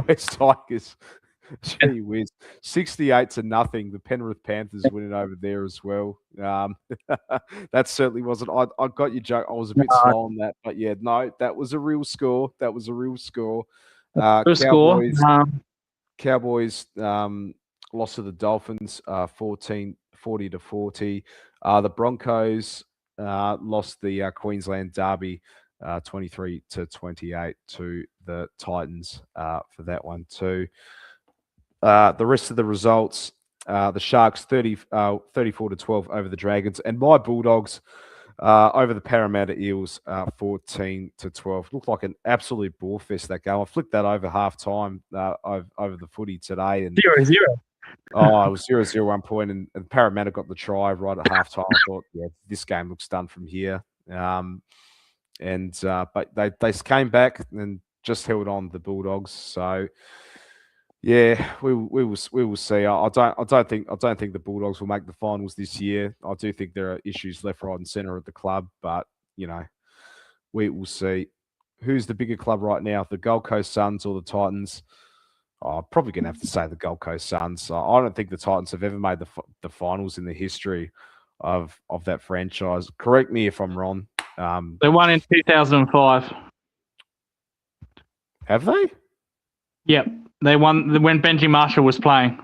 West Tigers, gee whiz, 68-0. The Penrith Panthers winning over there as well. That certainly wasn't. I got your joke. I was a bit slow on that, but yeah, no, that was a real score. Cowboys lost to the Dolphins 40-40. The Broncos lost the Queensland Derby 23-28 to the Titans for that one too. The rest of the results, the Sharks 34-12 over the Dragons, and my Bulldogs over the Parramatta Eels 14-12. Looked like an absolute ball fest, that game. I flicked that over half time over the footy today. And 0-0. Oh, it was 0-0 one point, and Parramatta got the try right at halftime. I thought, this game looks done from here. But they came back and just held on, the Bulldogs. So yeah, we will see. I don't think the Bulldogs will make the finals this year. I do think there are issues left, right, and centre at the club, but we will see. Who's the bigger club right now, the Gold Coast Suns or the Titans? I'm probably going to have to say the Gold Coast Suns. I don't think the Titans have ever made the finals in the history of that franchise. Correct me if I'm wrong. They won in 2005. Have they? Yep. They won when Benji Marshall was playing.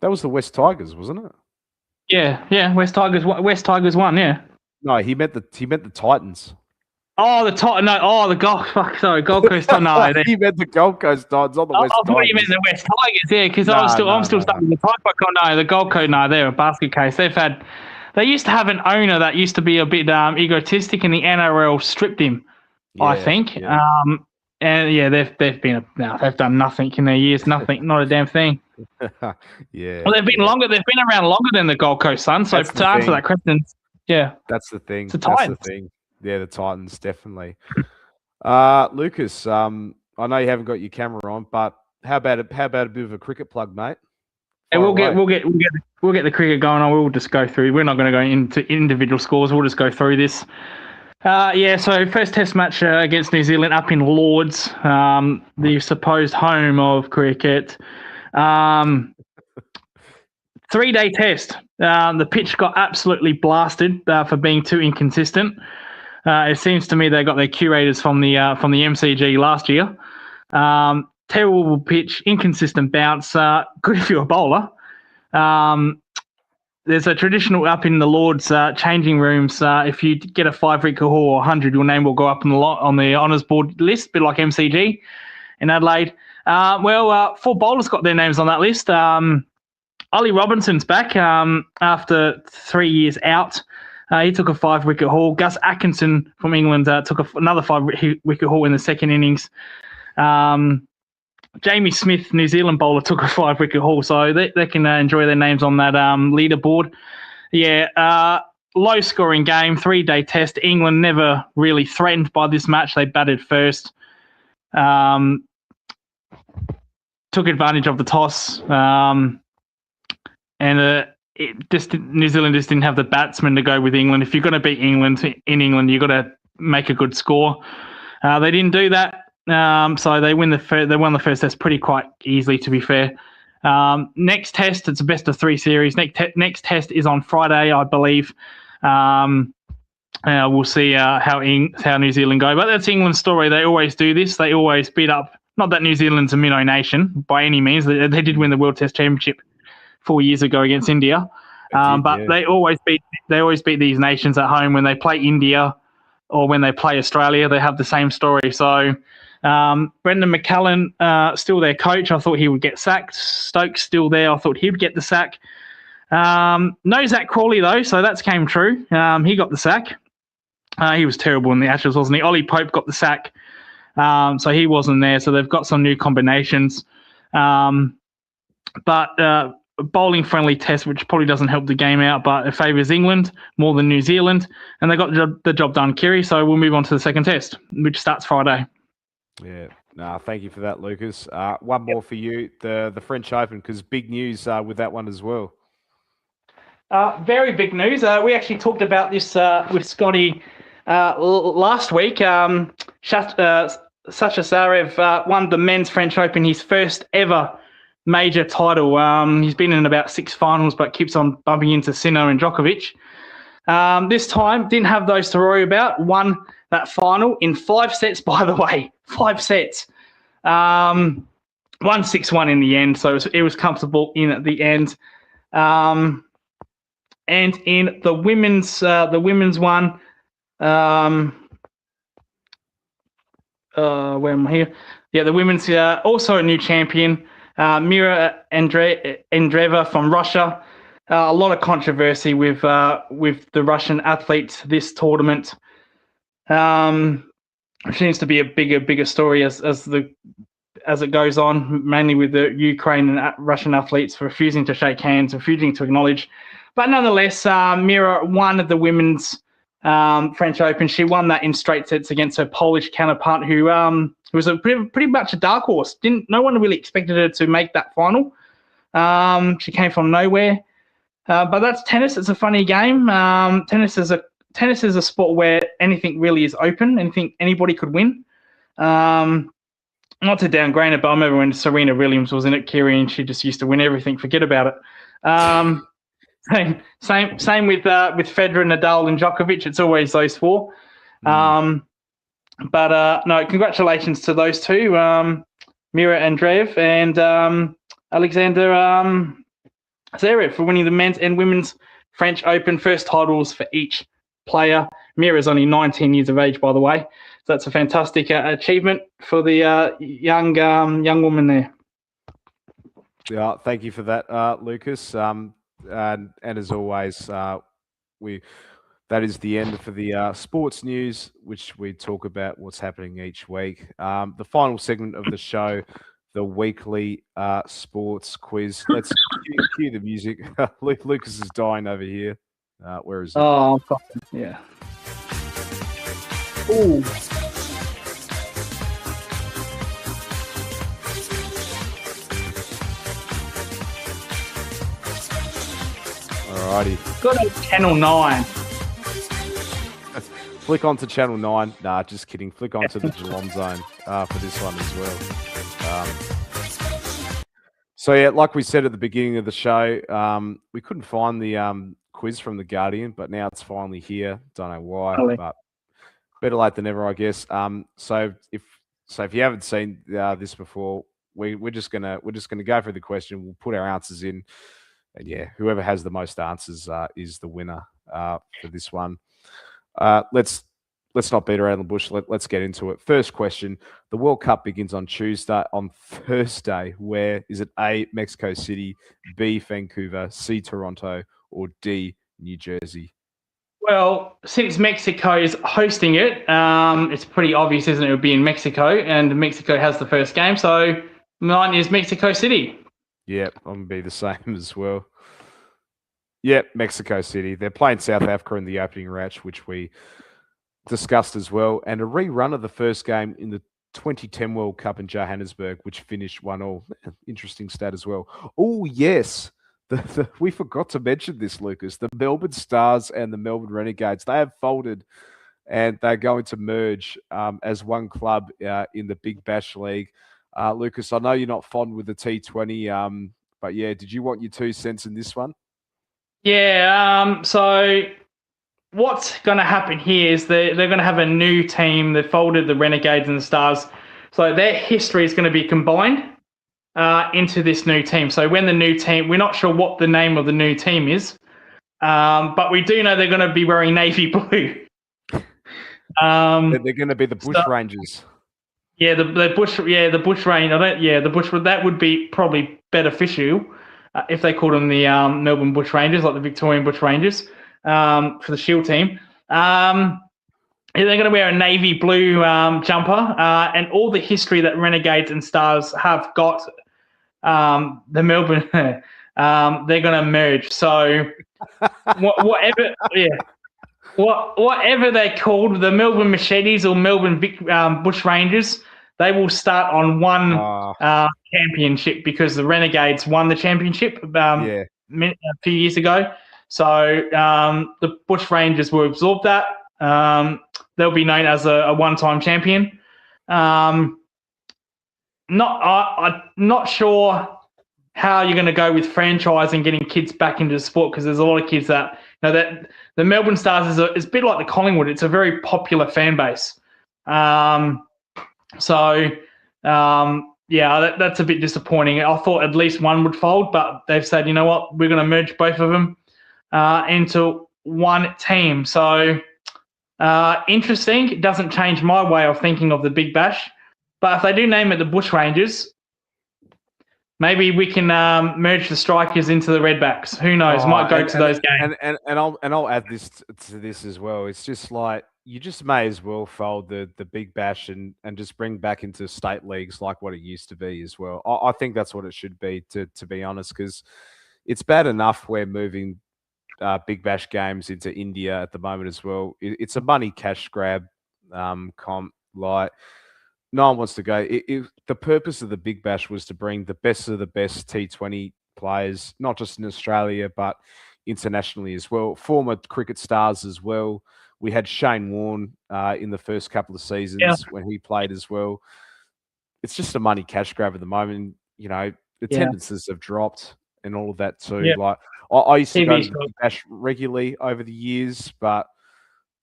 That was the West Tigers, wasn't it? Yeah. West Tigers won, yeah. No, he meant the Titans. Oh, the Titans. No, the Gold Coast. No, You meant the Gold Coast Titans, not the West I thought Tigers. you meant the West Tigers, yeah, because No, I'm still stuck with the Taekwondo. No, the Gold Coast, no, they're a basket case. They used to have an owner that used to be a bit egotistic, and the NRL stripped him, I think. Yeah. And yeah, they've done nothing in their years, nothing, not a damn thing. Yeah. Well, they've been around longer than the Gold Coast Suns. So to answer that question, yeah, that's the thing. It's the Titans. That's the thing. Yeah, the Titans definitely. Lucas, I know you haven't got your camera on, but how about a bit of a cricket plug, mate? Yeah, we'll get the cricket going on. We'll just go through. We're not going to go into individual scores. We'll just go through this. So first Test match against New Zealand up in Lords, the supposed home of cricket. 3-day test. The pitch got absolutely blasted for being too inconsistent. It seems to me they got their curators from the MCG last year. Terrible pitch, inconsistent bounce. Good if you're a bowler. There's a traditional up in the Lords changing rooms. If you get a 5-wicket haul or 100, your name will go up on the honours board list, a bit like MCG in Adelaide. 4 bowlers got their names on that list. Ollie Robinson's back after 3 years out. He took a 5-wicket haul. Gus Atkinson from England took another 5-wicket haul in the second innings. Jamie Smith, New Zealand bowler, took a 5-wicket haul, so they can enjoy their names on that leaderboard. Yeah, low-scoring game, 3-day test. England never really threatened by this match. They batted first. Took advantage of the toss. New Zealand just didn't have the batsmen to go with England. If you're going to beat England in England, you've got to make a good score. They didn't do that. So they won the first test quite easily, to be fair. Next test, it's a best of 3 series. Next test is on Friday, I believe. We'll see how New Zealand go. But that's England's story. They always do this. They always beat up. Not that New Zealand's a minnow nation by any means. They did win the World Test Championship 4 years ago against India. They always beat these nations at home. When they play India or when they play Australia, they have the same story. So Brendan McCullum, still their coach. I thought he would get sacked. Stokes still there. I thought he'd get the sack. No Zach Crawley, though, so that's came true. He got the sack. He was terrible in the Ashes, wasn't he? Ollie Pope got the sack, so he wasn't there. So they've got some new combinations. But bowling-friendly test, which probably doesn't help the game out, but it favours England more than New Zealand. And they got the job done, Kiri. So we'll move on to the second test, which starts Friday. Yeah. Thank you for that, Lucas. One more for you, the French Open, because big news with that one as well. Very big news. We actually talked about this with Scotty last week. Sasha Zarev won the men's French Open, his first ever major title. He's been in about 6 finals, but keeps on bumping into Sinner and Djokovic. This time, didn't have those to worry about. Won that final in 5 sets, by the way. 5 sets. 1-6-1 in the end, so it was comfortable in at the end. And in the women's one, where am I here? Yeah, the women's also a new champion, Mira Andreeva from Russia. A lot of controversy with the Russian athletes this tournament. It seems to be a bigger story as it goes on, mainly with the Ukraine and Russian athletes refusing to shake hands, refusing to acknowledge. But nonetheless, Mira won the women's French Open. She won that in straight sets against her Polish counterpart, who was pretty much a dark horse. No one really expected her to make that final. She came from nowhere. But that's tennis. It's a funny game. Tennis is a sport where anything really is open. Anybody could win. Not to downgrade it, but I remember when Serena Williams was in it, Kiri, and she just used to win everything. Forget about it. Same with Federer, Nadal, and Djokovic. It's always those 4. No, congratulations to those 2, Mira Andreev and Alexander Zverev, for winning the men's and women's French Open, first titles for each player. Mira's only 19 years of age, by the way. So that's a fantastic achievement for the young woman there. Yeah, thank you for that, Lucas. And as always, that is the end for the sports news, which we talk about what's happening each week. The final segment of the show, the weekly sports quiz. Let's cue the music. Lucas is dying over here. Where is it? Oh, yeah. Ooh. Alrighty. Go to Channel 9. Flick onto Channel 9. Nah, just kidding. Flick onto the Geelong Zone for this one as well. So, yeah, like we said at the beginning of the show, we couldn't find the quiz from The Guardian, but now it's finally here. Don't know why, but better late than never, I guess. So if you haven't seen this before, we're just gonna go through the question. We'll put our answers in, and yeah, whoever has the most answers is the winner for this one. Let's not beat around the bush. Let's get into it. First question: the World Cup begins on Tuesday. On Thursday, where is it? A, Mexico City; B, Vancouver; C, Toronto; or D, New Jersey? Well, since Mexico is hosting it, it's pretty obvious, isn't it? It would be in Mexico, and Mexico has the first game. So mine is Mexico City. Yep, I'm going to be the same as well. Yep, Mexico City. They're playing South Africa in the opening match, which we discussed as well. And a rerun of the first game in the 2010 World Cup in Johannesburg, which finished 1-1. Interesting stat as well. Oh, yes. We forgot to mention this, Lucas. The Melbourne Stars and the Melbourne Renegades, they have folded and they're going to merge as one club in the Big Bash League. Lucas, I know you're not fond with the T20, but yeah, did you want your 2 cents in this one? Yeah, so what's going to happen here is they're going to have a new team. They've folded the Renegades and the Stars. So their history is going to be combined into this new team. So when the new team, we're not sure what the name of the new team is, but we do know they're going to be wearing navy blue. They're going to be the Bush Rangers. Yeah, the Bush Ranger. The Bush. That would be probably beneficial if they called them the Melbourne Bush Rangers, like the Victorian Bush Rangers, for the Shield team. They're going to wear a navy blue jumper, and all the history that Renegades and Stars have got. The Melbourne, they're going to merge. So whatever they're called, the Melbourne Machetes or Melbourne Bush Rangers, they will start on one championship because the Renegades won the championship a few years ago. So the Bush Rangers will absorb that. They'll be known as a one-time champion. I'm not sure how you're going to go with franchise and getting kids back into the sport, because there's a lot of kids that that the Melbourne Stars is a bit like the Collingwood. It's a very popular fan base. That's a bit disappointing. I thought at least one would fold, but they've said, you know what, we're going to merge both of them into one team. So interesting. It doesn't change my way of thinking of the Big Bash. But if they do name it the Bush Rangers, maybe we can merge the Strikers into the Redbacks. Who knows? Might go to those games. And I'll add this to this as well. It's just like you just may as well fold the Big Bash and just bring back into state leagues like what it used to be as well. I think that's what it should be, to be honest, because it's bad enough we're moving Big Bash games into India at the moment as well. It's a money cash grab comp. Like, no one wants to go. The purpose of the Big Bash was to bring the best of the best T20 players, not just in Australia, but internationally as well. Former cricket stars as well. We had Shane Warne in the first couple of seasons when he played as well. It's just a money cash grab at the moment. You know, attendances have dropped and all of that too. Yeah. Like I used to go to the Big Bash regularly over the years, but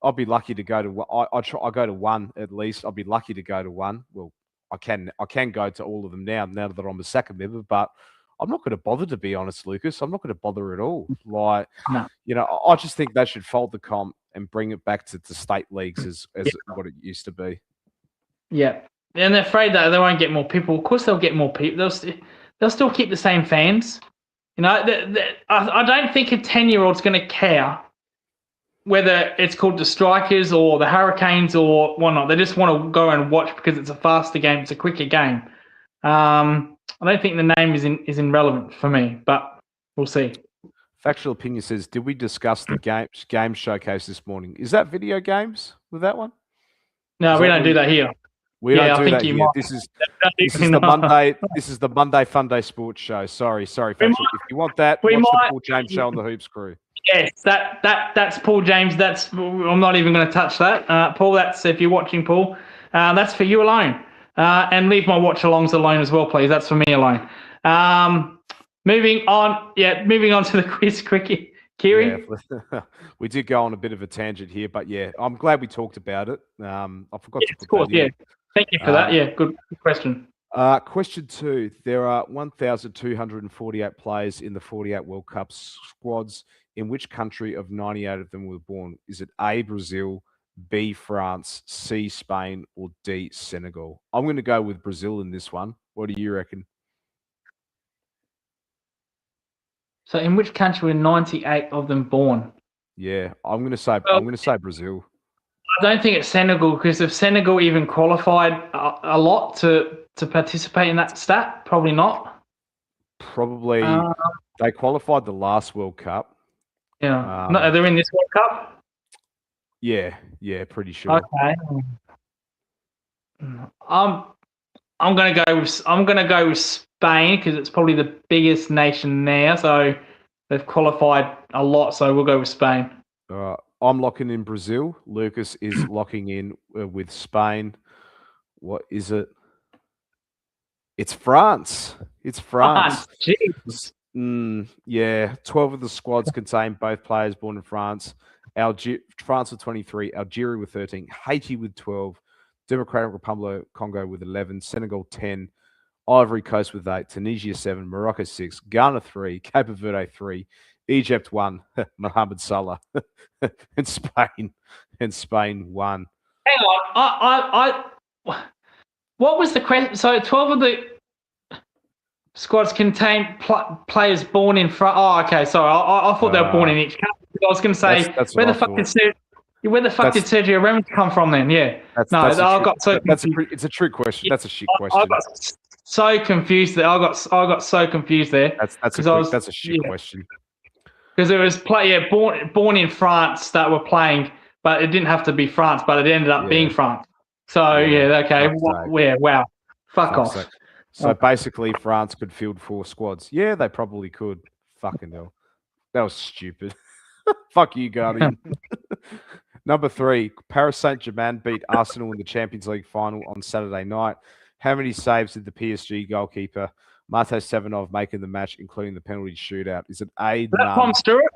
I'll be lucky to go to. I go to one at least. I'll be lucky to go to one. Well, I can go to all of them now that I'm a SACA member, but I'm not going to bother, to be honest, Lucas. I'm not going to bother at all. Like, no. You know, I just think they should fold the comp and bring it back to state leagues as what it used to be. Yeah. And they're afraid that they won't get more people. Of course, they'll get more people. They'll still keep the same fans. You know, I don't think a 10-year-old's going to care whether it's called the Strikers or the Hurricanes or whatnot. They just want to go and watch because it's a faster game. It's a quicker game. I don't think the name is irrelevant for me, but we'll see. Factual Opinion says, did we discuss the game showcase this morning? Is that video games with that one? No, we don't do that here. We don't do that here. This is the Monday. This is the Monday FUNDAY Sports Show. Sorry, Factual. If you want that, watch the Paul James Show on the Hoops Crew. Yes, that's Paul James. I'm not even going to touch that, Paul. That's if you're watching, Paul. That's for you alone. And leave my watch-alongs alone as well, please. That's for me alone. Moving on to the quiz cricket. Kiri? Yeah, we did go on a bit of a tangent here, but yeah, I'm glad we talked about it. I forgot to put that in. Thank you for that. Yeah, good question. Question 2. There are 1,248 players in the 48 World Cup squads. In which country of 98 of them were born? Is it A, Brazil, B, France, C, Spain, or D, Senegal? I'm going to go with Brazil in this one. What do you reckon? So in which country were 98 of them born? Yeah, I'm going to say Brazil. I don't think it's Senegal, because if Senegal even qualified a lot to participate in that stat, probably not. Probably they qualified the last World Cup. Yeah, no, they're in this World Cup. Yeah, pretty sure. Okay. I'm gonna go with Spain because it's probably the biggest nation there, so they've qualified a lot. So we'll go with Spain. I'm locking in Brazil. Lucas is locking in with Spain. What is it? It's France. It's France. Jeez. Yeah, 12 of the squads contain both players born in France. France with 23, Algeria with 13, Haiti with 12, Democratic Republic of Congo with 11, Senegal 10, Ivory Coast with 8, Tunisia 7, Morocco 6, Ghana 3, Cape Verde 3, Egypt 1, Mohamed Salah, and Spain 1. Hang on, what was the question? So 12 of the squads contain players born in France. Oh, okay. Sorry, I thought they were born in each country. I was going to say, where the fuck did Sergio Ramos come from then? Yeah. It's a trick question. That's a shit question. I got so confused there. I got so confused there. That's a shit question. Because it was born in France that were playing, but it didn't have to be France, but it ended up being France. So okay. Wow. Fuck off. So basically, France could field 4 squads. Yeah, they probably could. Fucking hell. That was stupid. Fuck you, Guardian. Number 3, Paris Saint-Germain beat Arsenal in the Champions League final on Saturday night. How many saves did the PSG goalkeeper Matej Stefanov make in the match, including the penalty shootout? Is it A, none? Tom Stewart?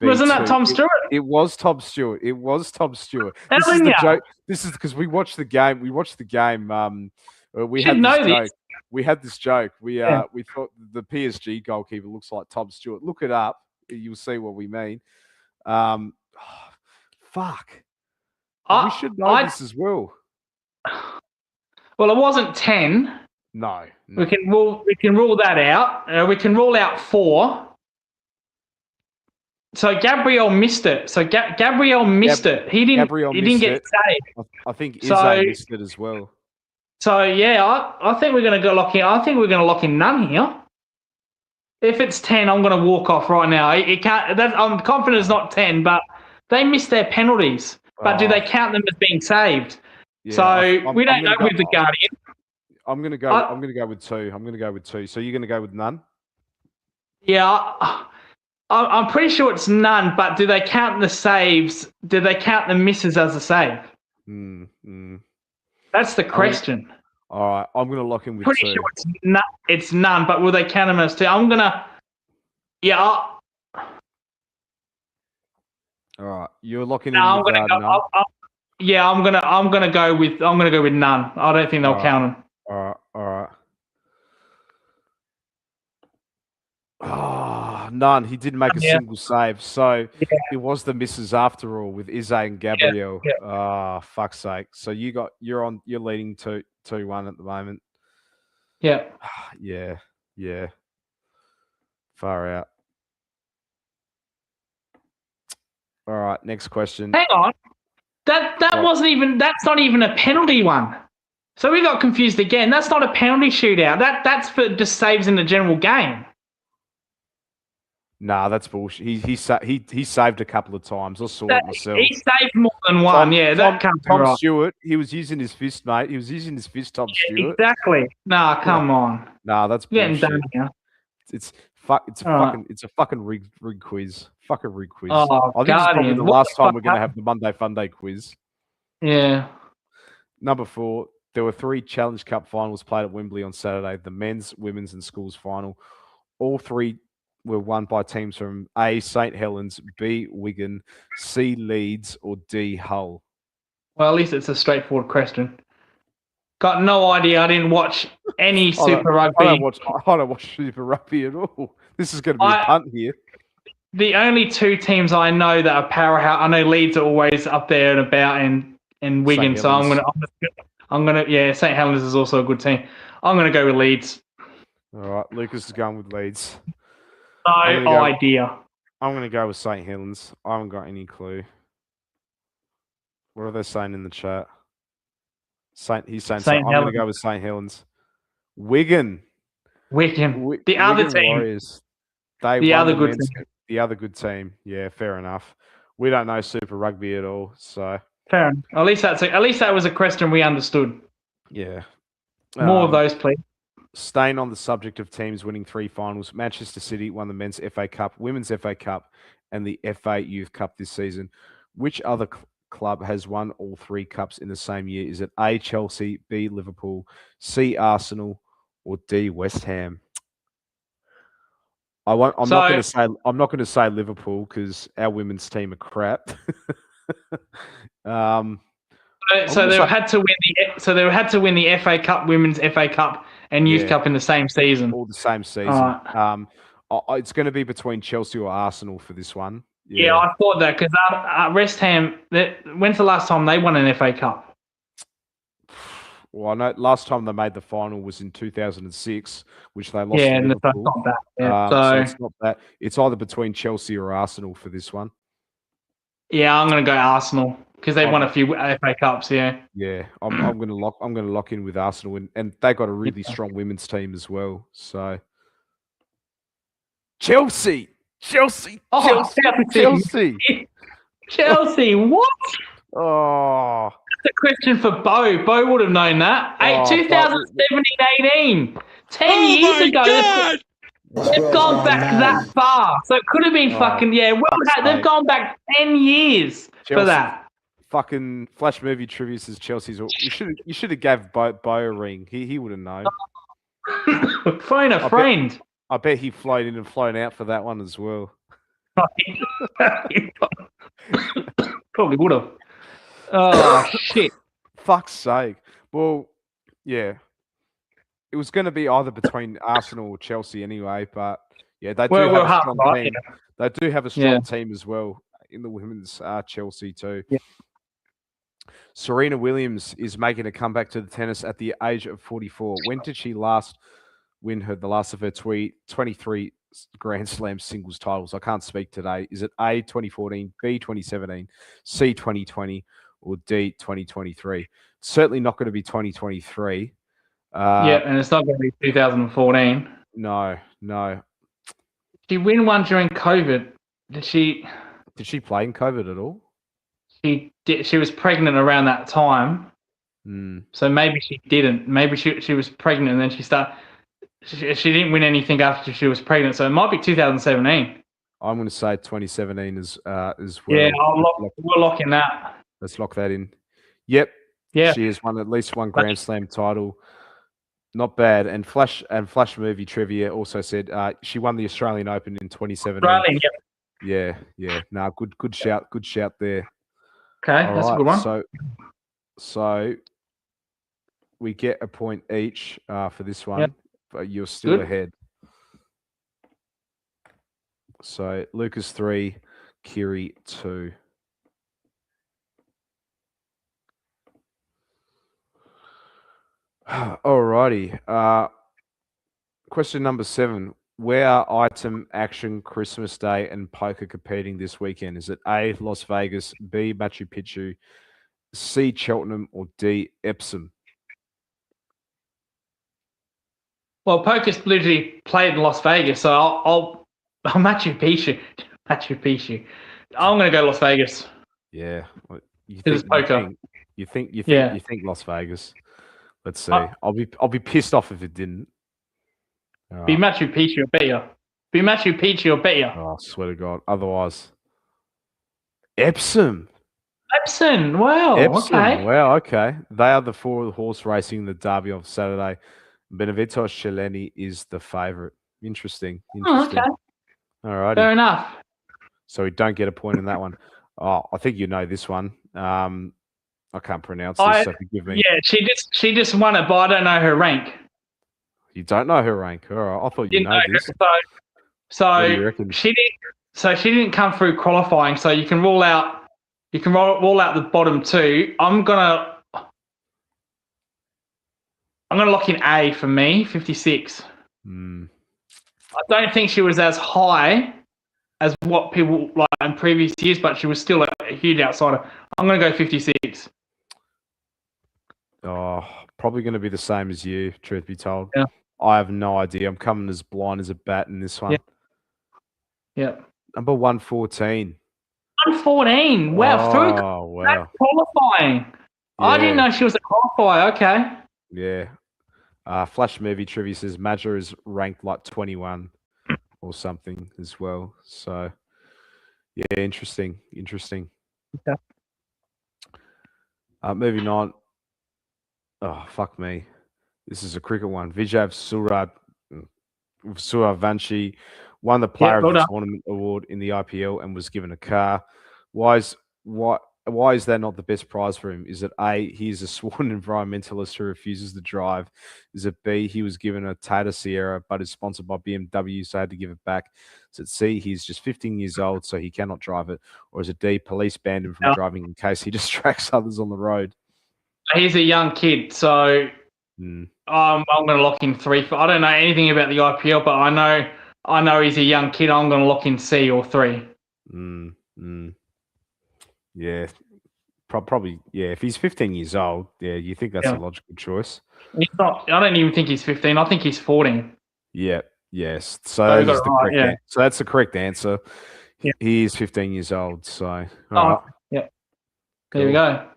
Wasn't that Tom Stewart? It was Tom Stewart. This is the joke. This is because we watched the game. We had this joke. We thought the PSG goalkeeper looks like Tom Stewart. Look it up. You'll see what we mean. Fuck. We should know this as well. Well, it wasn't 10. No. We can rule that out. We can rule out 4. So Gabriel missed it. Gabriel missed it. He didn't get saved. I think Izzy missed it as well. So yeah, I think we're going to go lock in. I think we're going to lock in none here. If it's 10, I'm going to walk off right now. It can't. I'm confident it's not 10, but they missed their penalties. But do they count them as being saved? Yeah, so we don't know with the Guardian. I'm going to go. I'm going to go with 2. So you're going to go with none? Yeah, I'm pretty sure it's none. But do they count the saves? Do they count the misses as a save? That's the question. All right, I'm going to lock in with 2. Pretty sure it's none, but will they count them as 2? I'm going to... Yeah. All right, you're locking in with none? I'm going to go with none. I don't think they'll count them. All right. None. He didn't make a Yeah. single save. So Yeah. it was the misses after all with Ize and Gabriel. Yeah. Ah, fuck's sake. So you're leading 2-1 at the moment. Yeah. Yeah. Far out. All right, next question. Hang on. That's not even a penalty one. So we got confused again. That's not a penalty shootout. That's for just saves in the general game. Nah, that's bullshit. He saved a couple of times. I saw it myself. He saved more than one. That can't be Tom right. Stewart, he was using his fist, mate. He was using his fist, Tom Stewart. Exactly. Nah, come on. Nah, that's bullshit. Getting done here. It's a fucking rig quiz. Fucking rig quiz. Oh, I think it's probably the last time we're going to have the Monday FUNDAY quiz. Yeah. Number 4, there were 3 Challenge Cup finals played at Wembley on Saturday, the men's, women's and schools final. All 3 were won by teams from A, St Helens, B, Wigan, C, Leeds or D, Hull. Well, at least it's a straightforward question. Got no idea. I didn't watch any Super Rugby. I don't watch Super Rugby at all. This is going to be a punt here. The only 2 teams I know that are powerhouse. I know Leeds are always up there and about, and Wigan. So I'm gonna. Yeah, St Helens is also a good team. I'm gonna go with Leeds. All right, Lucas is going with Leeds. No idea. I'm going to go with St Helens. I haven't got any clue. What are they saying in the chat? He's saying I'm going to go with St Helens. Wigan. The other team. Warriors. The other good team. Yeah, fair enough. We don't know Super Rugby at all, so fair enough. At least that was a question we understood. Yeah. More of those, please. Staying on the subject of teams winning 3 finals, Manchester City won the Men's FA Cup, Women's FA Cup, and the FA Youth Cup this season. Which other club has won all 3 cups in the same year? Is it A, Chelsea, B, Liverpool, C, Arsenal, or D, West Ham? I'm not going to say Liverpool because our women's team are crap. So they had to win the FA Cup, Women's FA Cup, and Youth Cup in the same season. All the same season. It's going to be between Chelsea or Arsenal for this one. Yeah, I thought that because West Ham. When's the last time they won an FA Cup? Well, I know last time they made the final was in 2006, which they lost. Yeah, and it's not that. Yeah. So it's not that. It's either between Chelsea or Arsenal for this one. Yeah, I'm going to go Arsenal because they won a few FA Cups. Yeah. Yeah, I'm going to lock in with Arsenal, and they got a really strong women's team as well. So Chelsea. What? Oh. That's a question for Bo. Bo would have known that. 2017-18. 10 years ago. God! They've gone back that far. So it could have been they've gone back 10 years for that. Fucking Flash Movie Trivia says Chelsea's. You should have gave Bo a ring. He would have known. Phone a friend. I bet he flown in and flown out for that one as well. Probably would have. Oh, shit. Fuck's sake. Well, yeah. It was going to be either between Arsenal or Chelsea anyway, but yeah, they do have a strong team. Yeah. They do have a strong team as well in the women's Chelsea too. Yeah. Serena Williams is making a comeback to the tennis at the age of 44. When did she last win the last of her 23 Grand Slam singles titles? I can't speak today. Is it A, 2014, B, 2017, C, 2020, or D, 2023? Certainly not going to be 2023. And it's not going to be 2014. No. She win one during COVID. Did she play in COVID at all? She did. She was pregnant around that time. So maybe she didn't. Maybe she was pregnant and then she started. She didn't win anything after she was pregnant, so it might be 2017. I'm going to say 2017 as well. Yeah, we're locking that. Let's lock that in. Yep. Yeah. She has won at least one Grand Slam title. Not bad. And Flash Movie Trivia also said she won the Australian Open in 2017. Australian, yep. Yeah. No, good shout. Good shout there. Okay, that's a good one. So we get a point each for this one. Yep. But you're still ahead. So Lucas 3, Kiri 2. Alrighty. Question number 7. Where are Item, Action, Christmas Day, and Poker competing this weekend? Is it A, Las Vegas, B, Machu Picchu, C, Cheltenham, or D, Epsom? Well, poker's literally played in Las Vegas, so I'll Machu Picchu. Machu Picchu. I'm going to go Las Vegas. Yeah. You It is poker. You think Las Vegas. Let's see. I'll be pissed off if it didn't. Be Machu Picchu, I bet you. Be Machu Picchu, I bet you. Oh, I swear to God. Otherwise, Epsom. Epsom. Wow. Epsom. Okay. Wow. Okay. They are the 4 horse racing the Derby on Saturday. Benevento Cellini is the favourite. Interesting. Oh, okay. All righty. Fair enough. So we don't get a point in that one. Oh, I think you know this one. I can't pronounce this, so forgive me. Yeah, she just won it, but I don't know her rank. You don't know her rank. All right. I thought you know this. So What do you reckon? she didn't come through qualifying, so you can rule out the bottom 2. I'm gonna lock in A for me, 56. I don't think she was as high as what people like in previous years, but she was still a huge outsider. I'm gonna go 56. Oh, probably going to be the same as you, truth be told. Yeah. I have no idea. I'm coming as blind as a bat in this one. Yeah. Number 114. 114. Wow. Oh, wow. Qualifying. Yeah. I didn't know she was a qualifier. Okay. Yeah. Flash Movie Trivia says Madra is ranked like 21 or something as well. So, yeah, interesting. Okay. Moving on. Oh, fuck me. This is a cricket one. Vijay Suravanshi won the Player of the Tournament award in the IPL and was given a car. Why is that not the best prize for him? Is it A, he is a sworn environmentalist who refuses to drive? Is it B, he was given a Tata Sierra but is sponsored by BMW, so had to give it back? Is it C, he's just 15 years old, so he cannot drive it? Or is it D, police banned him from driving in case he distracts others on the road? He's a young kid, so I'm going to lock in 3. I don't know anything about the IPL, but I know he's a young kid. I'm going to lock in C or 3. Yeah, probably. Yeah, if he's 15 years old, yeah, you think that's a logical choice. He's not. I don't even think he's 15. I think he's 14. Yeah. Yes. So that's the correct. So that's the correct answer. Yeah. He is 15 years old. So. Yeah. There we go.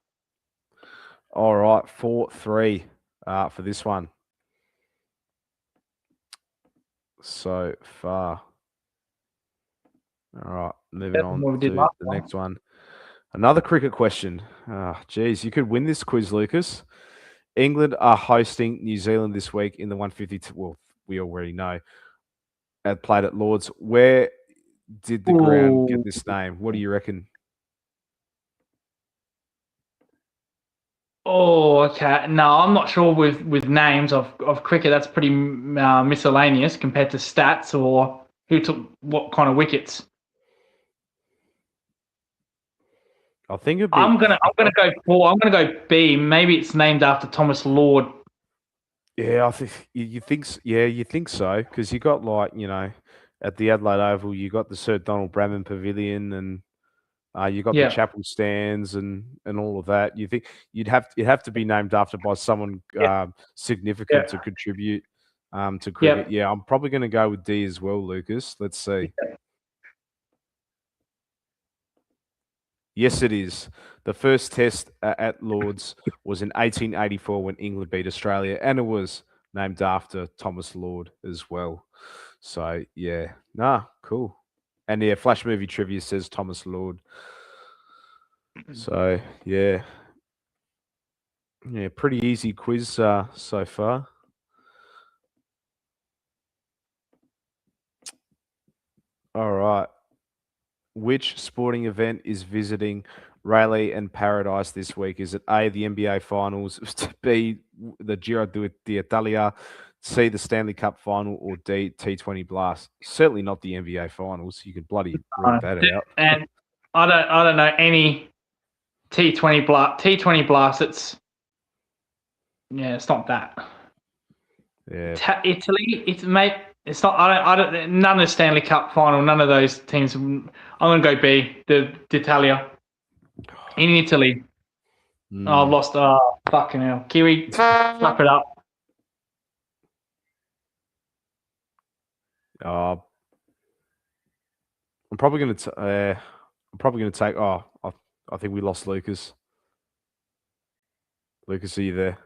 All right, 4-3 for this one. So far. All right, moving on to the next one. Another cricket question. Geez, you could win this quiz, Lucas. England are hosting New Zealand this week in the 152. Well, we already know. Played at Lords. Where did the ground get this name? What do you reckon? Oh, okay. No, I'm not sure with names of cricket. That's pretty miscellaneous compared to stats or who took what kind of wickets. I think I'm gonna go 4. I'm gonna go B. Maybe it's named after Thomas Lord. Yeah, I think you think. Yeah, you think so because you got at the Adelaide Oval, you got the Sir Donald Bradman Pavilion and. You got the chapel stands and all of that. You think it'd have to be named after by someone significant to contribute to cricket. Yeah, I'm probably going to go with D as well, Lucas. Let's see. Yes, it is. The first test at Lords was in 1884 when England beat Australia, and it was named after Thomas Lord as well. So yeah, cool. And yeah, Flash Movie Trivia says Thomas Lord. So yeah, pretty easy quiz so far. All right. Which sporting event is visiting Raleigh and Paradise this week? Is it A, the NBA Finals, B, the Giro d'Italia, C, the Stanley Cup final, or D, T20 Blast? Certainly not the NBA finals. You could bloody read that out. And I don't know any T20 Blast. T20 Blast. It's not that. Yeah. Italy. It's mate. It's not. I don't. None of the Stanley Cup final. None of those teams. I'm gonna go B. The D'Italia in Italy. Oh, I've lost. Oh, fucking hell. Kiwi, wrap it up. I'm probably going to take. Oh, I think we lost Lucas. Lucas, are you there?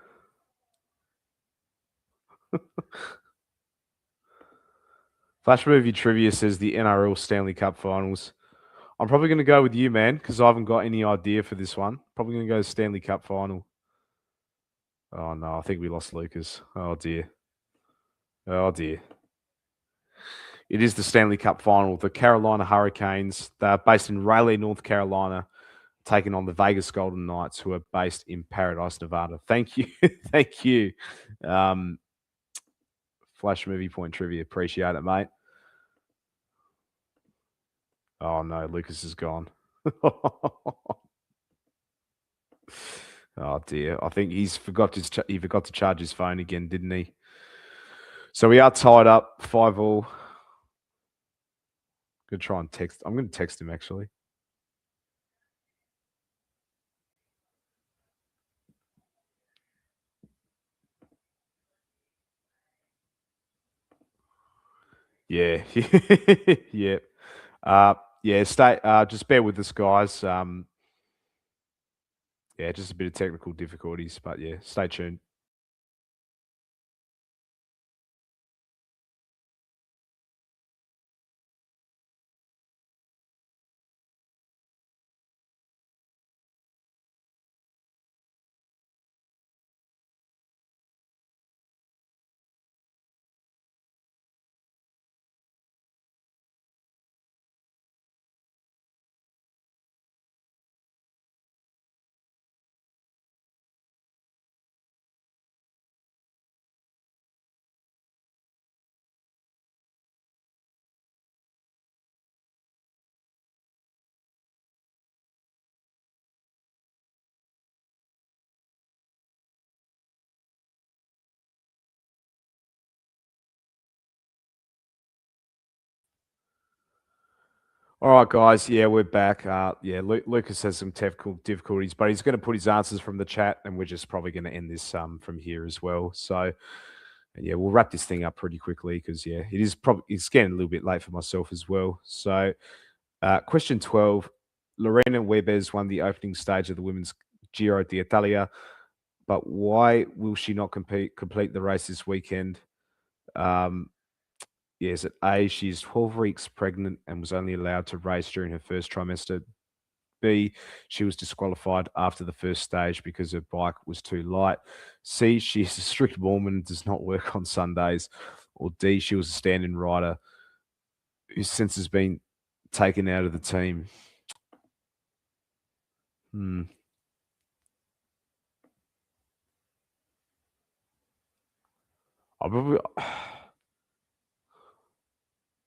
Flash Movie Trivia says the NRL Stanley Cup Finals. I'm probably going to go with you, man, because I haven't got any idea for this one. Probably going to go Stanley Cup Final. Oh, no, I think we lost Lucas. Oh, dear. Oh, dear. It is the Stanley Cup Final. The Carolina Hurricanes, they're based in Raleigh, North Carolina, taking on the Vegas Golden Knights, who are based in Paradise, Nevada. Thank you. Thank you. Flash Movie Point Trivia. Appreciate it, mate. Oh, no, Lucas is gone. Oh, dear. I think he forgot to charge his phone again, didn't he? So we are tied up 5-5. Gonna try and text. I'm going to text him, actually. Yeah. Yeah. Stay. Just bear with us, guys. Just a bit of technical difficulties, but yeah, stay tuned. All right, guys. Yeah, we're back. Lucas has some technical difficulties, but he's going to put his answers from the chat, and we're just probably going to end this from here as well. So, yeah, we'll wrap this thing up pretty quickly because it's getting a little bit late for myself as well. So, question 12: Lorena Webes won the opening stage of the women's Giro d'Italia, but why will she not complete the race this weekend? Is it A, she's 12 weeks pregnant and was only allowed to race during her first trimester? B, she was disqualified after the first stage because her bike was too light. C, she's a strict Mormon and does not work on Sundays. Or D, she was a stand-in rider whose since has been taken out of the team.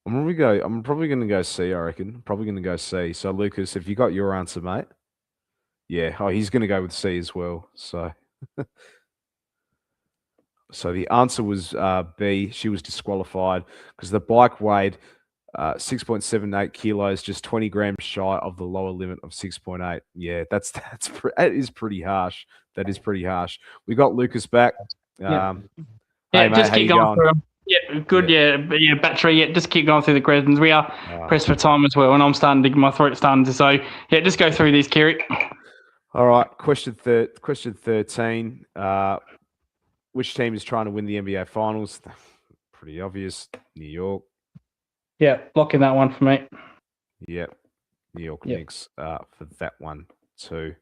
I'm probably going to go C, I reckon. Probably going to go C. So, Lucas, have you got your answer, mate? Yeah. Oh, he's going to go with C as well. So, the answer was B. She was disqualified because the bike weighed 6.78 kilos, just 20 grams shy of the lower limit of 6.8. Yeah, that is pretty harsh. That is pretty harsh. We got Lucas back. Hey, mate, just keep going through them. Yeah, good. Yeah. Yeah, battery. Yeah, just keep going through the questions. We are pressed for time as well, and I'm starting to get my throat starting to. So yeah, just go through these, Kiri. All right, question 13. Which team is trying to win the NBA Finals? Pretty obvious. New York. Yeah, locking that one for me. Yep. New York Knicks for that one too.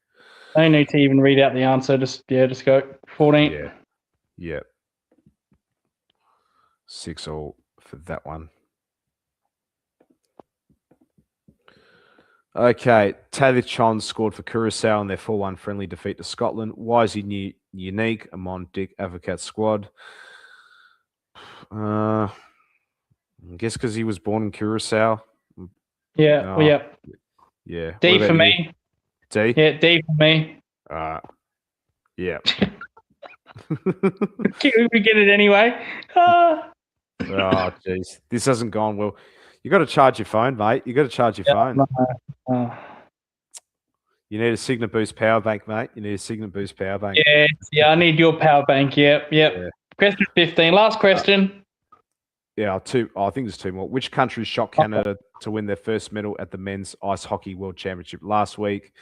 No need to even read out the answer. Just go 14. Yeah. Yep. 6-6 for that one. Okay, Taylor Chon scored for Curaçao in their 4-1 friendly defeat to Scotland. Why is he unique among Dick Advocate's squad? I guess because he was born in Curacao. Yeah, Oh, yeah. Yeah. D What for about you? me. D? Yeah, D for me. Yeah. We get it anyway. Ah. Oh, jeez. This hasn't gone well. You got to charge your phone, mate. You got to charge your phone. You need a Signet Boost power bank, mate. You need a Signet Boost power bank. Yeah, I need your power bank. Yep. Yeah. Question 15. Last question. Yeah, I think there's two more. Which country shocked Canada to win their first medal at the Men's Ice Hockey World Championship last week?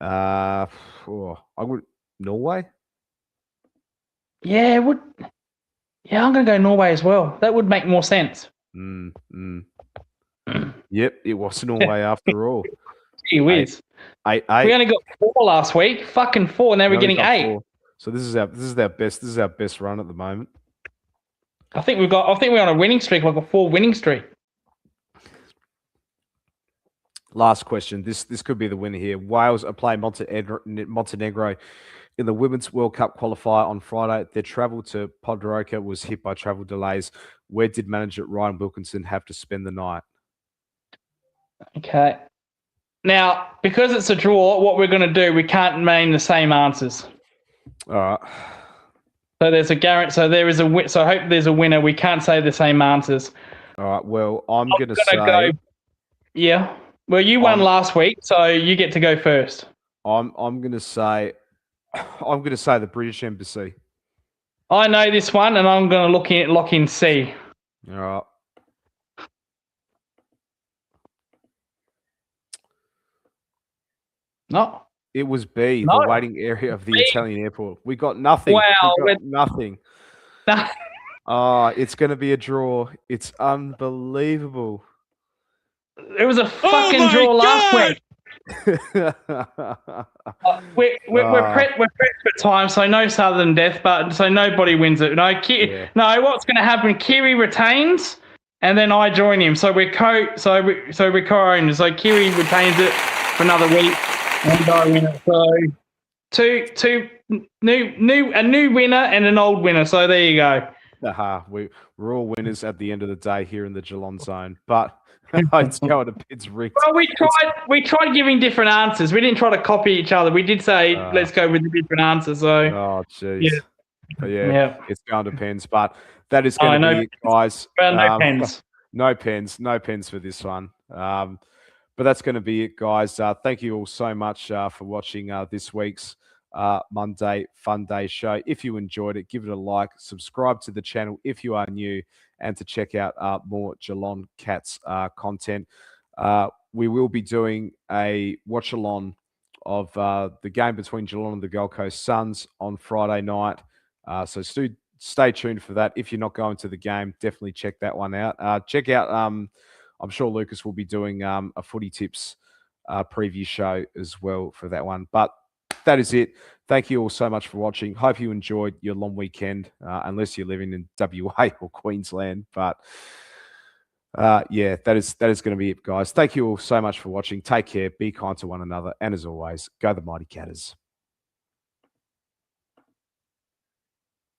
I would Norway. Yeah, I'm going to go Norway as well. That would make more sense. Yep, it was Norway after all. Gee whiz. Eight. We only got 4 last week. Fucking 4. Now we're getting 8. 4. So this is our best run at the moment. I think we're on a winning streak, like a 4 winning streak. Last question. This could be the winner here. Wales are playing Montenegro in the Women's World Cup qualifier on Friday. Their travel to Podgorica was hit by travel delays. Where did manager Ryan Wilkinson have to spend the night? Okay. Now, because it's a draw, what we're going to do, we can't name the same answers. All right. So there's a guarantee. So there is a. So I hope there's a winner. We can't say the same answers. All right. Well, I'm going to say. Go, yeah. Well, you won last week, so you get to go first. I'm going to say. I'm going to say the British Embassy. I know this one, and I'm going to lock in C. All right. No. It was B, the waiting area of the Italian airport. We got nothing. Wow. We got nothing. It's going to be a draw. It's unbelievable. It was a fucking draw last week. We're pressed for time, so no sudden death, but so nobody wins it. No, what's going to happen? Kiri retains, and then I join him. So we're co-owners. So Kiri retains it for another week, and I win it. So two a new winner and an old winner. So there you go. We're all winners at the end of the day here in the Geelong zone, but. It's rigged. Well, we tried giving different answers. We didn't try to copy each other. We did say let's go with the different answers. So jeez. Yeah. It's going to pens, but that is going to be it, guys. No pens. No pens for this one. But that's going to be it, guys. Thank you all so much for watching this week's Monday Fun Day show. If you enjoyed it, give it a like, subscribe to the channel if you are new, and to check out more Geelong Cats content. We will be doing a watch-along of the game between Geelong and the Gold Coast Suns on Friday night. So stay tuned for that. If you're not going to the game, definitely check that one out. Check out, I'm sure Lucas will be doing a footy tips preview show as well for that one. But that is it. Thank you all so much for watching. Hope you enjoyed your long weekend, unless you're living in WA or Queensland. But that is going to be it, guys. Thank you all so much for watching. Take care. Be kind to one another. And as always, go the Mighty Catters.